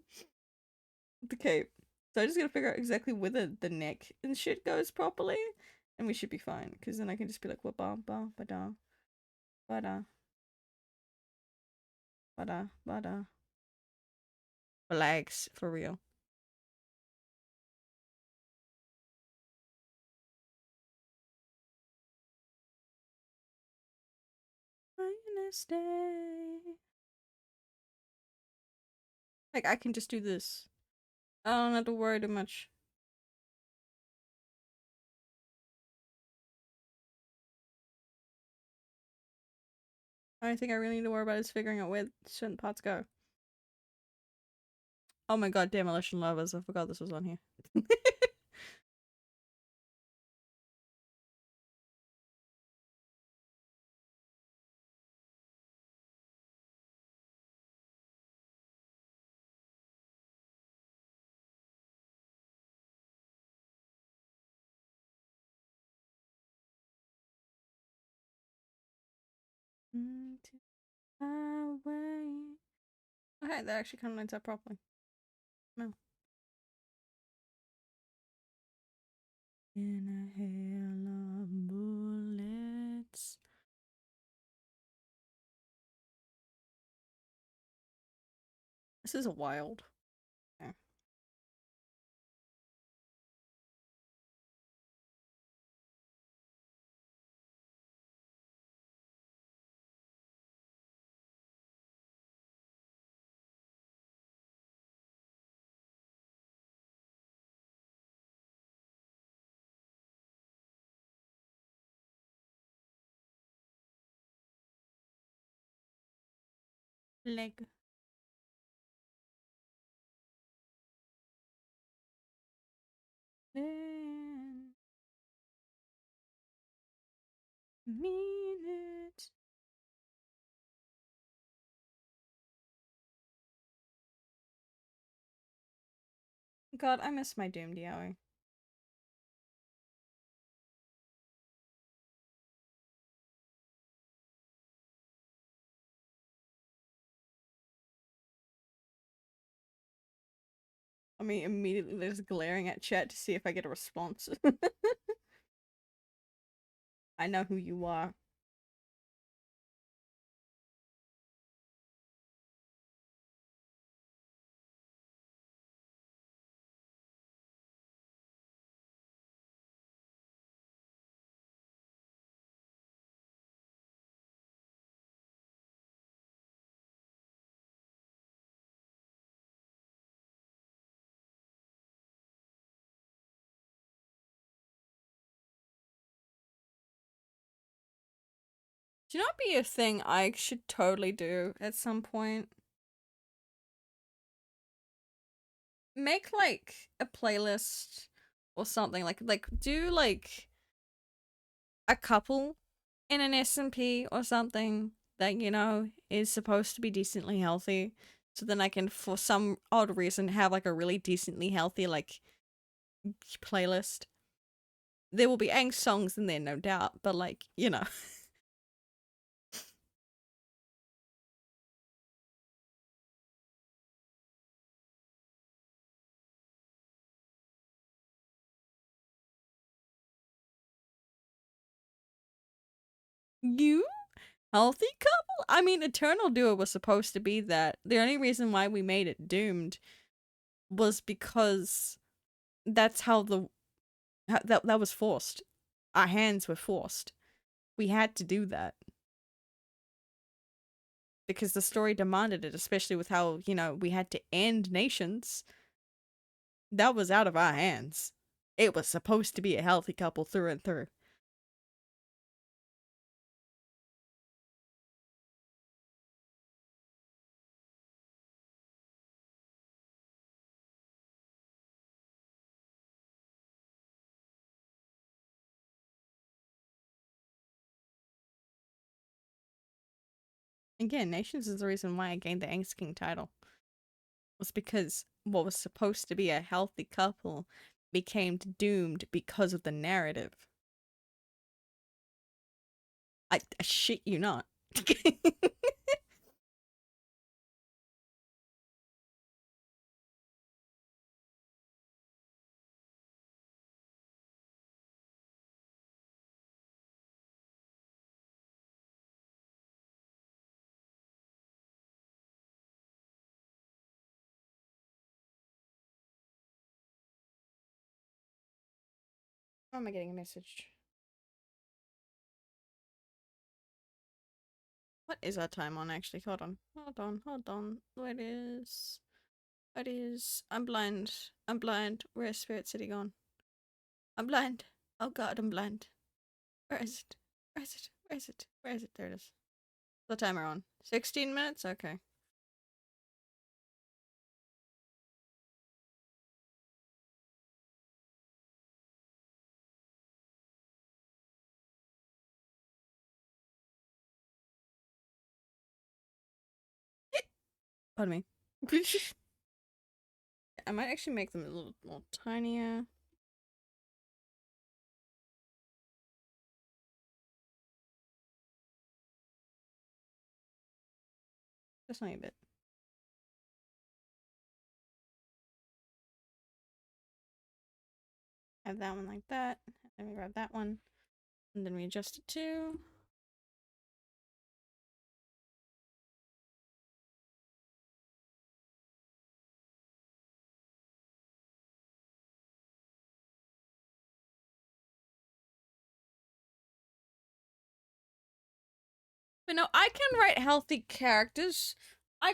the cape. So I just gotta figure out exactly where the neck and shit goes properly, and we should be fine. Because then I can just be like, ba ba ba da, ba da, ba da, ba da. Flags for real. I'm gonna stay. Like I can just do this. I don't have to worry too much. The only thing I really need to worry about is figuring out where certain parts go. Oh my god, demolition lovers! I forgot this was on here. Okay, that actually kind of lines up properly. No. In a hail of bullets. This is wild. Yeah. Leg. Minute. God, I miss my Doom DAO. I mean, immediately just glaring at chat to see if I get a response. I know who you are. Do you know what be a thing I should totally do at some point? Make like a playlist or something. Like do like a couple in an SMP or something that, you know, is supposed to be decently healthy. So then I can, for some odd reason, have like a really decently healthy like playlist. There will be angst songs in there, no doubt, but like, you know. You? Healthy couple? I mean, Eternal Duo was supposed to be that. The only reason why we made it doomed was because that's how that was forced. Our hands were forced. We had to do that. Because the story demanded it, especially with how, you know, we had to end nations. That was out of our hands. It was supposed to be a healthy couple through and through. Again, nations is the reason why I gained the Angst King title. Was because what was supposed to be a healthy couple became doomed because of the narrative. I shit you not. How am I getting a message? What is our time on actually? Hold on. Hold on. Hold on. What is... What is... I'm blind. I'm blind. Where's Spirit City gone? I'm blind. Oh god, I'm blind. Where is it? Where is it? Where is it? Where is it? There it is. The timer on. 16 minutes? Okay. Pardon me. I might actually make them a little more tinier. Just only a bit. Have that one like that. Then we grab that one. And then we adjust it too. But no, I can write healthy characters. I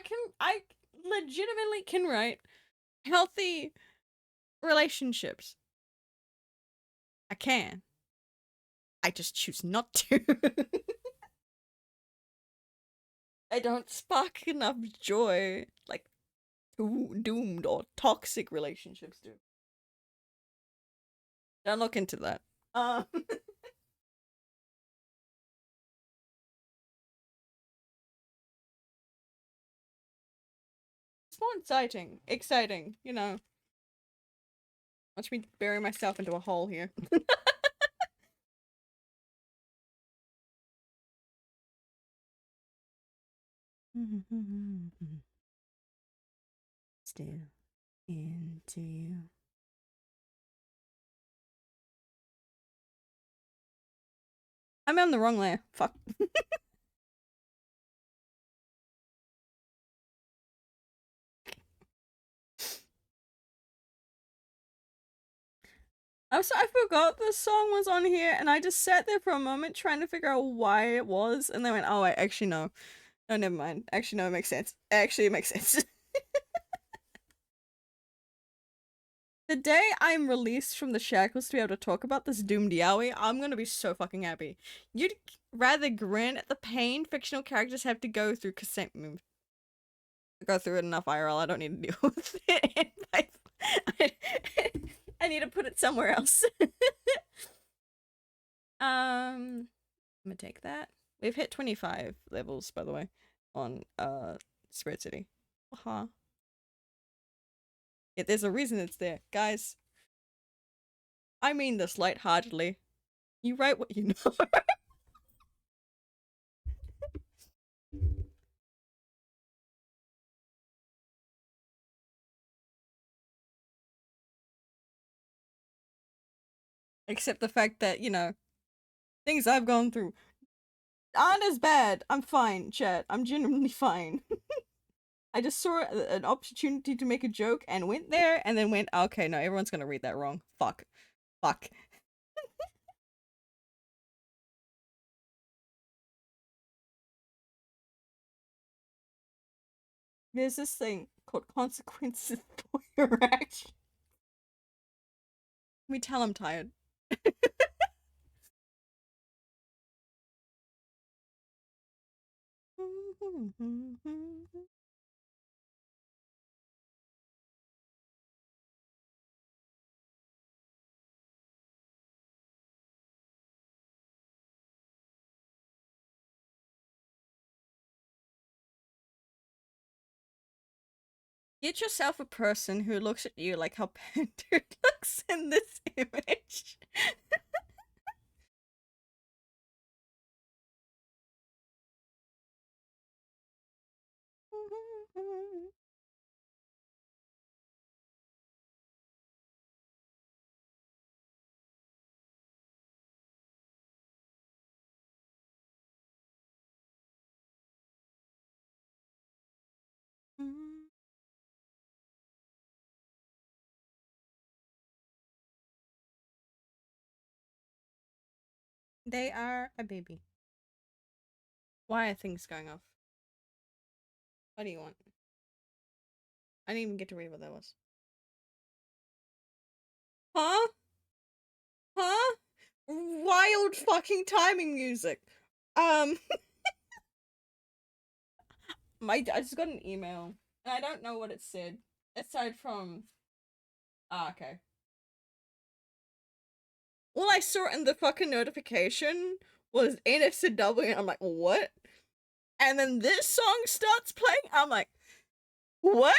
legitimately can write healthy relationships. I can. I just choose not to. I don't spark enough joy like doomed or toxic relationships do. Don't look into that. It's more exciting, you know. Watch me bury myself into a hole here. Still into you. I'm on the wrong layer. Fuck. I forgot the song was on here, and I just sat there for a moment trying to figure out why it was, and then went, "Oh, I actually know. No, never mind. Actually, no, it makes sense. Actually, it makes sense." The day I'm released from the shackles to be able to talk about this doomed yaoi, I'm gonna be so fucking happy. You'd rather grin at the pain fictional characters have to go through because go through it enough IRL. I don't need to deal with it. I need to put it somewhere else. I'm gonna take that. We've hit 25 levels, by the way, on Spirit City. Uh-huh. Yeah, there's a reason it's there. Guys, I mean this lightheartedly. You write what you know. Except the fact that, you know, things I've gone through aren't as bad. I'm fine, chat. I'm genuinely fine. I just saw an opportunity to make a joke and went there and then went, okay, no, everyone's gonna read that wrong. Fuck. Fuck. There's this thing called consequences for your action. Let me tell I'm tired. Get yourself a person who looks at you like how Panther looks in this image. They are a baby. Why are things going off? What do you want? I didn't even get to read what that was. Huh? Huh? Wild fucking timing music. Um, I just got an email, and I don't know what it said. Aside from, okay. All I saw in the fucking notification was NSW, and I'm like, what? And then this song starts playing. I'm like, what?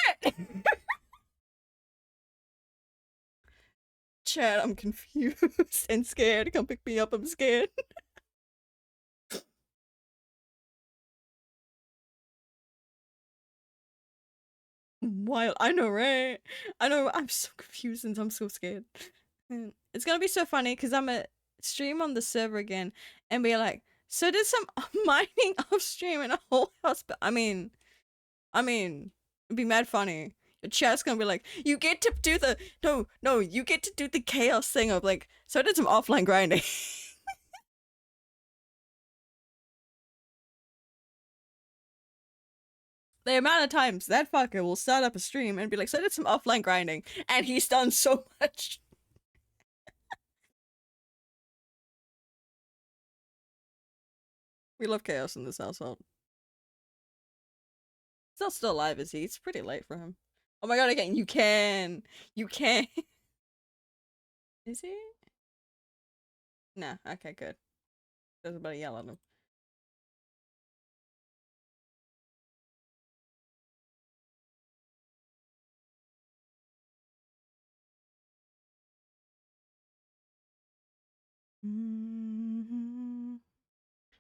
Chad, I'm confused and scared. Come pick me up. I'm scared. Wild. I know, right? I know. I'm so confused and I'm so scared. It's gonna be so funny because I'm a stream on the server again and be like, so did some mining off stream in a whole house. But it'd be mad funny. The chat's gonna be like, you get to do the no, you get to do the chaos thing of like, so I did some offline grinding. The amount of times that fucker will start up a stream and be like, so I did some offline grinding, and he's done so much. We love chaos in this household. Still alive, is he? It's pretty late for him. Oh my god, again, you can! You can! Is he? Nah, okay, good. There's about to yell at him.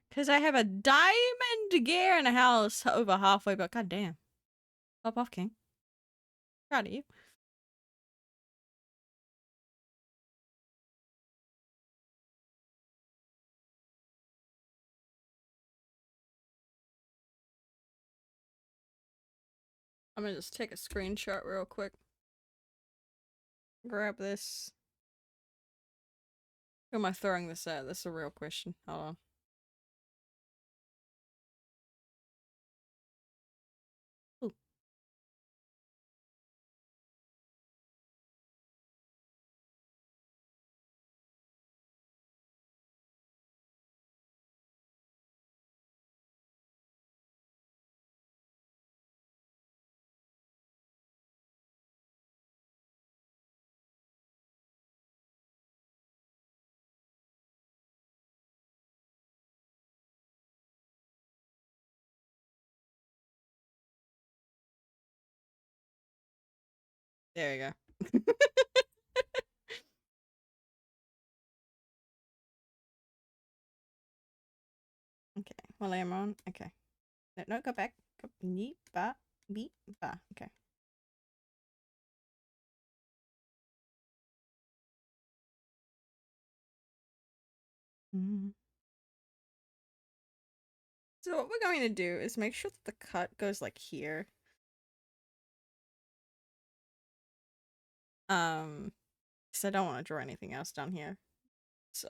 Because I have a diamond gear in a house over halfway, but goddamn. Pop off, King. Proud of you. I'm gonna just take a screenshot real quick. Grab this. Who am I throwing this at? That's a real question. Hold on. Ooh. There you go. Okay. Well, I'm on. Okay. No, no, go back. Go beep, ba, beep, ba. Okay. So what we're going to do is make sure that the cut goes like here. Because I don't want to draw anything else down here. So.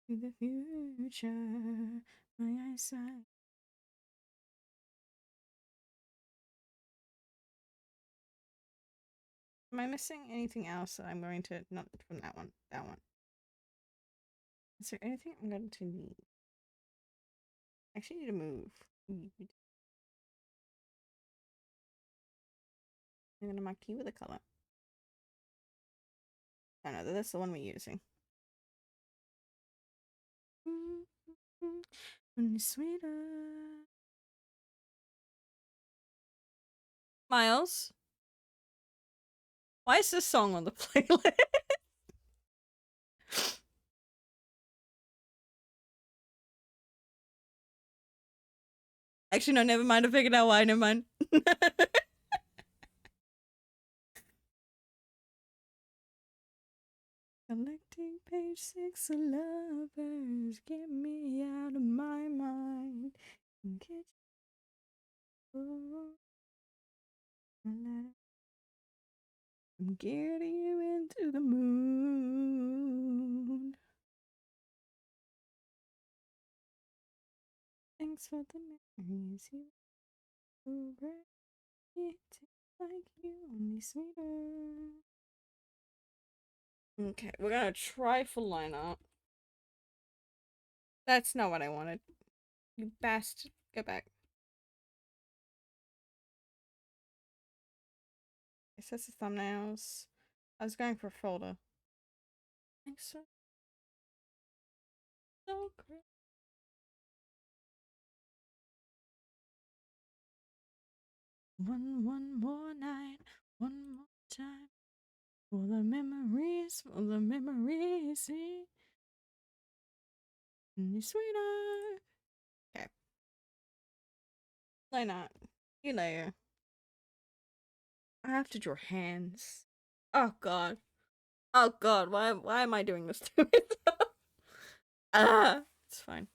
To the future, my eyesight. Am I missing anything else that I'm going to, not from that one, that one. Is there anything I'm going to need? I actually need to move. I'm going to mark you with a color. Oh no, that's the one we're using. Sweeter. Miles, why is this song on the playlist? Actually, no, never mind. I figured out why. Never mind. Collecting page 6 of lovers, get me out of my mind. Get I'm getting you into the moon. Thanks for the memories you brought. It like you only sweeter. Okay, we're gonna try for line art. That's not what I wanted. You bastard. Go back. It says the thumbnails. I was going for a folder. Thanks so great. One more night, one more time. For the memories, see. You sweeter. Okay. Why not? You later. I have to draw hands. Oh god. Oh god, why am I doing this to myself? Ah, it's fine.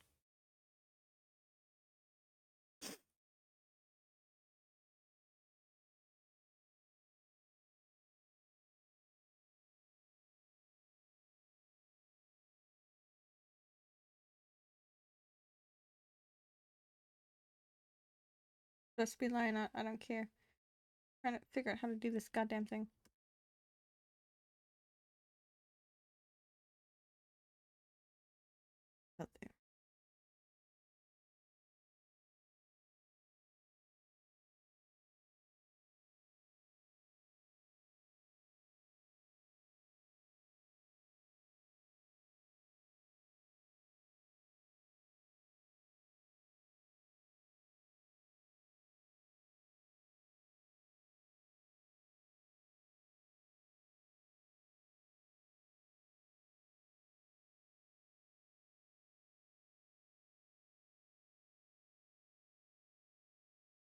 Just be lying. I don't care. I'm trying to figure out how to do this goddamn thing. Out there.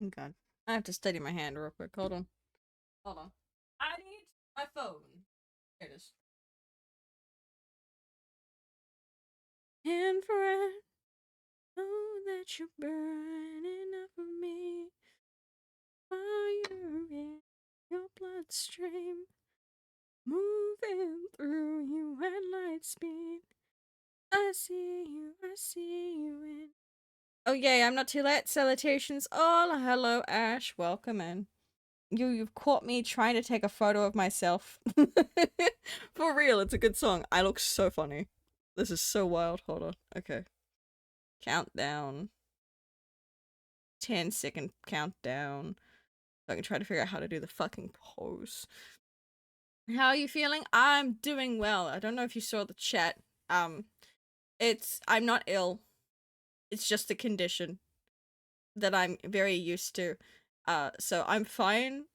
Oh god. I have to steady my hand real quick. Hold on. Hold on. I need my phone. Here it is. Infrared, know that you're burning up for me. Fire in your bloodstream, moving through you at light speed. I see you in. Oh yay, I'm not too late. Salutations all. Hello, Ash. Welcome in. You've caught me trying to take a photo of myself. For real, it's a good song. I look so funny. This is so wild. Hold on. Okay. Countdown. 10-second countdown. So I can try to figure out how to do the fucking pose. How are you feeling? I'm doing well. I don't know if you saw the chat. I'm not ill. It's just a condition that I'm very used to. So I'm fine.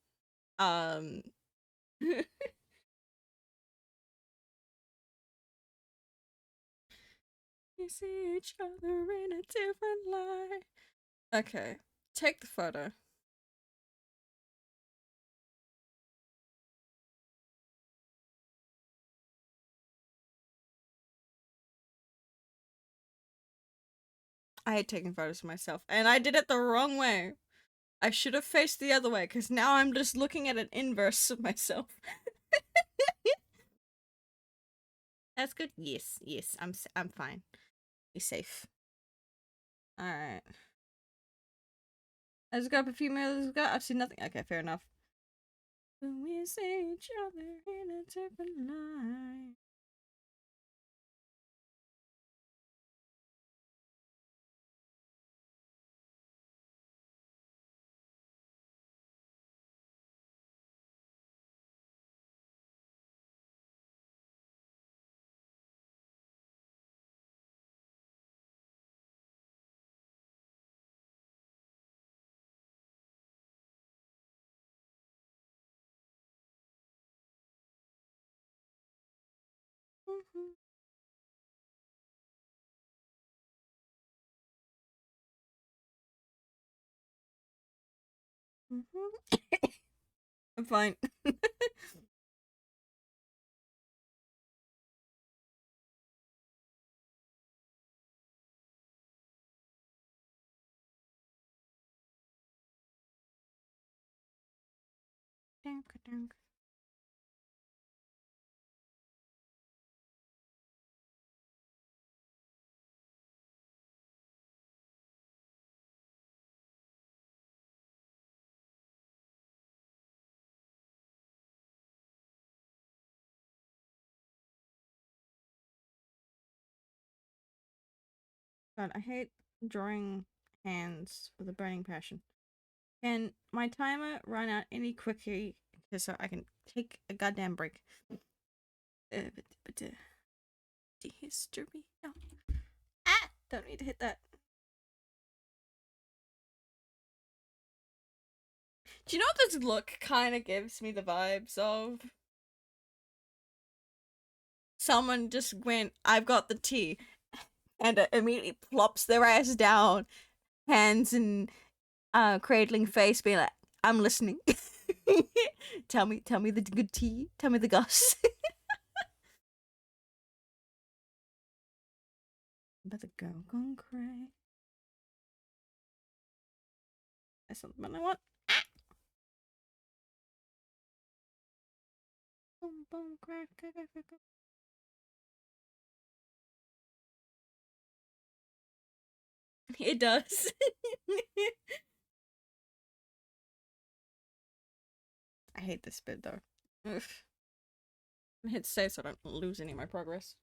We see each other in a different light. Okay, take the photo. I hate taking photos of myself, and I did it the wrong way. I should have faced the other way, because now I'm just looking at an inverse of myself. That's good. Yes, yes, I'm fine. Be safe. All right. Let's go up a few minutes ago. I've seen nothing. Okay, fair enough. We see each other in a different light. I'm fine. God, I hate drawing hands with a burning passion. Can my timer run out any quickly just so I can take a goddamn break? History. No. Ah! Don't need to hit that. Do you know what this look kind of gives me the vibes of? Someone just went, I've got the tea, and immediately plops their ass down, hands and cradling face, being like, I'm listening. tell me the good tea. Tell me the goss. About the girl gone cray. That's something I want. Boom, boom, crack, crack, crack, crack. It does. I hate this bit though. Oof. I hit save so I don't lose any of my progress.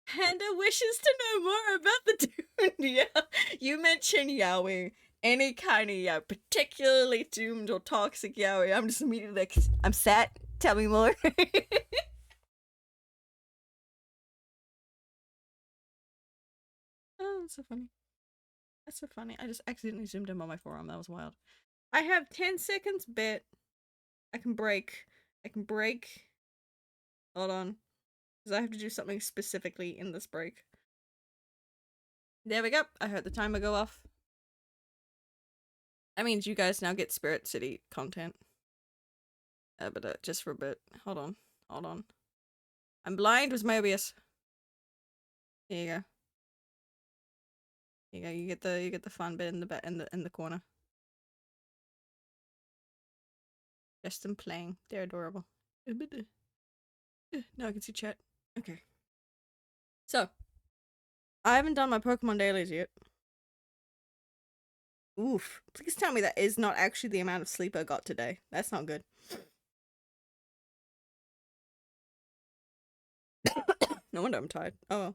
Panda wishes to know more about the Dune. Yeah, you mentioned yaoi. Any kind of yaoi, particularly doomed or toxic yaoi. I'm just immediately like, I'm sad. Tell me more. Oh, that's so funny. That's so funny. I just accidentally zoomed in on my forearm. That was wild. I have 10 seconds bit. I can break. I can break. Hold on. Because I have to do something specifically in this break. There we go. I heard the timer go off. That means you guys now get Spirit City content. But just for a bit. Hold on. Hold on. I'm blind with Mobius. Here you go. Here you go. You get the fun bit in the corner. Just them playing. They're adorable. Now I can see chat. Okay. So, I haven't done my Pokemon dailies yet. Oof. Please tell me that is not actually the amount of sleep I got today. That's not good. No wonder I'm tired. Oh well.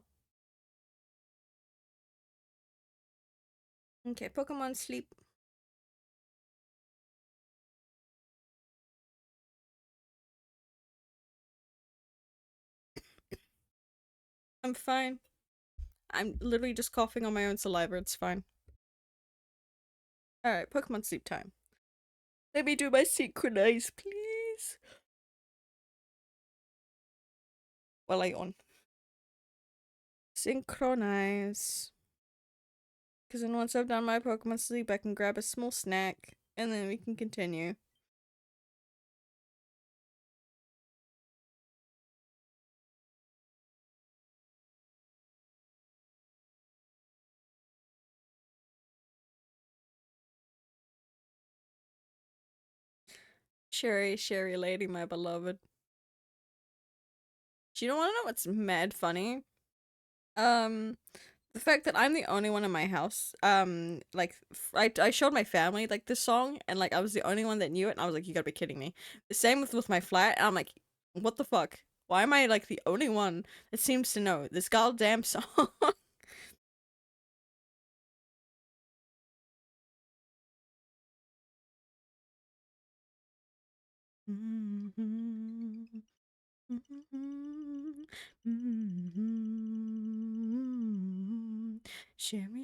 Okay, Pokemon sleep. I'm fine. I'm literally just coughing on my own saliva. It's fine. Alright, Pokemon sleep time. Let me do my synchronize, please. While I yawn. Synchronize. Because then once I've done my Pokemon sleep, I can grab a small snack, and then we can continue. Sherry lady, my beloved. Do you want to know what's mad funny? The fact that I'm the only one in my house, like, I showed my family, like, this song, and, like, I was the only one that knew it, and I was like, you gotta be kidding me. The same with my flat, and I'm like, what the fuck? Why am I, like, the only one that seems to know this goddamn song?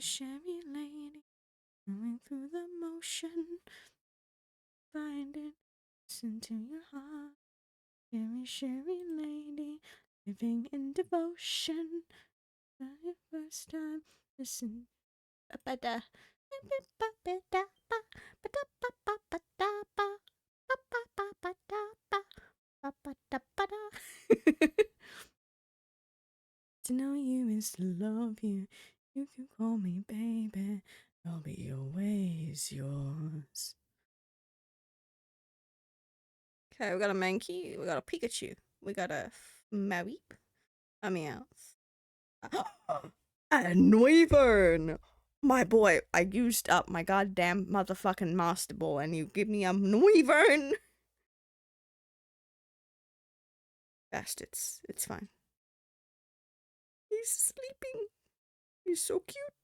Sherry lady, going through the motion, find it, listen to your heart. Sherry lady, living in devotion. For the first time, listen. To know you is to love you. You can call me baby. I'll be always yours. Okay, we got a Mankey, we got a Pikachu, we got a Mareep, a Meowth, a Noivern! My boy, I used up my goddamn motherfucking Master Ball and you give me a Noivern! Bastards, it's fine. He's sleeping. He's so cute.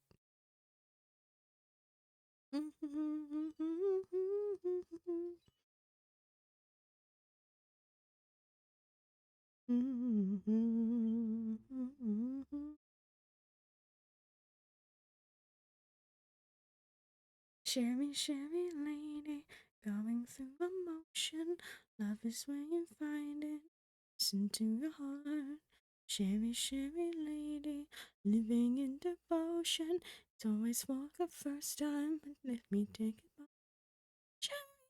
Sherry lady, going through emotion. Love is where you find it. Listen to your heart. Sherry lady, living in devotion. It's always for the first time, but let me take it back.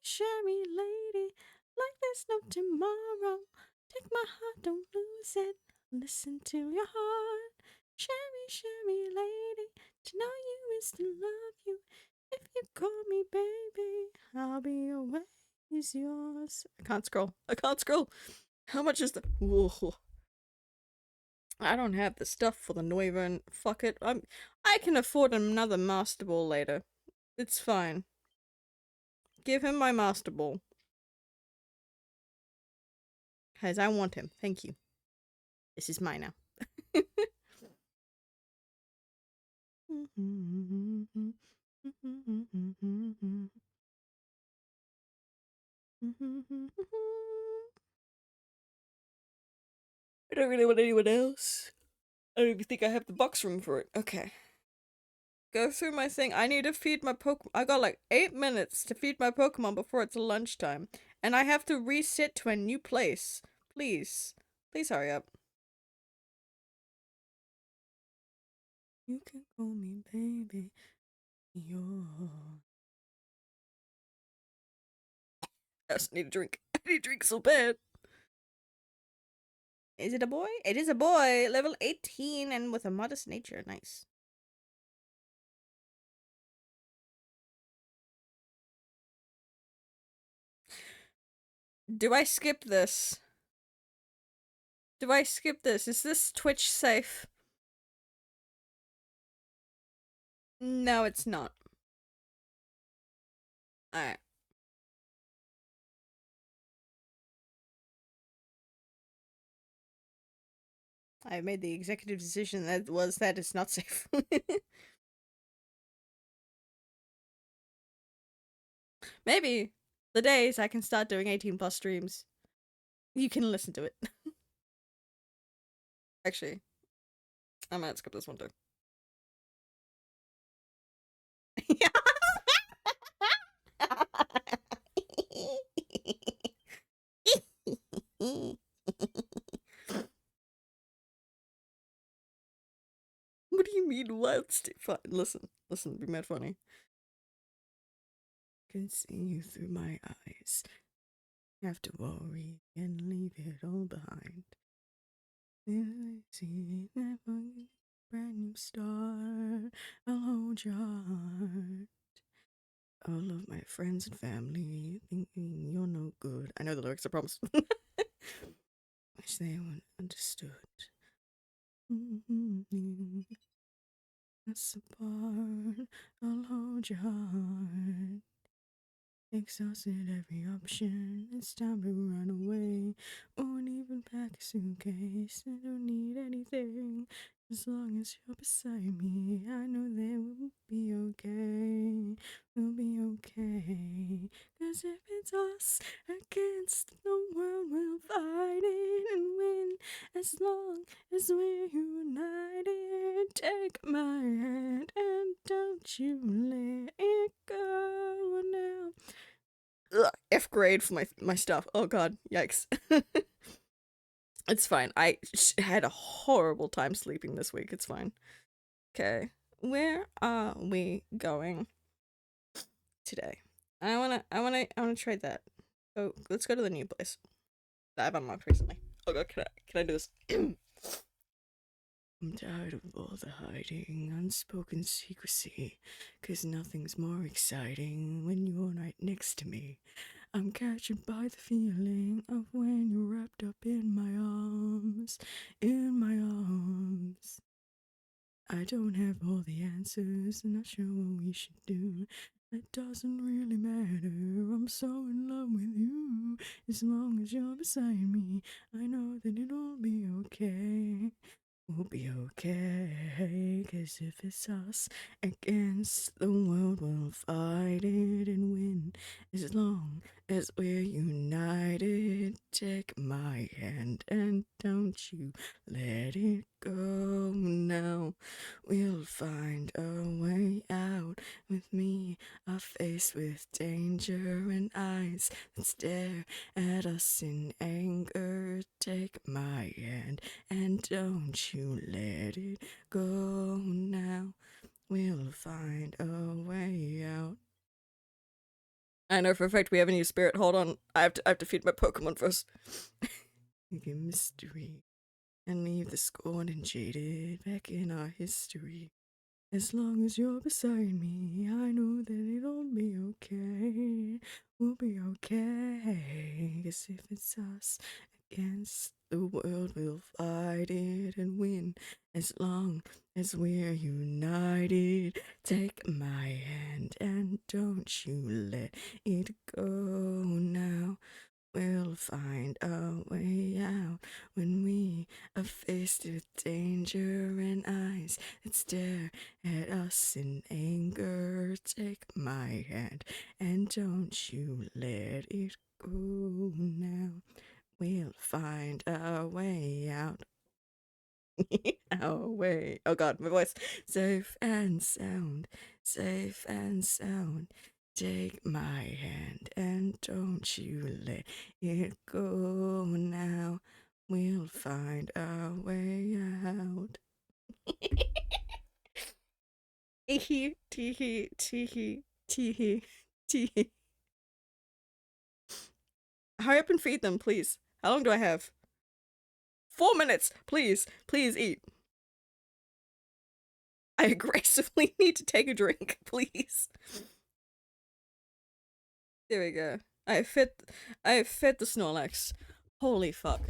Sherry lady, like there's no tomorrow. Take my heart, don't lose it. Listen to your heart. Sherry lady, to know you is to love you. If you call me baby, I'll be always yours. I can't scroll. How much is the... Whoa. I don't have the stuff for the Noivern. Fuck it. I can afford another Master Ball later. It's fine. Give him my Master Ball. Guys, I want him. Thank you. This is mine now. I don't really want anyone else. I don't even think I have the box room for it. Okay. Go through my thing. I need to feed my Pokemon. I got like 8 minutes to feed my Pokemon before it's lunchtime. And I have to reset to a new place. Please. Please hurry up. You can call me baby. You're... I just need a drink. I need a drink so bad. Is it a boy? It is a boy. Level 18 and with a modest nature. Nice. Do I skip this? Do I skip this? Is this Twitch safe? No, it's not. Alright. I made the executive decision that it's not safe. Maybe the days I can start doing 18 plus streams, you can listen to it. Actually, I might skip this one too. What do you mean wild state? Fine, listen, be mad funny. Can see you through my eyes. Have to worry and leave it all behind. See that brand new start. I'll hold your heart. All of my friends and family thinking you're no good. I know the lyrics, I promise. Wish they would understood. That's apart. I'll hold your heart. Exhausted every option. It's time to run away. Won't even pack a suitcase. I don't need anything. As long as you're beside me, I know that we'll be okay. We'll be okay. 'Cause if it's us against the world, we'll fight it and win. As long as we're united, take my hand and don't you let it go now. Ugh, F grade for my stuff. Oh god, yikes. It's fine. I had a horrible time sleeping this week. It's fine. Okay, where are we going today? I wanna try that. Oh, let's go to the new place that I've unlocked recently. Oh god, can I do this? I'm tired of all the hiding, unspoken secrecy, 'cause nothing's more exciting when you're right next to me. I'm captured by the feeling of when you're wrapped up in my arms, in my arms. I don't have all the answers, not sure what we should do. It doesn't really matter, I'm so in love with you. As long as you're beside me, I know that it'll be okay. We'll be okay, 'cause if it's us against the world, we'll fight it and win. As long as we're united, take my hand and don't you let it go now. We'll find a way out. With me, are faced with danger and eyes that stare at us in anger. Take my hand and don't you let it go now. We'll find a way out. I know for a fact we have a new spirit. Hold on. I have to feed my Pokemon first. Make a mystery and leave the scorned and jaded back in our history. As long as you're beside me, I know that it'll be okay. We'll be okay. 'Cause if it's us against the world, we'll fight it and win. As long as we're united, take my hand and don't you let it go now. We'll find a way out when we are faced with danger and eyes that stare at us in anger. Take my hand and don't you let it go now. We'll find a way out. Our way. Oh god, my voice. Safe and sound. Safe and sound. Take my hand and don't you let it go now. We'll find our way out. Teehee, teehee, teehee, teehee, teehee. Hurry up and feed them, please. How long do I have? 4 minutes! Please, please eat. I aggressively need to take a drink, please. There we go. I have fed the Snorlax. Holy fuck.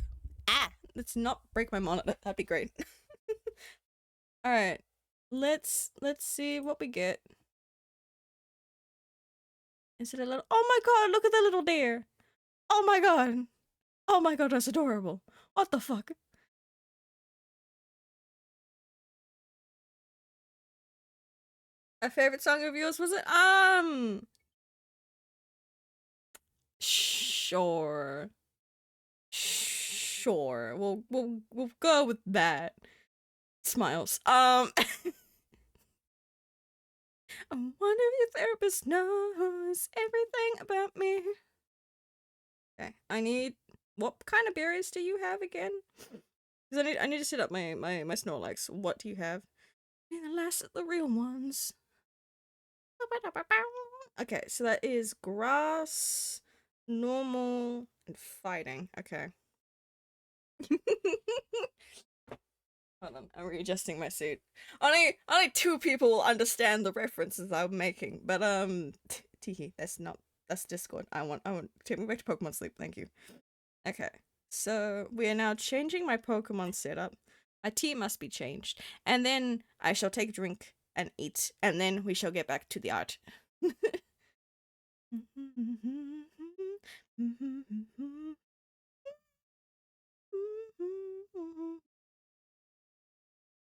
Ah! Let's not break my monitor. That'd be great. Alright. Let's see what we get. Is it a little— oh my god, look at the little deer! Oh my god! Oh my god, that's adorable. What the fuck? A favorite song of yours, was it? Sure. Sure. We'll go with that. Smiles. One of your therapists knows everything about me. Okay, I need— what kind of berries do you have again? Because I need to set up my Snorlax. What do you have? And the last of the real ones. Okay, so that is grass, normal, and fighting. Okay. Hold on, I'm readjusting my suit. Only 2 people will understand the references I'm making, but teehee, that's Discord. I want take me back to Pokemon Sleep, thank you. Okay, so we are now changing my Pokemon setup. My tea must be changed, and then I shall take a drink and eat, and then we shall get back to the art.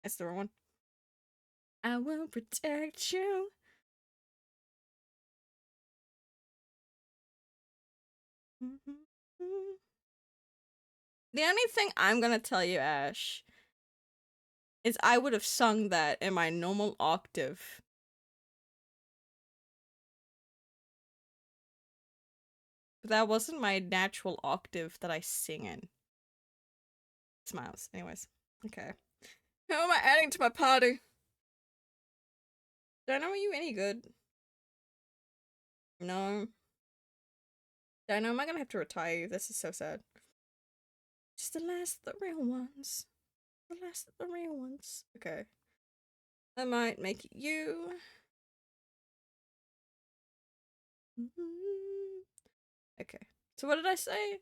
That's the wrong one. I will protect you. The only thing I'm gonna tell you, Ash, is I would have sung that in my normal octave. But that wasn't my natural octave that I sing in. Smiles. Anyways. Okay. Who am I adding to my party? Dino, are you any good? No. Dino, am I gonna have to retire you? This is so sad. Just the last of the real ones. The last of the real ones. Okay. I might make you. Okay. So what did I say?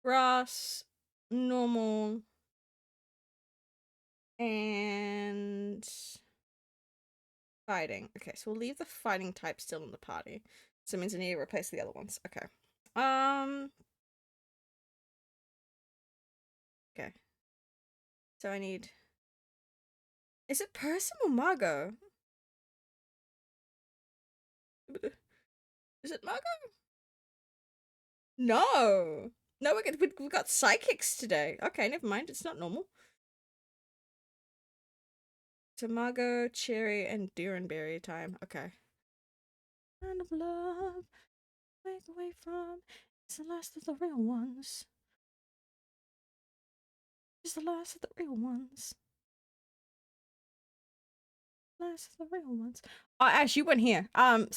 Grass, normal, and fighting. Okay, so we'll leave the fighting type still in the party. So it means I need to replace the other ones. Okay. Okay. So I need— is it Persim or Margot? Is it Margot? No! No, we got psychics today. Okay, never mind. It's not normal. So Margot, Cherry, and Duranberry time. Okay. Kind of love, break away from. It's the last of the real ones. It's the last of the real ones. Last of the real ones. Oh, Ash, you went here. I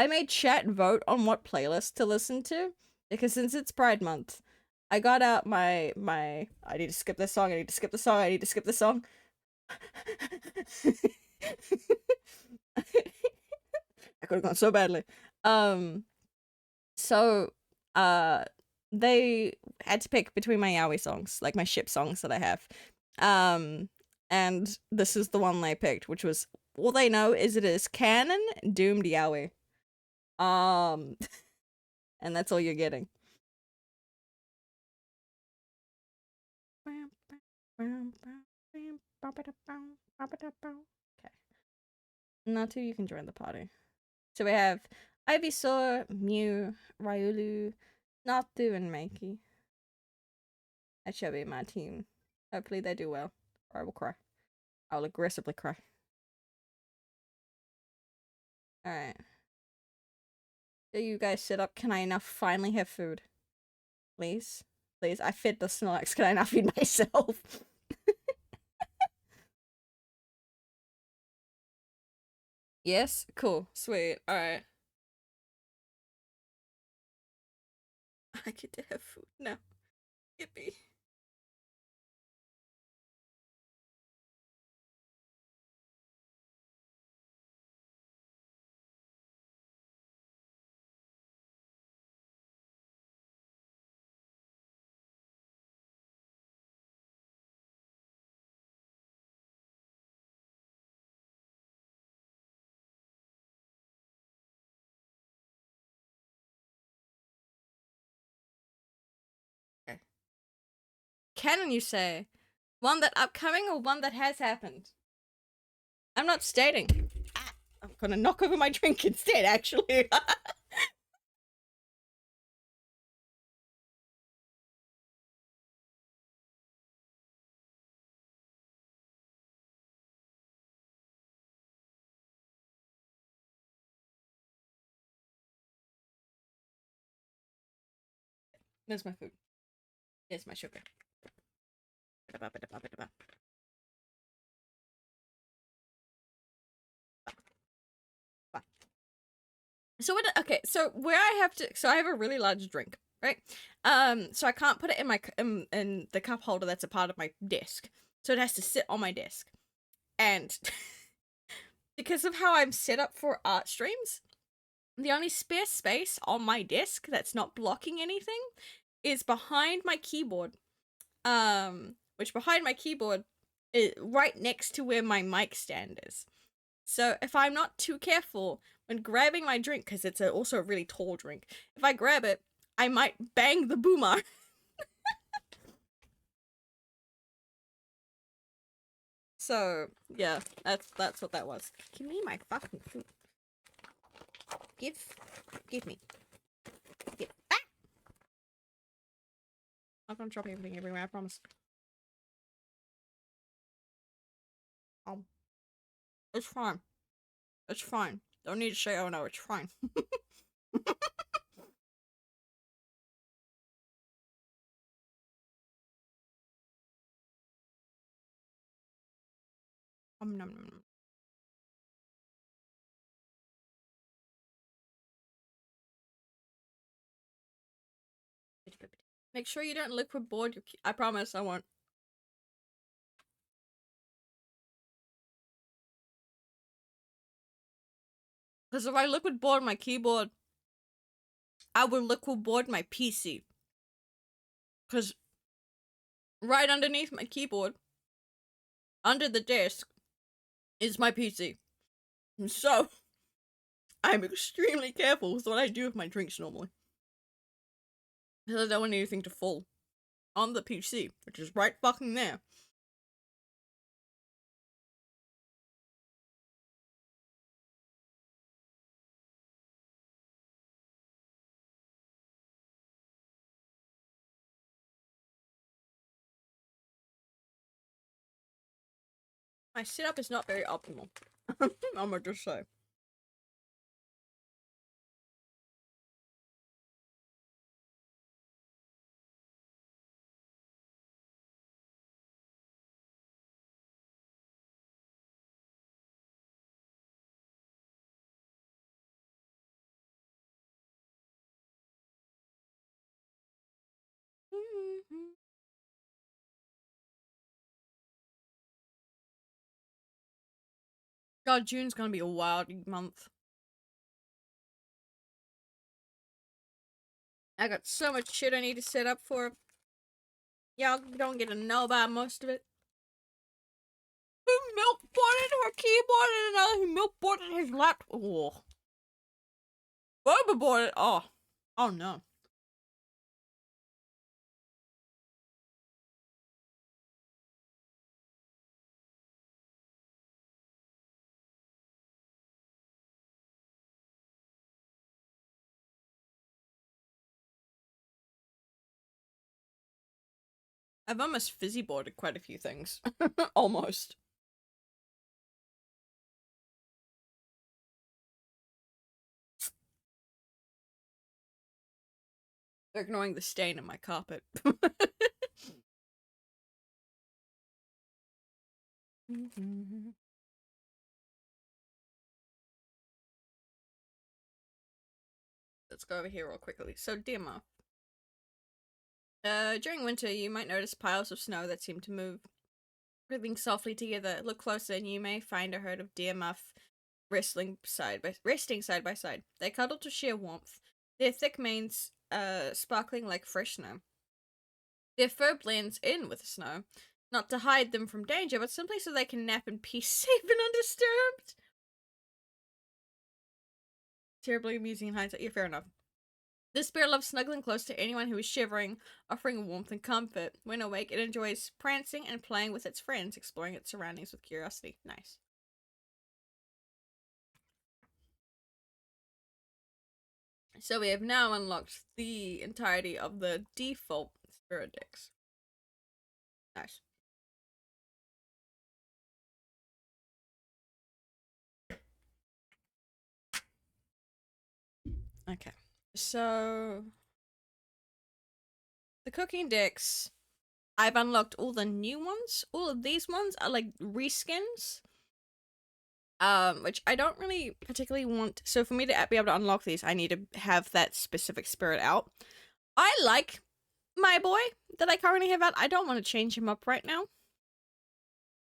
made chat vote on what playlist to listen to, because since it's Pride Month, I got out my I need to skip this song, I need to skip the song, I need to skip the song. I could have gone so badly. So they had to pick between my yaoi songs, like my ship songs that I have. And this is the one they picked, which was— all they know is it is canon doomed yaoi. And that's all you're getting. Okay. Natu, you can join the party. So we have Ivysaur, Mew, Ryulu, Natu, and Mankey. That shall be my team. Hopefully they do well, or I will cry. I will aggressively cry. Alright. So you guys sit up. Can I now finally have food? Please? Please, I fed the Snorlax. Can I now feed myself? Yes? Cool. Sweet. Alright. I get to have food now. Yippee. Okay. Canon, you say? One that upcoming or one that has happened? I'm not stating. Ah, I'm gonna knock over my drink instead, actually. There's my food. There's my sugar. So what? Okay, so where I have to, so I have a really large drink, right? So I can't put it in my in the cup holder that's a part of my desk, so it has to sit on my desk, and because of how I'm set up for art streams, the only spare space on my desk that's not blocking anything is behind my keyboard, which behind my keyboard is right next to where my mic stand is. So if I'm not too careful when grabbing my drink, because it's also a really tall drink, if I grab it, I might bang the boomer. So yeah, that's what that was. Give me my fucking food. Give me. Give. Ah! I'm gonna drop everything everywhere. I promise. It's fine. It's fine. Don't need to say, oh no, it's fine. Nom, nom, nom. Make sure you don't liquid board your I promise I won't. Because if I liquid board my keyboard, I will liquid board my PC. Because right underneath my keyboard, under the desk, is my PC. And so, I'm extremely careful with what I do with my drinks normally. Because I don't want anything to fall on the PC, which is right fucking there. My setup is not very optimal. I'm gonna just say. God, June's gonna be a wild month. I got so much shit I need to set up for. Y'all don't get to know about most of it. Who milk boarded her keyboard and another who milk boarded his laptop. Oh. Boba boarded. Oh. Oh no. I've almost fizzy boarded quite a few things. Almost. They're ignoring the stain in my carpet. Let's go over here real quickly. So, dear Muff, During winter, you might notice piles of snow that seem to move, moving softly together. Look closer, and you may find a herd of deer muff resting side by side. They cuddle to share warmth, their thick manes sparkling like fresh snow. Their fur blends in with the snow, not to hide them from danger, but simply so they can nap in peace, safe and undisturbed. Terribly amusing in hindsight. Yeah, fair enough. This spirit loves snuggling close to anyone who is shivering, offering warmth and comfort. When awake, it enjoys prancing and playing with its friends, exploring its surroundings with curiosity. Nice. So we have now unlocked the entirety of the default spirit decks. Nice. Okay. So the cooking decks, I've unlocked all the new ones. All of these ones are like reskins. Which I don't really particularly want. So for me to be able to unlock these, I need to have that specific spirit out. I like my boy that I currently have out. I don't want to change him up right now.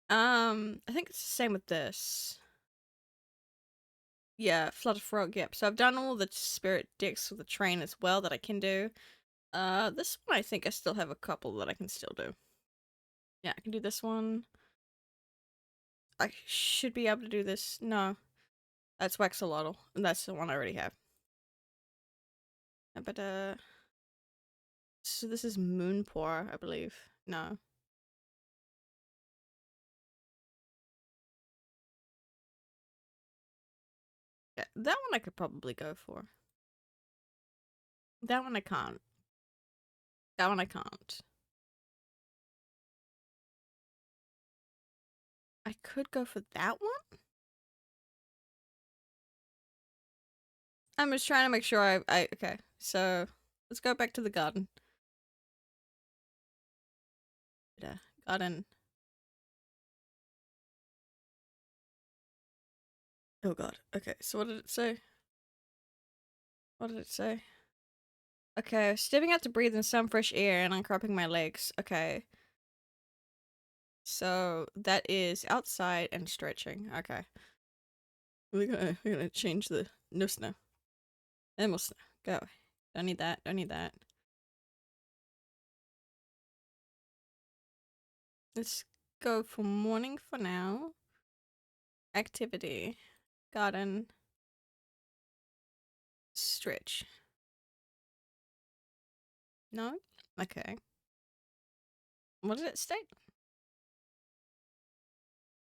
I think it's the same with this. Yeah, Flutter Frog, yep. So I've done all the spirit decks with the train as well that I can do. This one I think I still have a couple that I can still do. Yeah, I can do this one. I should be able to do this. No. That's Waxolotl, and that's the one I already have. But, so this is Moonpour, I believe. No. Yeah, that one I could probably go for. That one I can't. That one I can't. I could go for that one? I'm just trying to make sure okay. So, let's go back to the garden. Garden. Oh god. Okay, so what did it say? What did it say? Okay, stepping out to breathe in some fresh air and uncropping my legs. Okay. So that is outside and stretching. Okay. We're gonna change the no snow. No snow. Go. Don't need that. Don't need that. Let's go for morning for now. Activity. Garden. Stretch. No? Okay. What did it state?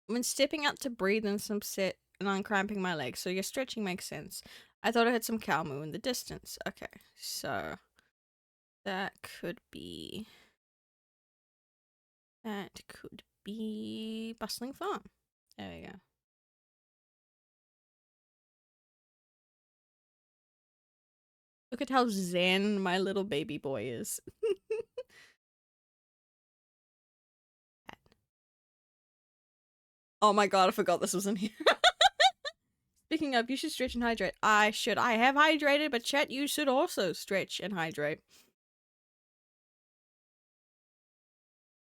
When stepping out to breathe in some sit and uncramping my legs. So your stretching makes sense. I thought I heard some cow moo in the distance. Okay, so that could be Bustling Farm. There we go. Look at how zen my little baby boy is. Oh my god, I forgot this was in here. Speaking of, you should stretch and hydrate. I should. I have hydrated, but chat, you should also stretch and hydrate.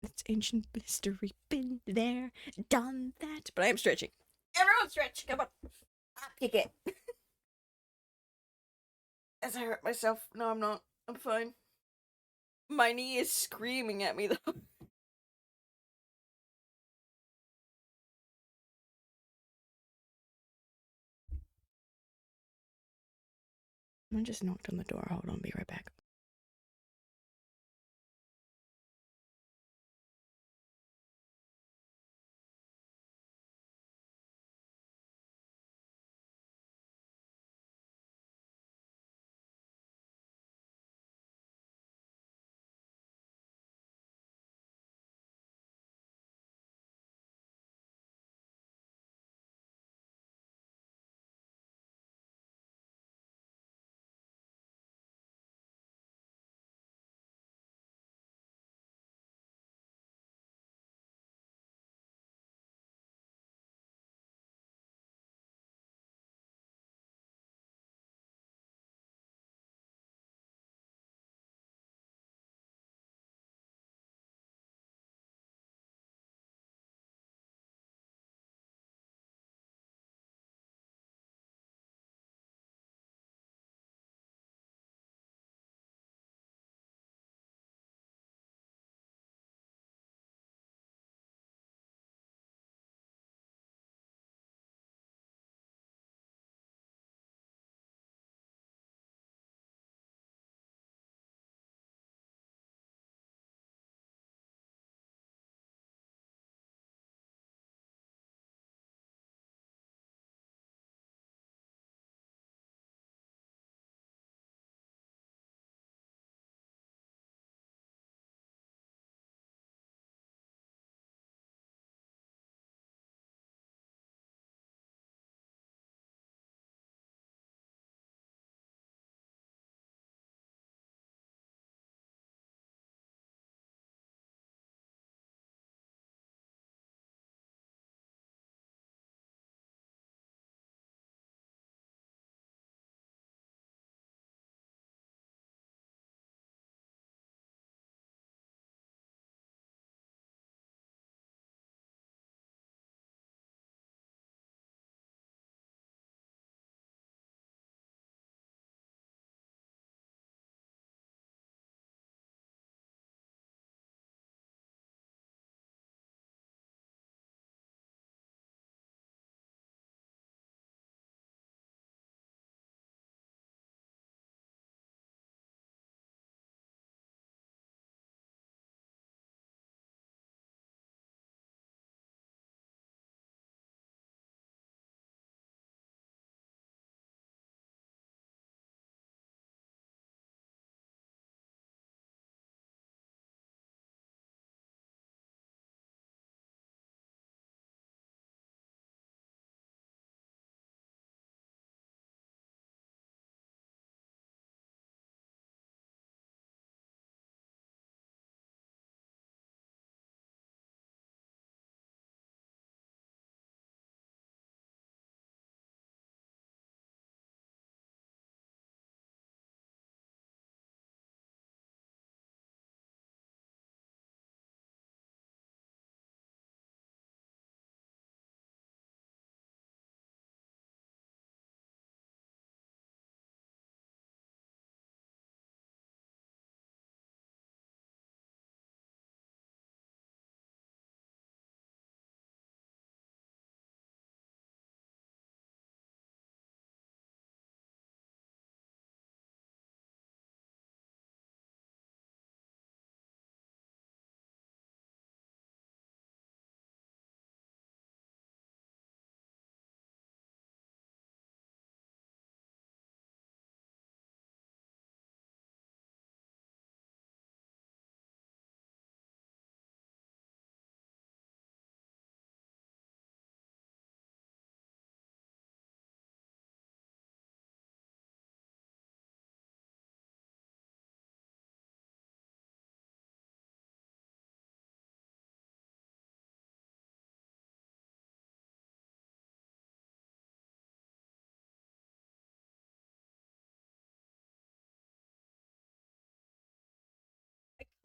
It's ancient history. Been there, done that. But I am stretching. Everyone stretch. Come on. Up you get. As I hurt myself. No, I'm not. I'm fine. My knee is screaming at me, though. Someone just knocked on the door. Hold on, be right back.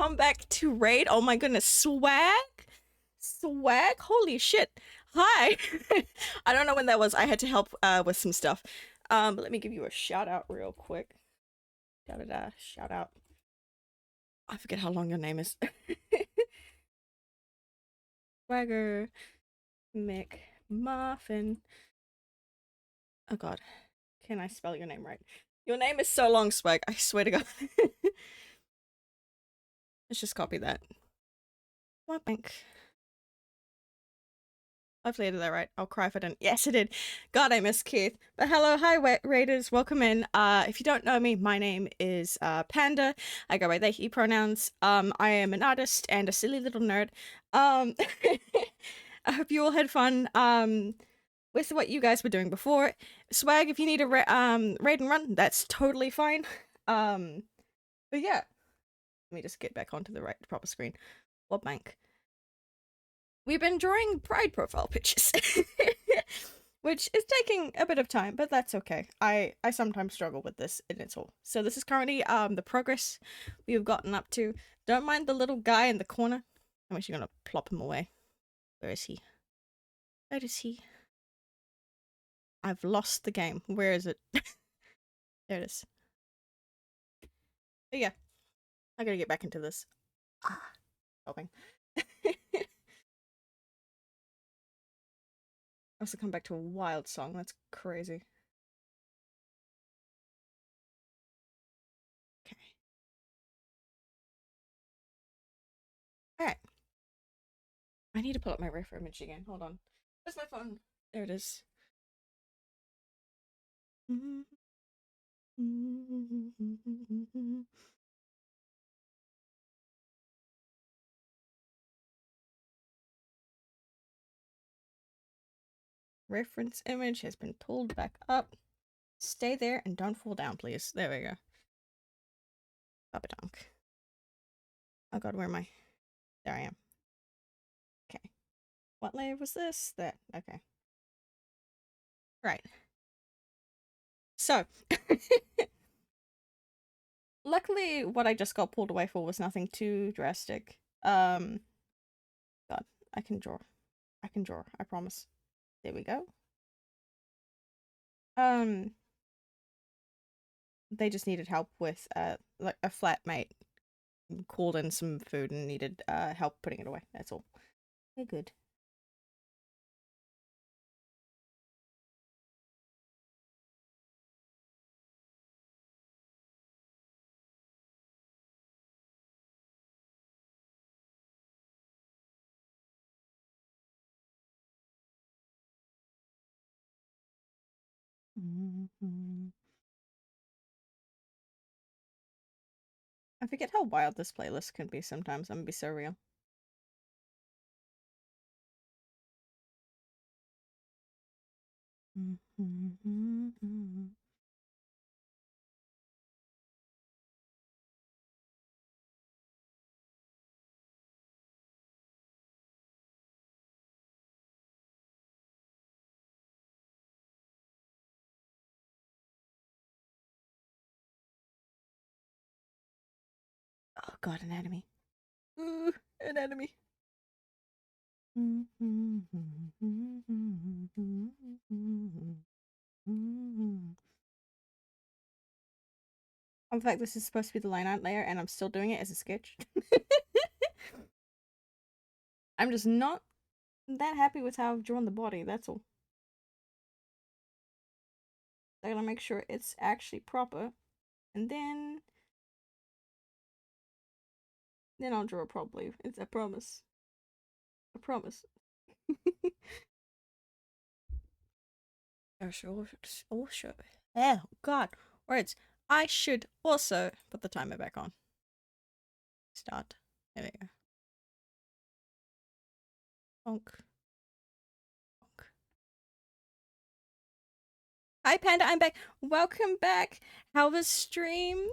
come back to raid. Oh my goodness, swag, swag. Holy shit! Hi. I don't know when that was. I had to help with some stuff. But let me give you a shout out real quick. Shout out. I forget how long your name is. Swagger McMuffin. Oh god, can I spell your name right? Your name is so long, Swag. I swear to God. Let's just copy that. Bank. Hopefully I did that right. I'll cry if I didn't. Yes, I did. God, I miss Keith. But hello, hi, Raiders. Welcome in. If you don't know me, my name is Panda. I go by they, he pronouns. I am an artist and a silly little nerd. I hope you all had fun with what you guys were doing before. Swag, if you need a raid and run, that's totally fine. But yeah. Let me just get back onto the proper screen. What bank? We've been drawing pride profile pictures, which is taking a bit of time, but that's okay. I sometimes struggle with this, and it's all. So this is currently the progress we've gotten up to. Don't mind the little guy in the corner. I'm actually gonna plop him away. Where is he? Where is he? I've lost the game. Where is it? There it is. But yeah, I gotta get back into this. Helping. I also come back to a wild song. That's crazy. Okay. Alright. I need to pull up my refer image again. Hold on. Where's my phone? There it is. Reference image has been pulled back up. Stay there and don't fall down, please. There we go. Babadunk. Oh god, where am I? There I am. Okay. What layer was this? That. Okay. Right. So. Luckily, what I just got pulled away for was nothing too drastic. God, I can draw. I can draw. I promise. There we go. They just needed help with like a flatmate called in some food and needed help putting it away. That's all. They're good. I forget how wild this playlist can be sometimes. I'm gonna be so real. Oh god, anatomy. Ooh, anatomy. In fact, this is supposed to be the line art layer, and I'm still doing it as a sketch. I'm just not that happy with how I've drawn the body, that's all. I gotta make sure it's actually proper, and then I'll draw it properly. It's a promise. I promise. Also, oh god, words. I should also put the timer back on. Start. There we go. Bonk. Bonk. Hi Panda, I'm back. Welcome back. How was stream?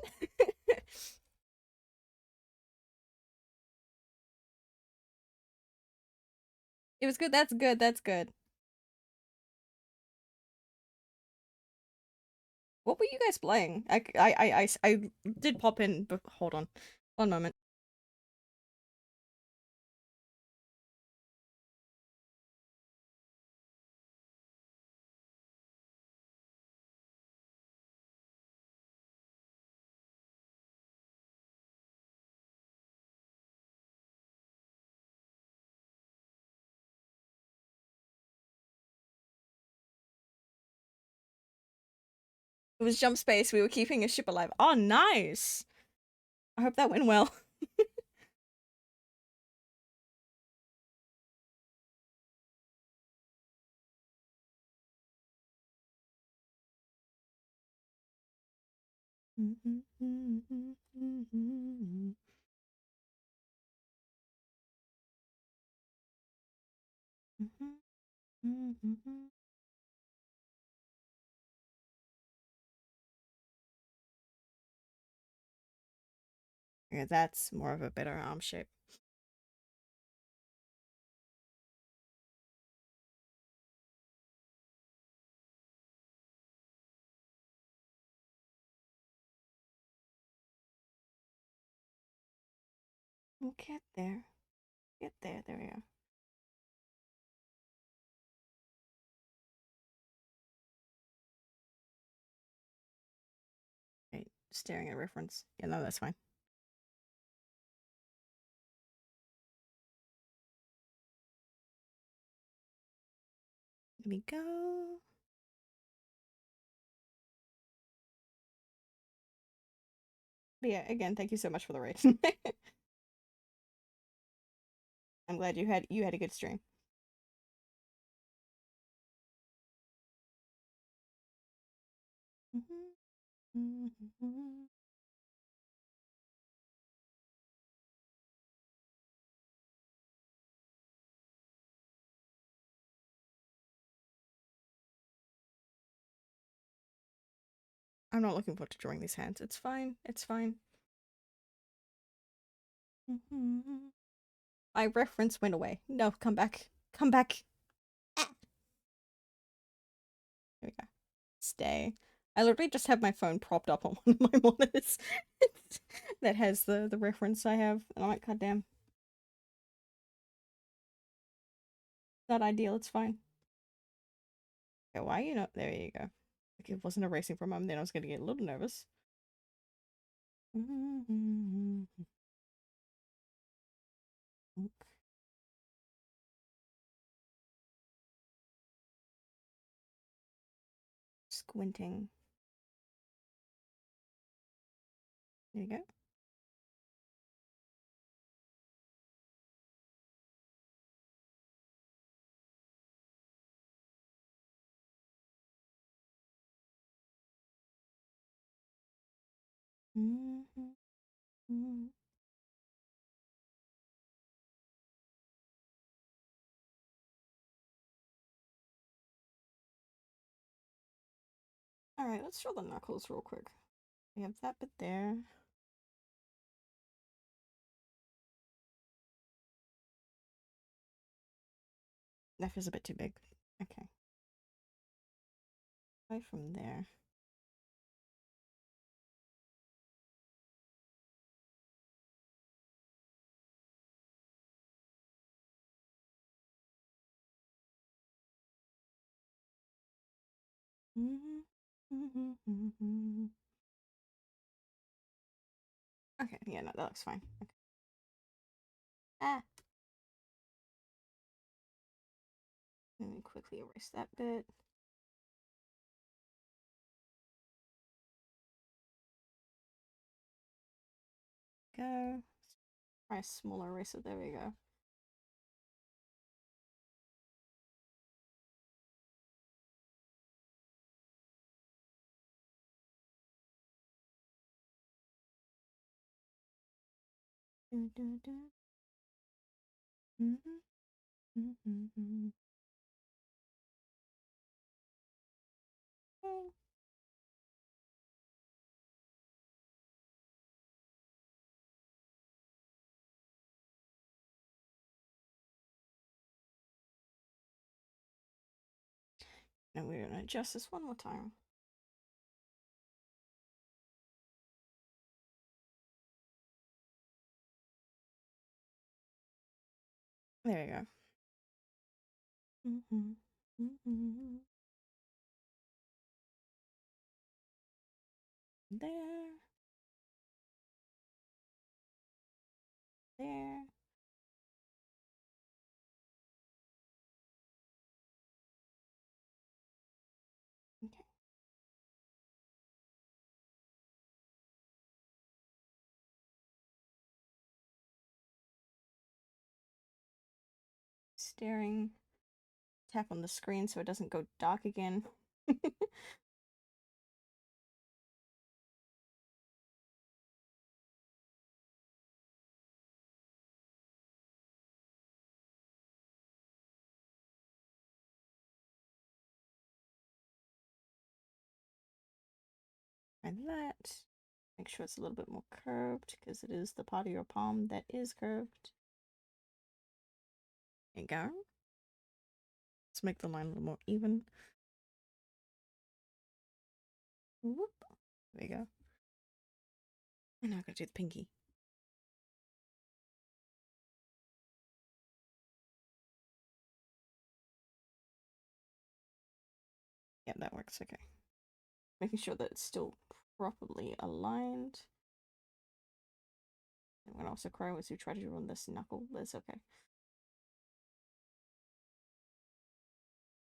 It was good. That's good. That's good. What were you guys playing? I did pop in, but hold on. One moment. It was jump space. We were keeping a ship alive. Oh, nice. I hope that went well. Yeah, that's more of a better arm shape. We'll get there. Get there. There we go. Right, staring at reference. Yeah, no, that's fine. There we go. But yeah, again, thank you so much for the raid. I'm glad you had a good stream. I'm not looking forward to drawing these hands. It's fine. It's fine. My reference went away. No, come back. Come back. Ah. There we go. Stay. I literally just have my phone propped up on one of my monitors that has the reference I have. And I'm like, God damn. Not ideal, it's fine. Okay, why are you not? There you go. Like, it wasn't erasing for a moment, then I was going to get a little nervous. Squinting. There you go. Alright, let's draw the knuckles real quick. We have that bit there. That feels a bit too big. Okay. Right from there. Okay, yeah, no, that looks fine. Okay. Ah. Let me quickly erase that bit. Go. Try a smaller eraser. There we go. And we're gonna adjust this one more time. There you go. There. There. Okay. staring. Tap on the screen so it doesn't go dark again. Try that. Make sure it's a little bit more curved because it is the part of your palm that is curved. There you go. Let's make the line a little more even. Whoop. There you go. And now I'm gonna do the pinky. Yeah, that works. Okay. Making sure that it's still properly aligned. I'm gonna also cry once you try to run this knuckle. That's okay.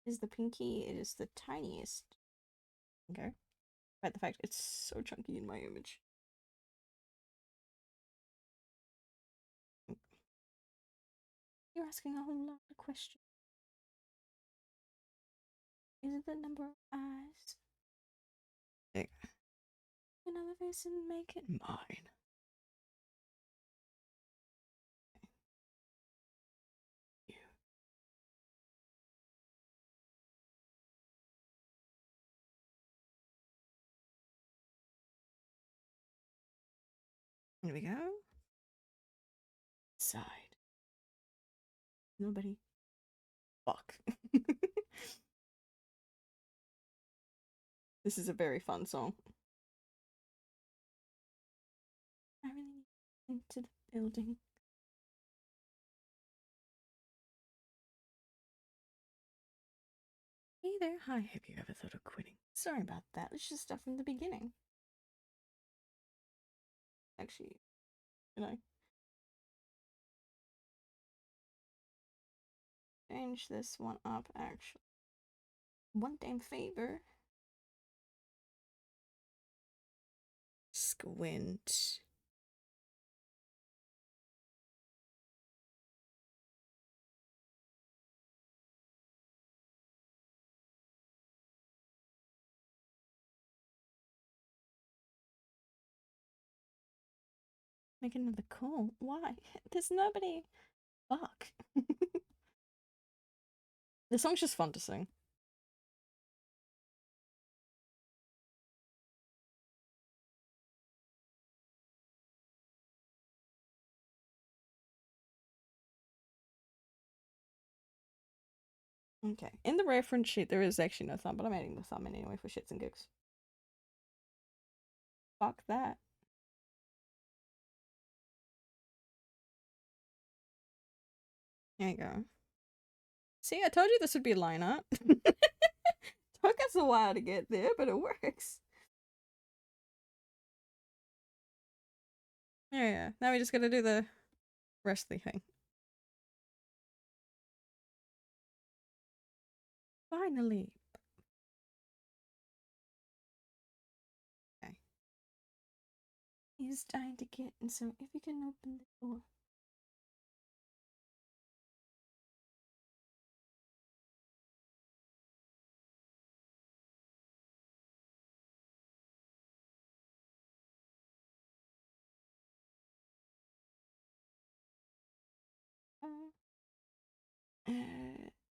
Is the pinky? It is the tiniest. Okay. Despite the fact it's so chunky in my image. You're asking a whole lot of questions. Is it the number of eyes? There. Another face and make it mine. You. There we go. Side. Nobody. Fuck. This is a very fun song. I really need into the building. Hey there, hi, have you ever thought of quitting? Sorry about that, let's just start from the beginning. Actually, you know, change this one up, actually. One damn favor. Squint. Make another call. Why? There's nobody. Fuck. The song's just fun to sing. Okay. In the reference sheet, there is actually no thumb, but I'm adding the thumb in anyway for shits and gigs. Fuck that. There you go. See, I told you this would be line art. Took us a while to get there, but it works. Yeah. Now we just gotta do the rest of the thing. Finally. Okay. He's dying to get, and so if you can open the door.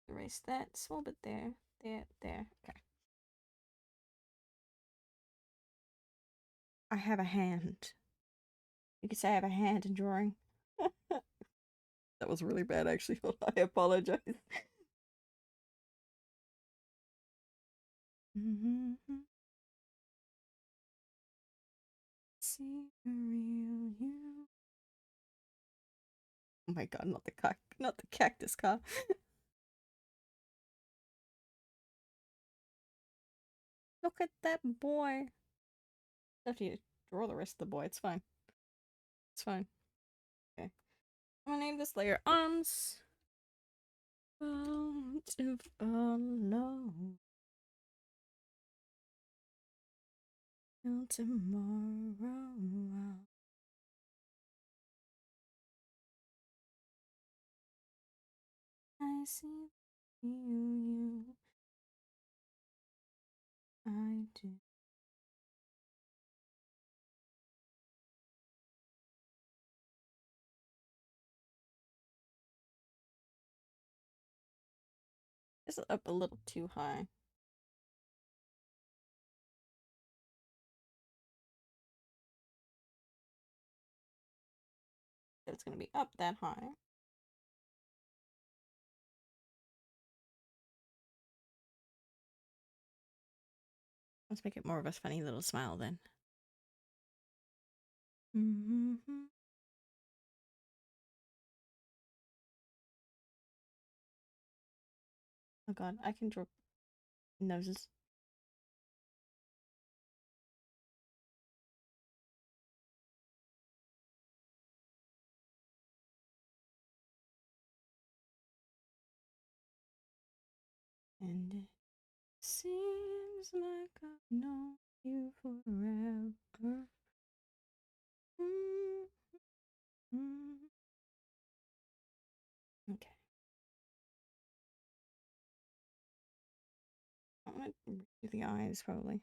Erase that small bit there. There. Okay. I have a hand. You could say I have a hand in drawing. That was really bad, actually. I apologize. See the real you. Oh my god, not the cactus car. Look at that boy. After you draw the rest of the boy, it's fine. It's fine. Okay. I'm gonna name this layer arms. Bound to follow till tomorrow. I see you. I do. It's up a little too high. It's gonna be up that high. Let's make it more of a funny little smile then. Oh god, I can draw noses. And it seems like I've known you forever. Okay. I'm gonna do the eyes probably.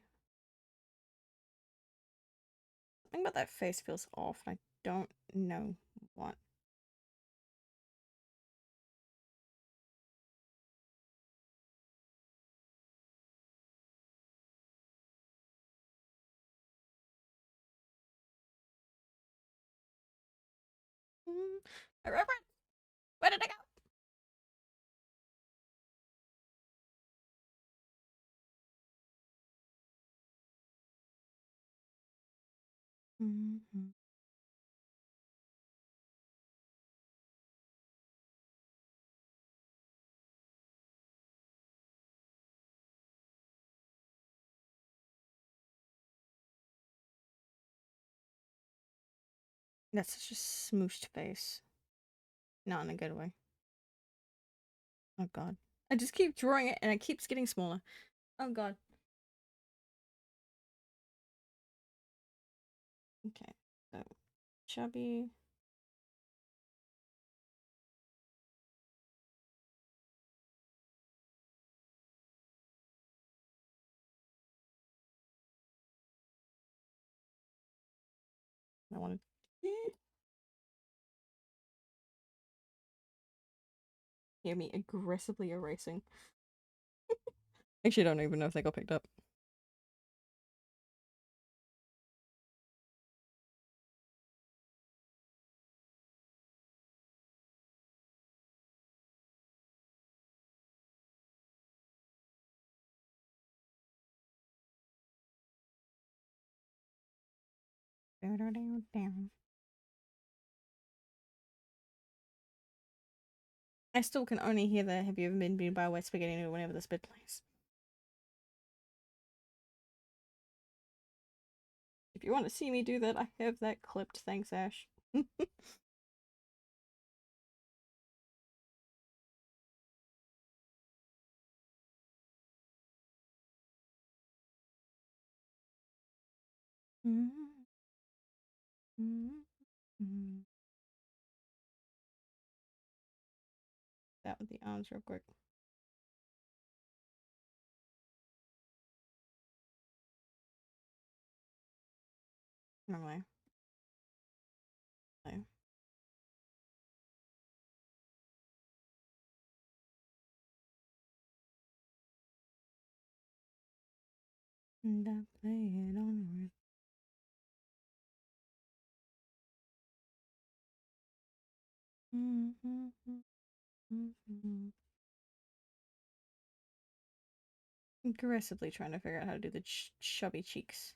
Something about that face feels off, and I don't know what. My reference! Where did it go? That's such a smooshed face. Not in a good way. Oh god. I just keep drawing it and it keeps getting smaller. Oh god. Okay. So, chubby. I want to hear me aggressively erasing. Actually, I don't even know if they got picked up. I still can only hear the "Have you ever been beaten by a wet spaghetti noodle" whenever this bit plays. If you want to see me do that, I have that clipped. Thanks, Ash. That with the arms real quick. Wrong way. And I play it on the aggressively trying to figure out how to do the chubby cheeks.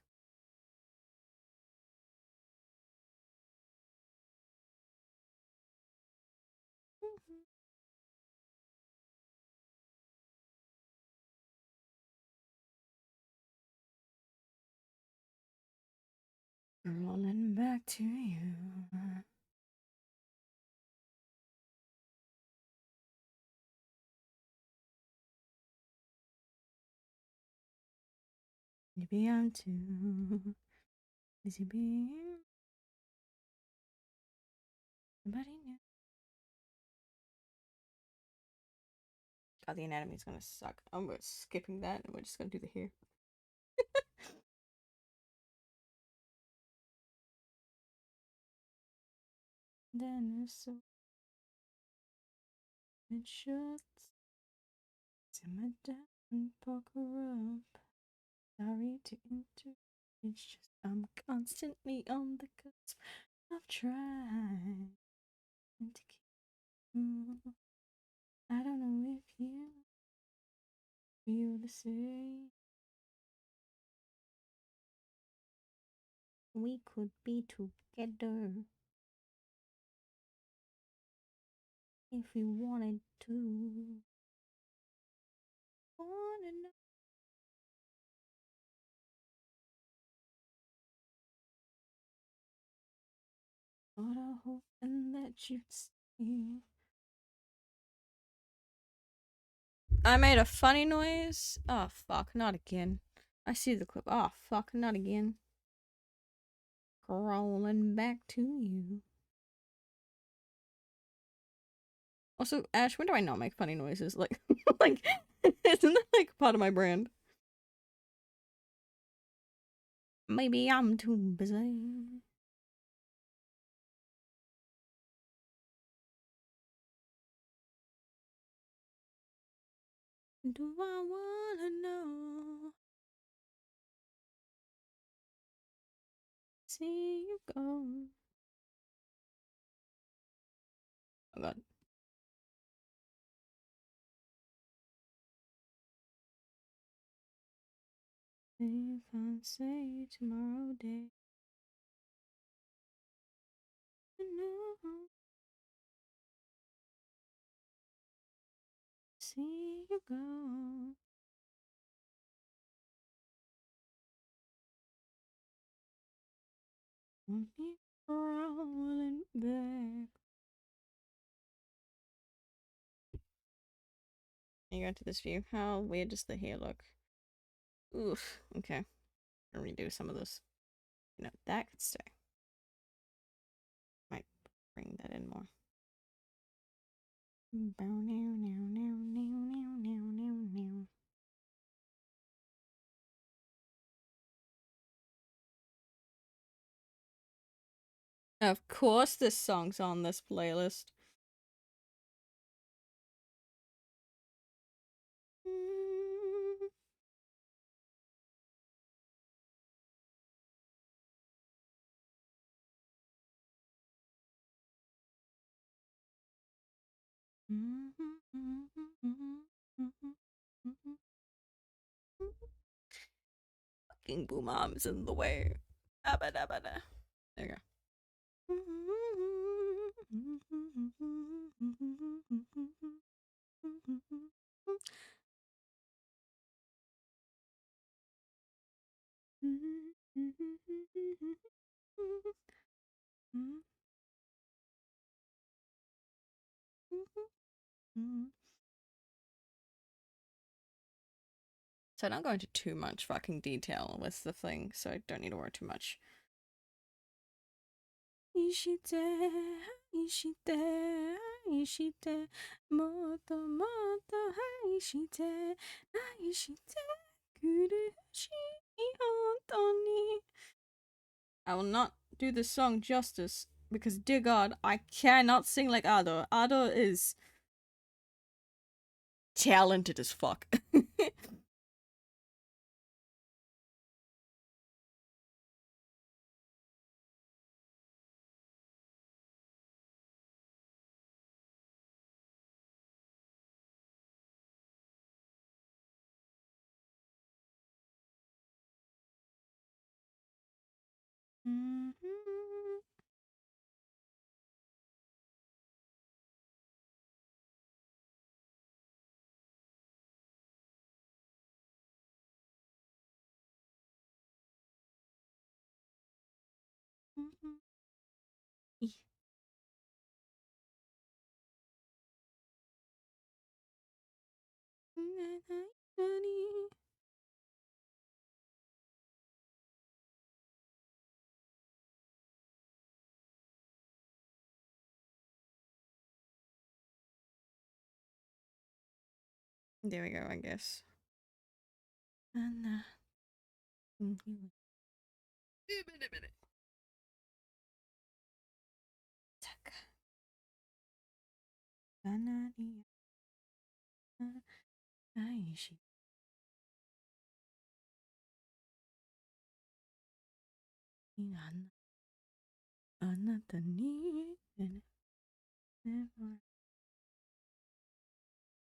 Rolling back to you. Maybe I'm too busy being somebody new. God, the anatomy's gonna suck. I'm skipping that and we're just gonna do the hair. Dinosaur. It shuts. Simmer down, poker up. Sorry to enter. It's just I'm constantly on the cusp of trying to keep you. I don't know if you feel the same. We could be together if we wanted to. Wanna know what I hope and that you'd see. I made a funny noise. Oh fuck, not again. I see the clip. Oh fuck, not again. Crawling back to you. Also, Ash, when do I not make funny noises? Like, like, isn't that like part of my brand? Maybe I'm too busy. Do I wanna know? See you go. Oh god. If I say tomorrow day, no, see you go. Want me crawling back. You go to this view. How weird does the hair look? Oof. Okay. I'll redo some of this. No, that could stay. Might bring that in more. Of course this song's on this playlist. Fucking boom arms in the way. Abba-dabba-da. There you go. So I don't go into too much fucking detail with the thing, so I don't need to worry too much. Ishite, ishite, ishite, moto moto, ishite, ishite, kurushi, hontoni. I will not do this song justice because, dear God, I cannot sing like Ado. Ado is talented as fuck. There we go, I guess. Anna.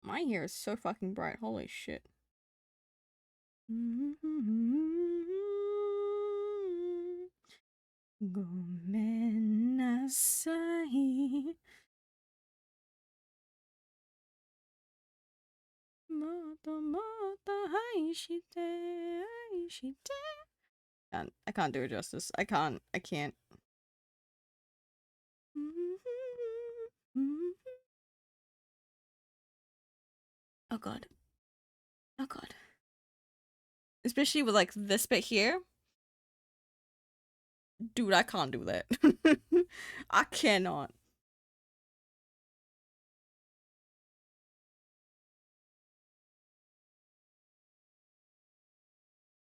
My hair is so fucking bright, holy shit. Gomenasai. Moto moto haishite haishite. I can't do it justice. I can't. Oh god. Oh god. Especially with like this bit here. Dude, I can't do that. I cannot.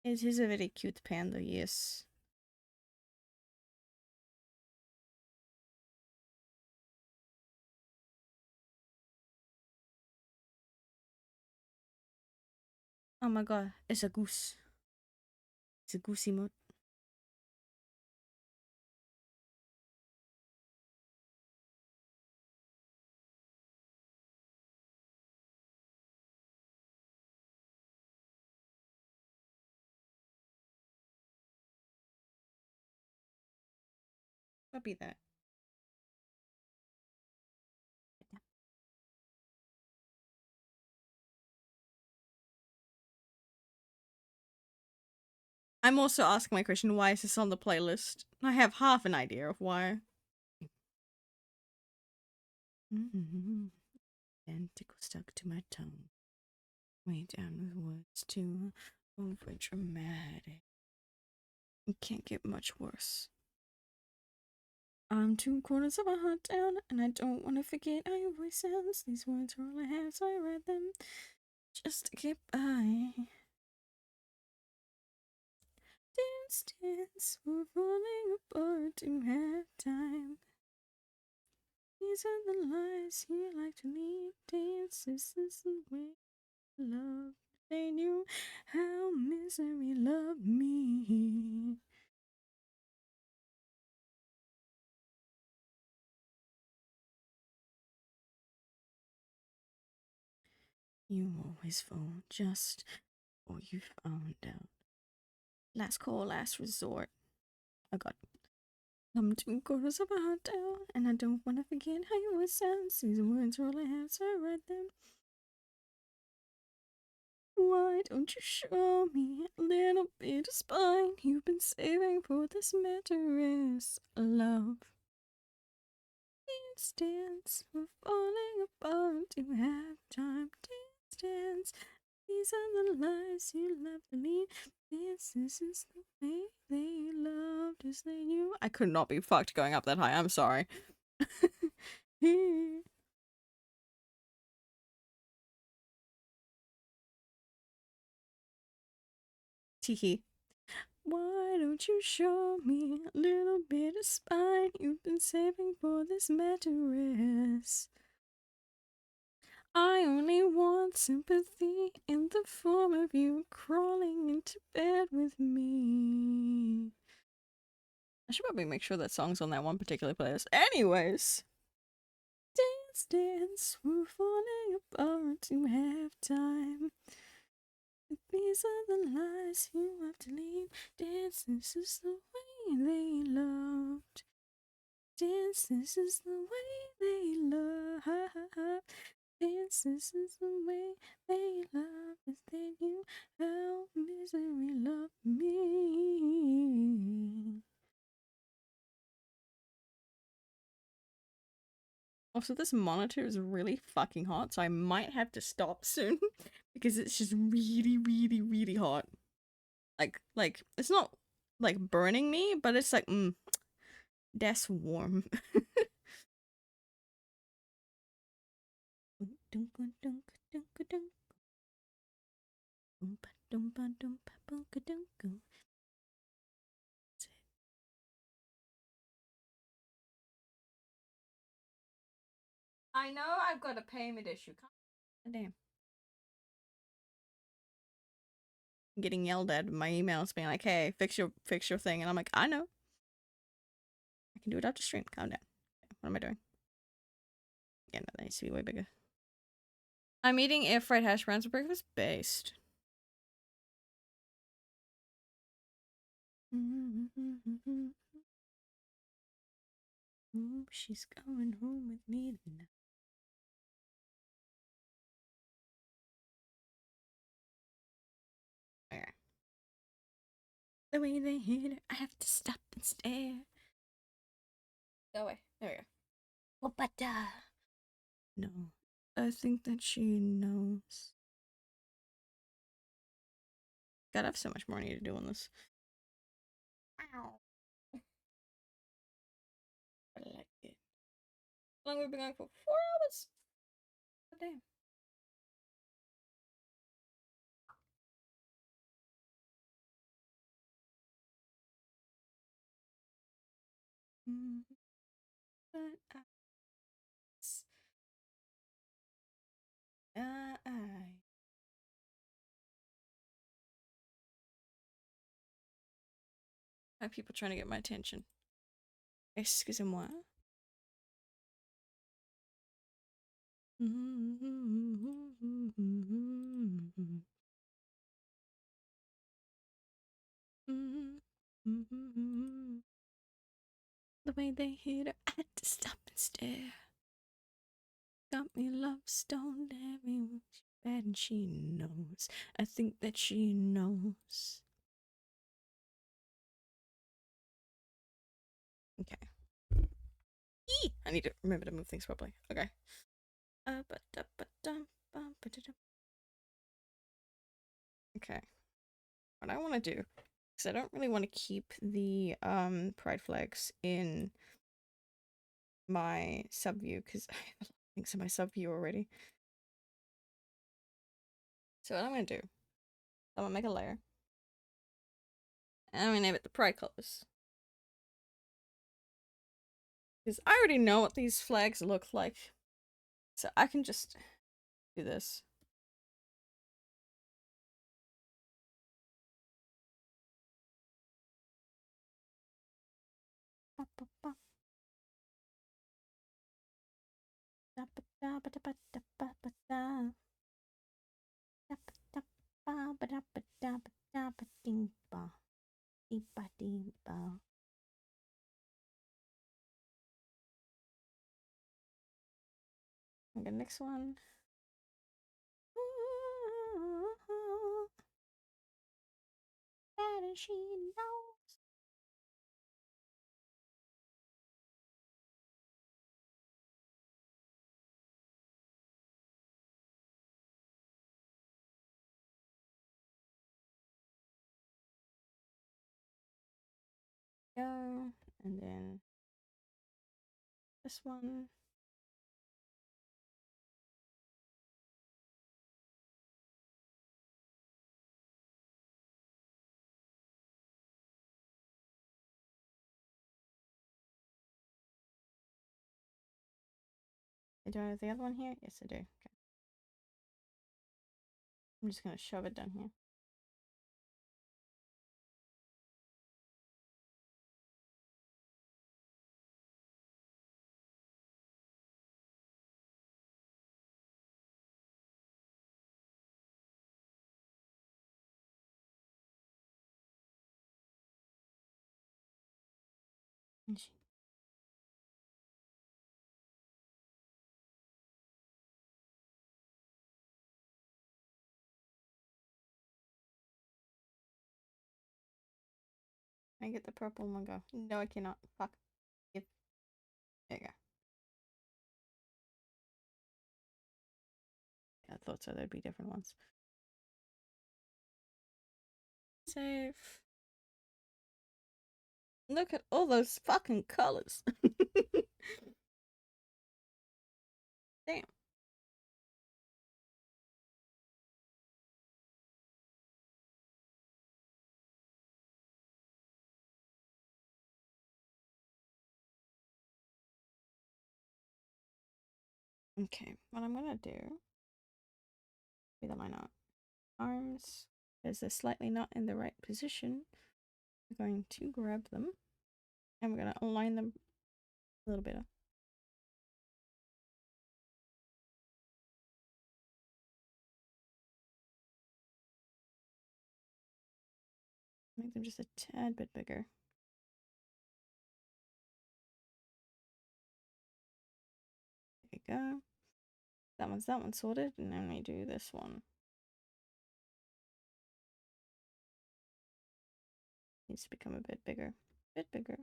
It is a very cute panda, yes. Oh my god, it's a goose. It's a goose emote. What be that? I'm also asking my question, why is this on the playlist? I have half an idea of why. Tentacle stuck to my tongue. Way down with words too over dramatic. It can't get much worse. I'm 2/4 of a heart down, and I don't want to forget how your voice sounds. These words are all I have, so I read them just to get by. Dance, dance, we're falling apart to have time. These are the lies you like to lead. Dance, this is the way love. They knew how misery loved me. You always fall just or you found out. Last call, last resort. I got I'm 2/4 of a heart down, and I don't want to forget how your voice sounds. These words are all I have, so I read them. Why don't you show me a little bit of spine? You've been saving for this mattress, love. Dance, dance, we're falling apart to have time. Dance, dance, these are the lies you love to lead. This is the way they loved as they knew. I could not be fucked going up that high, I'm sorry. Teehee. Why don't you show me a little bit of spine? You've been saving for this mattress. I only want sympathy in the form of you crawling into bed with me. I should probably make sure that song's on that one particular playlist. Anyways. Dance, dance, we're falling apart to have time. These are the lies you have to leave. Dance, this is the way they loved. Dance, this is the way they love. Dance, this is the way they love. As they knew how misery loved me. Also, this monitor is really fucking hot, so I might have to stop soon because it's just really, really, really hot. Like it's not like burning me, but it's like, that's warm. I know I've got a payment issue. Damn. I'm getting yelled at in my emails being like, hey, fix your thing. And I'm like, I know. I can do it after stream. Calm down. What am I doing? Yeah, no, that needs to be way bigger. I'm eating air fried hash browns for breakfast based. Ooh, she's going home with me tonight. Okay. The way they hit her, I have to stop and stare. Go away. There we go. Oh, but no, I think that she knows. God, I have so much more I need to do on this. Wow. I like it. How long have we been going for? 4 hours. Oh, damn. But I have people trying to get my attention. Excusez-moi. The way they hit her, I had to stop and stare. Got me love stoned, everyone. She's bad and she knows. I think that she knows. Okay. I need to remember to move things properly. Okay. Okay. What I want to do, because I don't really want to keep the pride flags in my sub view, because I have a lot of things in my sub view already. So what I'm gonna do, I'm gonna make a layer. And I'm gonna name it the pride colors. Because I already know what these flags look like. So I can just do this. Okay, next one. That she knows. Go, and then this one. Do I have the other one here? Yes, I do. Okay. I'm just gonna shove it down here. I get the purple one go. No, I cannot. Fuck. Yep. There you go. Yeah, I thought so. There'd be different ones. Save. Look at all those fucking colors. Damn. Okay, what I'm gonna do, with my knot arms, because they're slightly not in the right position, we're going to grab them and we're gonna align them a little bit. Make them just a tad bit bigger. There we go. That one's sorted, and then we do this one. Needs to become a bit bigger. Bit bigger.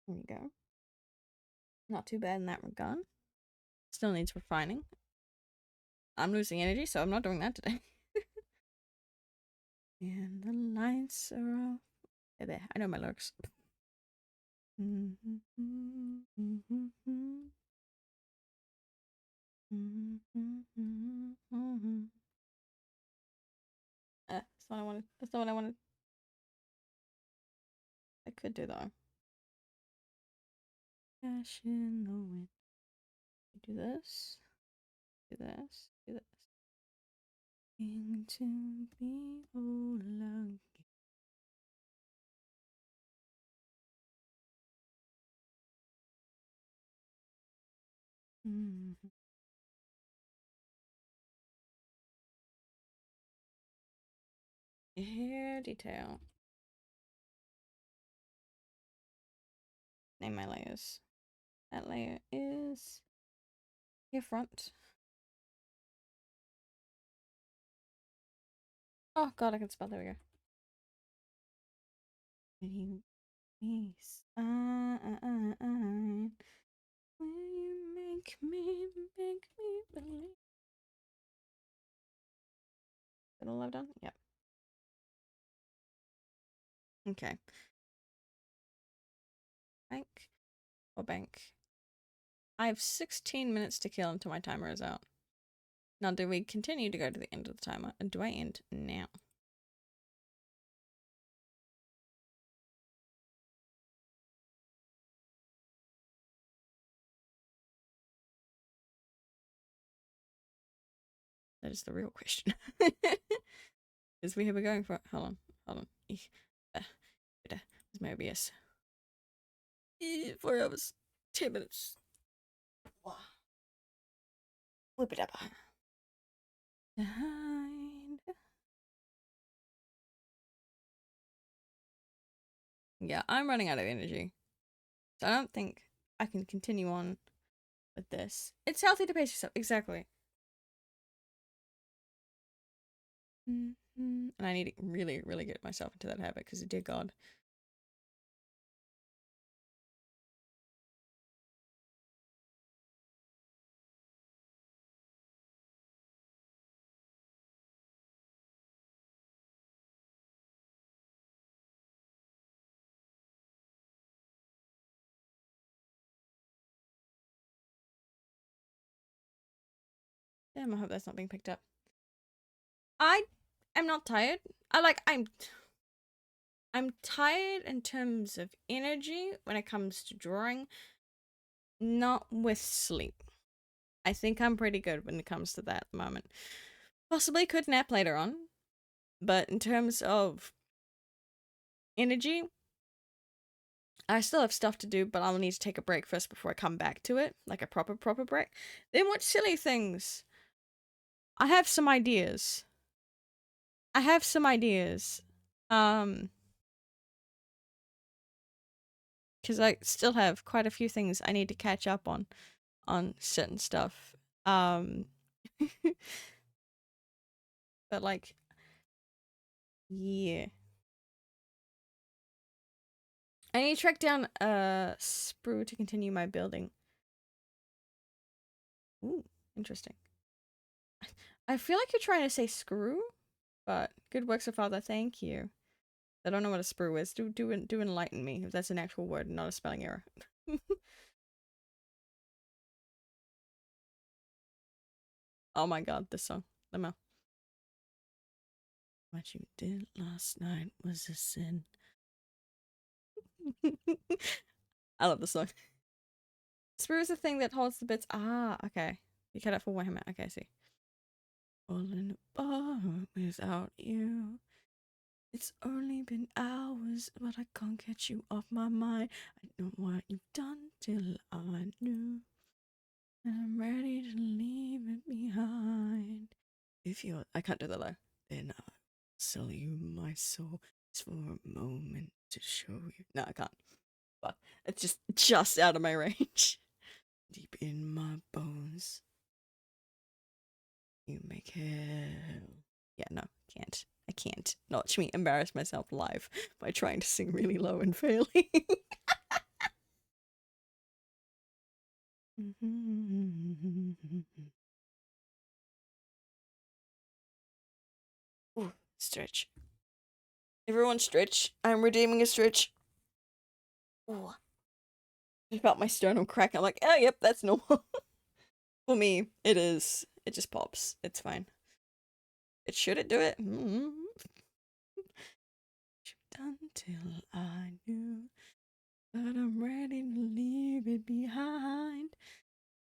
There we go. Not too bad in that regard. Still needs refining. I'm losing energy, so I'm not doing that today. And the lights are off. There, I know my lurks. That's not what I wanted. That's not what I wanted. I could do though. Cash in the wind. Do this. Do this. Do this. To be all alone. Hair detail. Name my layers. That layer is hair front. Oh god, I can spell. There we go. Peace. Will you make me believe? Is it all I've done? Yep. Okay. Bank or bank. I have 16 minutes to kill until my timer is out. Now, do we continue to go to the end of the timer? And do I end now? That is the real question. Is we were going for it. Hold on. There's my OBS. 4 hours. 10 minutes. Wow. Whip it up. Behind. Yeah, I'm running out of energy. So I don't think I can continue on with this. It's healthy to pace yourself. Exactly. And I need to really, really get myself into that habit because, dear God. Damn, I hope that's not being picked up. I am not tired. I'm tired in terms of energy when it comes to drawing, not with sleep. I think I'm pretty good when it comes to that at the moment. Possibly could nap later on, but in terms of energy, I still have stuff to do, but I'll need to take a break first before I come back to it, like a proper break. Then watch silly things. I have some ideas. Because I still have quite a few things I need to catch up on certain stuff. But like, yeah. I need to track down a sprue to continue my building. Ooh, interesting. I feel like you're trying to say screw, but good work so far, thank you. I don't know what a sprue is. Do enlighten me if that's an actual word, not a spelling error. Oh my god, this song. Lemo. What you did last night was a sin. I love this song. Spear is the thing that holds the bits. Ah, okay. You cut it for Warhammer. Okay, I see. Falling apart without you. It's only been hours, but I can't get you off my mind. I know what you've done till I knew. And I'm ready to leave it behind. If you're, I can't do that though. Then I'll sell you my soul just for a moment to show you. No, I can't. But it's just out of my range. Deep in my bones, you make hell. Yeah, no, can't. I can't. Watch me embarrass myself live by trying to sing really low and failing. Ooh, stretch. Everyone stretch. I'm redeeming a stretch. Ooh. I felt my sternum crack. I'm like, oh, yep, that's normal. For me, it is. It just pops. It's fine. It shouldn't do it. Done till I knew that I'm ready to leave it behind.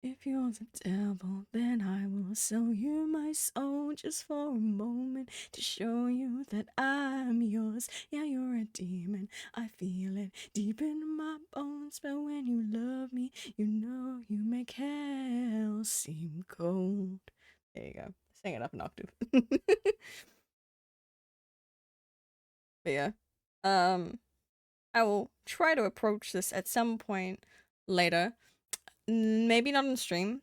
If you're the devil, then I will sell you my soul just for a moment to show you that I'm yours. Yeah, you're a demon. I feel it deep in my bones. But when you love me, you know you make hell seem cold. There you go. Sing it up an octave. But yeah. I will try to approach this at some point later. Maybe not on stream.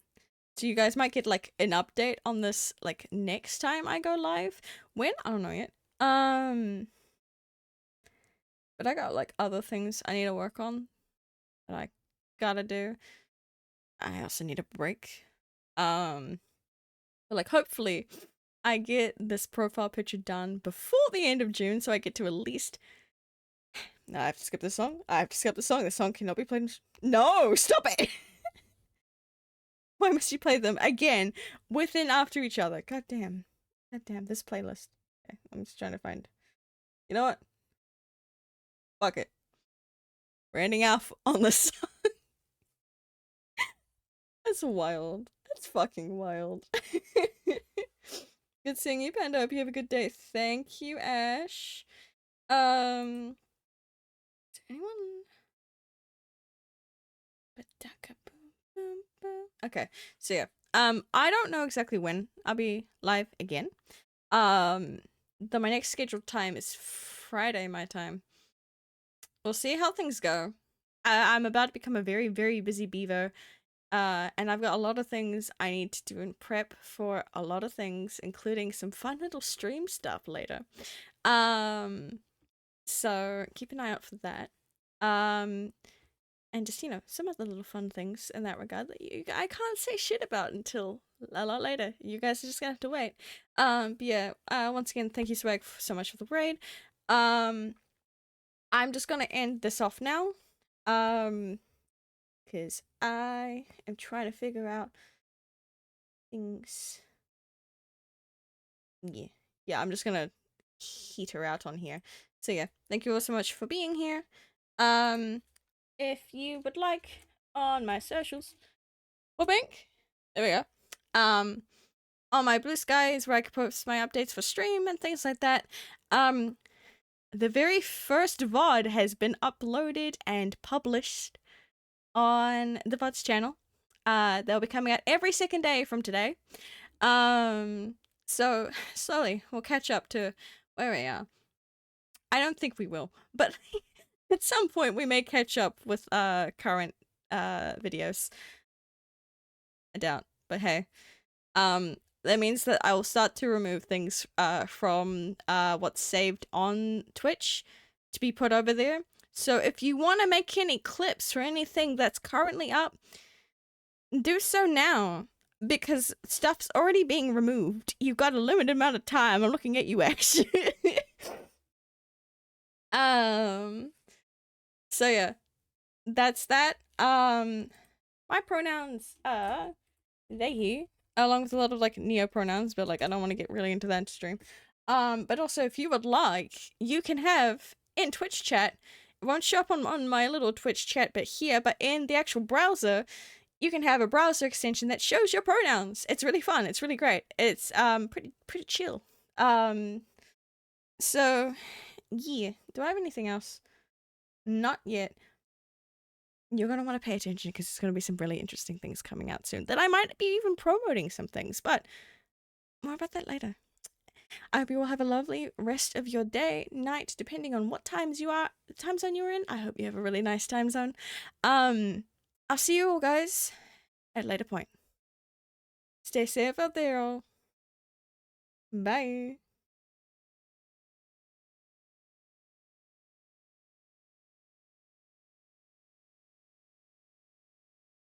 So you guys might get like an update on this like next time I go live. When? I don't know yet. But I got like other things I need to work on that I gotta do. I also need a break. But like hopefully I get this profile picture done before the end of June so I get to at least. No, I have to skip the song. I have to skip the song. The song cannot be played. No, stop it. Why must you play them again within after each other? God damn. God damn, this playlist. Okay, I'm just trying to find. You know what? Fuck it. We're ending off on this song. That's wild. That's fucking wild. Good seeing you, Panda. Hope you have a good day. Thank you, Ash. Anyone? Okay, so yeah. I don't know exactly when I'll be live again. My next scheduled time is Friday, my time. We'll see how things go. I'm about to become a very, very busy beaver. And I've got a lot of things I need to do in prep for a lot of things, including some fun little stream stuff later. So keep an eye out for that. And just, you know, some other little fun things in that regard that I can't say shit about until a lot later. You guys are just gonna have to wait. But yeah, once again, thank you, Swag, so much for the raid. I'm just gonna end this off now. Because I am trying to figure out things. Yeah, I'm just gonna heat her out on here. So yeah, thank you all so much for being here. If you would like on my socials, Bank, there we go. On my Blue Sky is where I can post my updates for stream and things like that. The very first VOD has been uploaded and published on the VODS channel. They'll be coming out every second day from today. So slowly we'll catch up to where we are. I don't think we will, but at some point we may catch up with current videos. I doubt, but hey. That means that I will start to remove things from what's saved on Twitch to be put over there. So if you want to make any clips for anything that's currently up, do so now, because stuff's already being removed. You've got a limited amount of time. I'm looking at you, Ash. So yeah, that's that. My pronouns are they, along with a lot of like neo pronouns, but like I don't want to get really into that stream. But also if you would like, you can have in Twitch chat, it won't show up on my little Twitch chat but here, but in the actual browser, you can have a browser extension that shows your pronouns. It's really fun. It's really great. It's pretty chill. So yeah. Do I have anything else? Not yet. You're going to want to pay attention because there's going to be some really interesting things coming out soon that I might be even promoting some things, but more about that later. I hope you all have a lovely rest of your day, night, depending on what time zone you're in. I hope you have a really nice time zone. I'll see you all guys at a later point. Stay safe out there all. Bye.